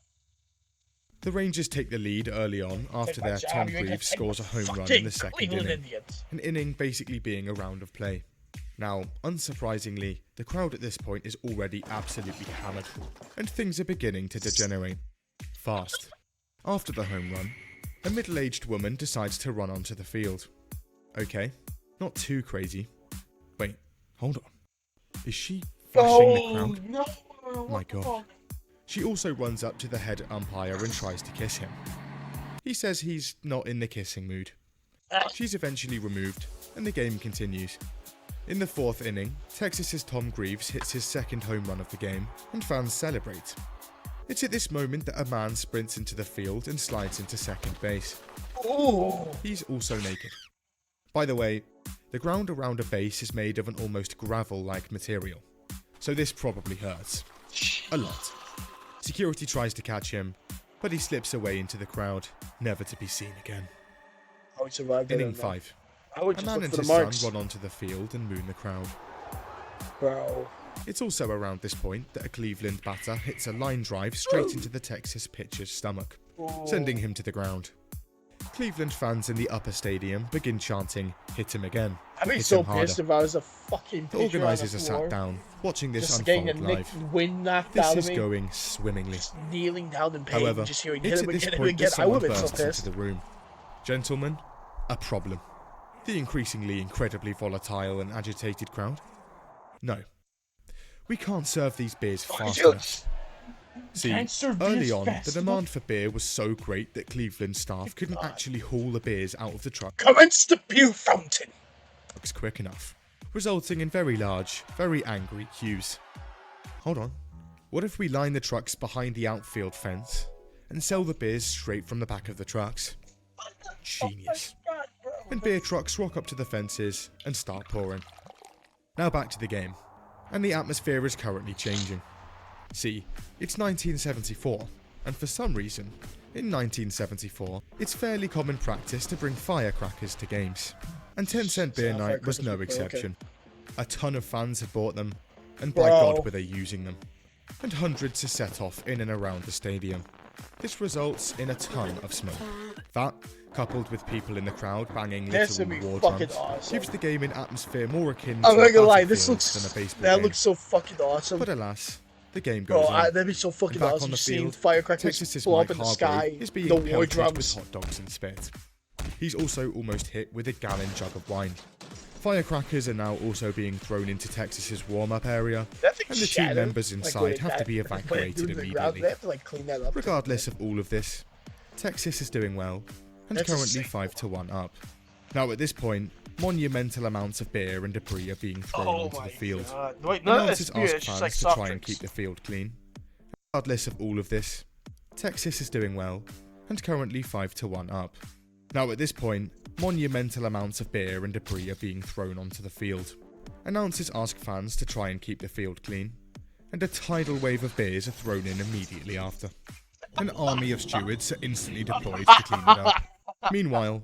The Rangers take the lead early on after their Tom Greaves scores a home run in the second inning. An inning basically being a round of play. Now, unsurprisingly, the crowd at this point is already absolutely hammered, and things are beginning to degenerate. Fast. After the home run, a middle-aged woman decides to run onto the field. Okay, not too crazy. Wait, hold on. Is she flashing the crowd? No! Oh my god. She also runs up to the head umpire and tries to kiss him. He says he's not in the kissing mood. She's eventually removed, and the game continues. In the 4th inning, Texas's Tom Greaves hits his second home run of the game, and fans celebrate. It's at this moment that a man sprints into the field and slides into second base. Ooh. He's also naked. By the way, the ground around a base is made of an almost gravel-like material, so this probably hurts. A lot. Security tries to catch him, but he slips away into the crowd, never to be seen again. How he survived Inning 5. I would A just man look and for the his marks. son run onto the field and moon the crowd. Bro. It's also around this point that a Cleveland batter hits a line drive straight into the Texas pitcher's stomach. sending him to the ground. Cleveland fans in the upper stadium begin chanting, "Hit him again." I'd be so pissed if I was a fucking The organisers are sat down, watching this just unfold live. Wind knocked This out is of me. going swimmingly. Just kneeling down in pain, However, just hearing it's hit him at this again, point that I someone would have been so bursts into pissed. the room. Gentlemen, a problem. The increasingly incredibly volatile and agitated crowd? No. We can't serve these beers fast enough. See, early on, the demand for beer was so great that Cleveland staff couldn't actually haul the beers out of the truck. Commence the beer fountain! Quick enough, resulting in very large, very angry queues. Hold on. What if we line the trucks behind the outfield fence and sell the beers straight from the back of the trucks? Genius. And beer trucks rock up to the fences and start pouring. Now back to the game. And the atmosphere is currently changing. See, it's 1974, and for some reason, in 1974, it's fairly common practice to bring firecrackers to games. And 10-cent beer night was no exception. A ton of fans had bought them, and by God were they using them. And hundreds are set off in and around the stadium. This results in a ton of smoke. That, coupled with people in the crowd banging literal war drums, gives the game an atmosphere more akin to I'm not gonna lie, than a baseball game. looks so fucking awesome. But alas, the game goes on. That'd be so fucking Back awesome. on the Seeing field, firecrackers Texas's blow Mike up in the Hargrave sky, is being the war pelted drums. with hot dogs and spit. He's also almost hit with a gallon jug of wine. Firecrackers are now also being thrown into Texas's warm-up area, and the team members inside have to be evacuated immediately. They have to clean that up. Regardless of all of this, Texas is doing well, and currently 5-1 up. Now at this point, monumental amounts of beer and debris are being thrown onto the field. Wait, none of Announcers this beer, ask it's just fans like to soft try and drinks. keep the field clean. Regardless of all of this, Texas is doing well, and currently 5-1 up. Now at this point, monumental amounts of beer and debris are being thrown onto the field. Announcers ask fans to try and keep the field clean, and a tidal wave of beers are thrown in immediately after. An army of stewards are instantly deployed to clean it up. Meanwhile,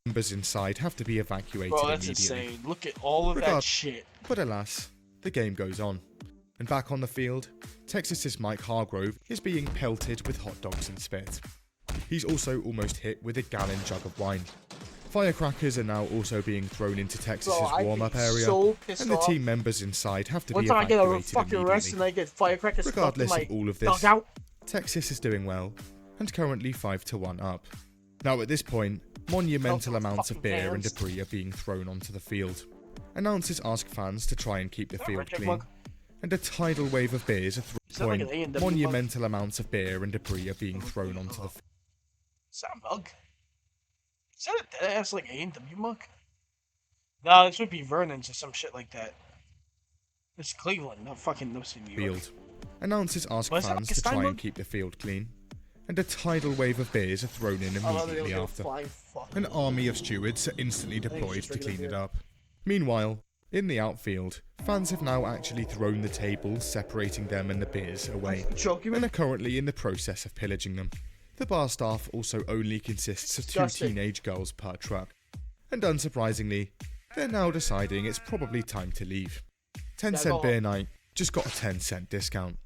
members inside have to be evacuated that's immediately. insane. Look at all of that shit. But alas, the game goes on. And back on the field, Texas's Mike Hargrove is being pelted with hot dogs and spit. He's also almost hit with a gallon jug of wine. Firecrackers are now also being thrown into Texas's warm-up area, and the team members inside have to be Once I get a evacuated fucking arrest and I get firecrackers stuck in Regardless my of all of this, dugout. Texas is doing well, and currently 5-1 up. Now at this point, monumental amounts of beer and debris are being thrown onto the field. Announcers ask fans to try and keep the field clean, and a tidal wave of beers are thrown. Monumental amounts of beer and debris are being thrown onto the field. Is that a mug? Is that a dead-ass, A&W mug? No, this would be Vernon's or some shit like that. It's Cleveland, not fucking New York. Field. Announcers ask fans to try and keep the field clean, and a tidal wave of beers are thrown in immediately after. An army of stewards are instantly deployed to clean it up. Meanwhile, in the outfield, fans have now actually thrown the tables separating them and the beers away, and are currently in the process of pillaging them. The bar staff also only consists of 2 teenage girls per truck, and unsurprisingly, they're now deciding it's probably time to leave. 10-cent beer night just got a 10-cent discount.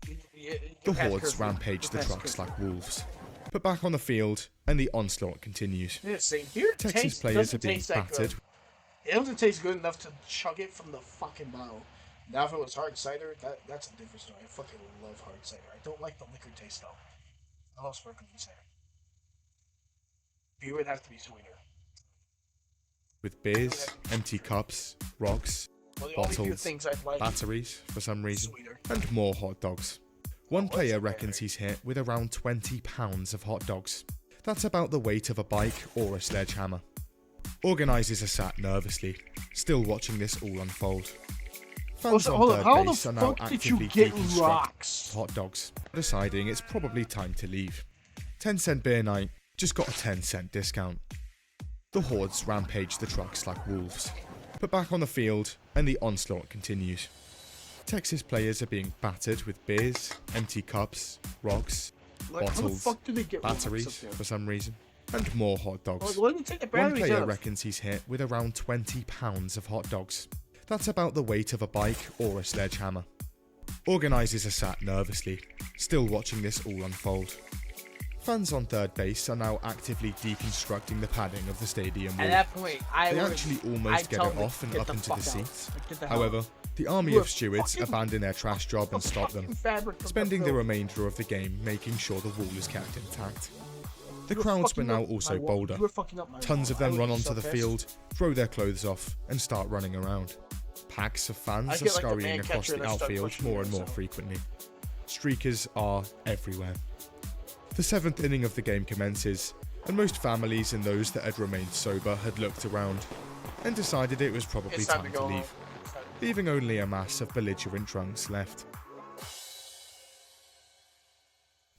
The hordes rampage the trucks like wolves. But back on the field, and the onslaught continues. Texas players are being battered. It doesn't taste good enough to chug it from the fucking bottle. Now if it was hard cider, that's a different story. I fucking love hard cider. I don't like the liquor taste though. I love sparkling cider. Beer would have to be sweeter. With beers, empty cups, rocks, bottles, batteries for some reason, and more hot dogs. One player reckons he's hit with around 20 pounds of hot dogs. That's about the weight of a bike or a sledgehammer. Organisers are sat nervously, still watching this all unfold. Fans on third base are now actively deconstructing hot dogs, deciding it's probably time to leave. 10-cent beer night just got a 10-cent discount. The hordes rampage the trucks like wolves. But back on the field, and the onslaught continues. Texas players are being battered with beers, empty cups, rocks, bottles, batteries for some reason, and more hot dogs. One player reckons he's hit with around 20 pounds of hot dogs. That's about the weight of a bike or a sledgehammer. Organisers are sat nervously, still watching this all unfold. Fans on third base are now actively deconstructing the padding of the stadium wall. At that point, they actually almost get it off and up into the seats. However, the army of stewards abandon their trash job and stop them, spending the remainder of the game making sure the wall is kept intact. The crowds were now also bolder. Tons of them run onto the field, throw their clothes off, and start running around. Packs of fans are scurrying across the outfield more and more frequently. Streakers are everywhere. The 7th inning of the game commences, and most families and those that had remained sober had looked around and decided it was probably time to leave, leaving only a mass of belligerent drunks left.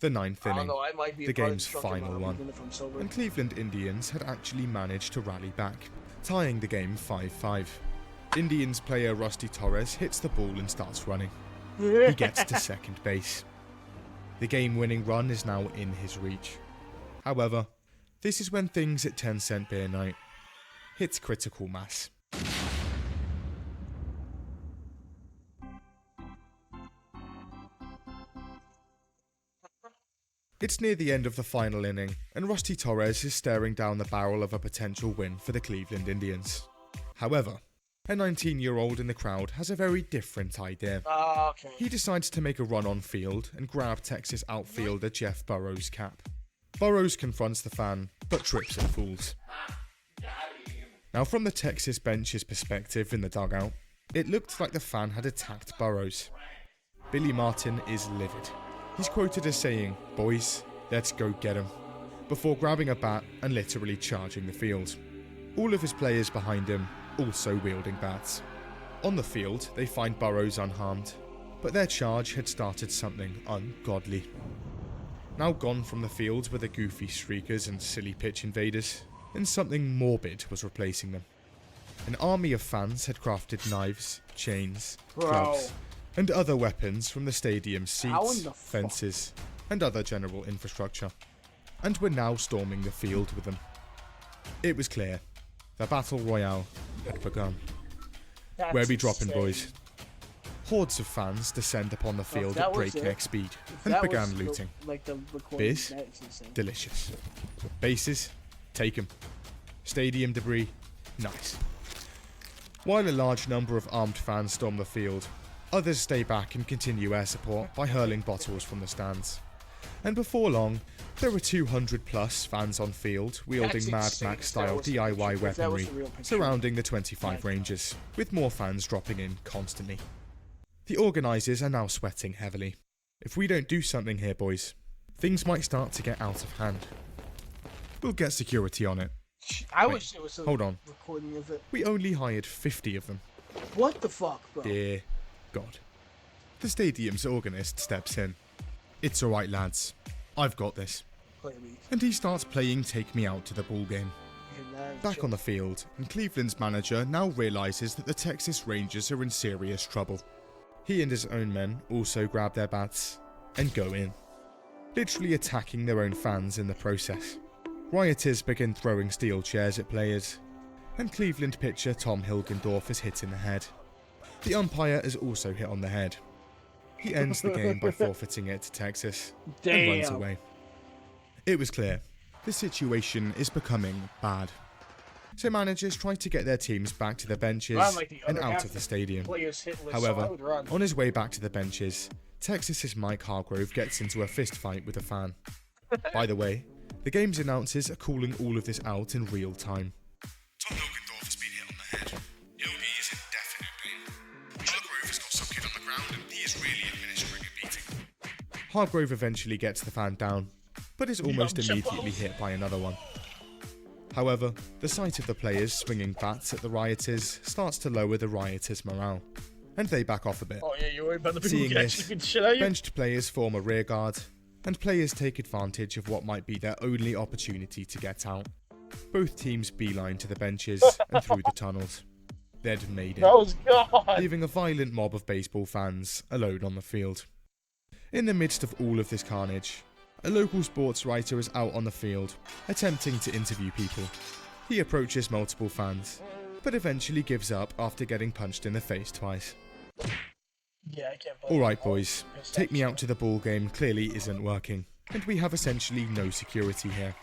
The 9th inning, the game's final one, and Cleveland Indians had actually managed to rally back, tying the game 5-5. Indians player Rusty Torres hits the ball and starts running. He gets to second base. The game-winning run is now in his reach. However, this is when things at 10 Cent Beer Night hits critical mass. It's near the end of the final inning, and Rusty Torres is staring down the barrel of a potential win for the Cleveland Indians. However, a 19-year-old in the crowd has a very different idea. He decides to make a run on field and grab Texas outfielder Jeff Burrows' cap. Burrows confronts the fan, but trips and falls. Now, from the Texas bench's perspective in the dugout, it looked like the fan had attacked Burrows. Billy Martin is livid. He's quoted as saying, "Boys, let's go get him," before grabbing a bat and literally charging the field. All of his players behind him also wielding bats. On the field, they find Burrows unharmed, but their charge had started something ungodly. Now gone from the field were the goofy streakers and silly pitch invaders, and something morbid was replacing them. An army of fans had crafted knives, chains, clubs, and other weapons from the stadium's seats, fences, and other general infrastructure, and were now storming the field with them. It was clear. The battle royale had begun. Where we dropping, boys? Hordes of fans descend upon the field at breakneck speed and began looting. Beers? Delicious. Bases? Take 'em. Stadium debris? Nice. While a large number of armed fans storm the field, others stay back and continue air support by hurling bottles from the stands. And before long, there were 200 plus fans on field wielding Mad Max style DIY weaponry surrounding the 25 Rangers, with more fans dropping in constantly. The organisers are now sweating heavily. If we don't do something here, boys, things might start to get out of hand. We'll get security on it. I wish there was a hold on. recording of it. We only hired 50 of them. What the fuck, bro? Dear God. The stadium's organist steps in. "It's alright, lads. I've got this." And he starts playing Take Me Out to the ball game. Back on the field, and Cleveland's manager now realises that the Texas Rangers are in serious trouble. He and his own men also grab their bats and go in, literally attacking their own fans in the process. Rioters begin throwing steel chairs at players, and Cleveland pitcher Tom Hilgendorf is hit in the head. The umpire is also hit on the head. He ends the game by forfeiting it to Texas and runs away. It was clear, the situation is becoming bad. So managers try to get their teams back to the benches and out of the stadium. However, on his way back to the benches, Texas's Mike Hargrove gets into a fist fight with a fan. By the way, the game's announcers are calling all of this out in real time. Tom Hilgendorf has been hit on the head. Yogi is in definite pain. Hargrove has got some kid on the ground and he is really administering a beating. Hargrove eventually gets the fan down, but is almost immediately hit by another one. However, the sight of the players swinging bats at the rioters starts to lower the rioters' morale, and they back off a bit. Oh yeah, you're worried about the people Seeing who can this, actually beat the shit out of you? benched players form a rear guard, and players take advantage of what might be their only opportunity to get out. Both teams beeline to the benches and through the tunnels. They'd made it, That was God. leaving a violent mob of baseball fans alone on the field. In the midst of all of this carnage, a local sports writer is out on the field, attempting to interview people. He approaches multiple fans, but eventually gives up after getting punched in the face twice. Yeah, I can't believe Alright boys, Take Me Out to the ball game clearly isn't working. and we have essentially no security here.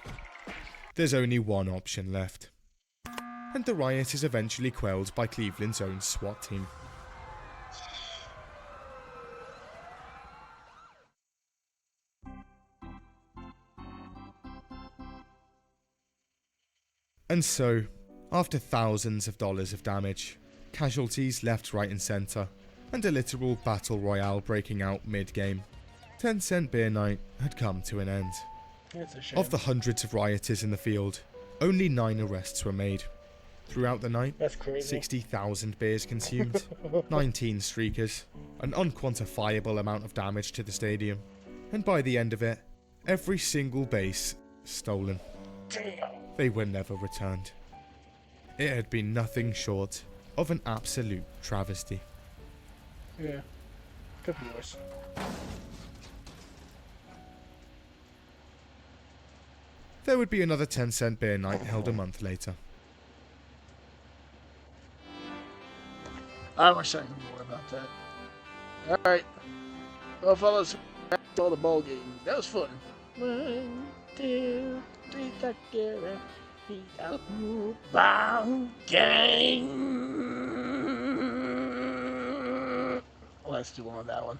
There's only one option left. And the riot is eventually quelled by Cleveland's own SWAT team. And so, after thousands of dollars of damage, casualties left, right and centre, and a literal battle royale breaking out mid-game, 10-cent beer night had come to an end. Of the hundreds of rioters in the field, only 9 arrests were made. Throughout the night, 60,000 beers consumed, 19 streakers, an unquantifiable amount of damage to the stadium, and by the end of it, every single base stolen. They were never returned. It had been nothing short of an absolute travesty. Yeah, could be worse. There would be another 10-cent beer night held a month later. I wish I knew more about that. Alright. Well, fellas, that's all the ball game. That was fun. 1, 2, 3, Takara. Ball game. Let's do one on that one.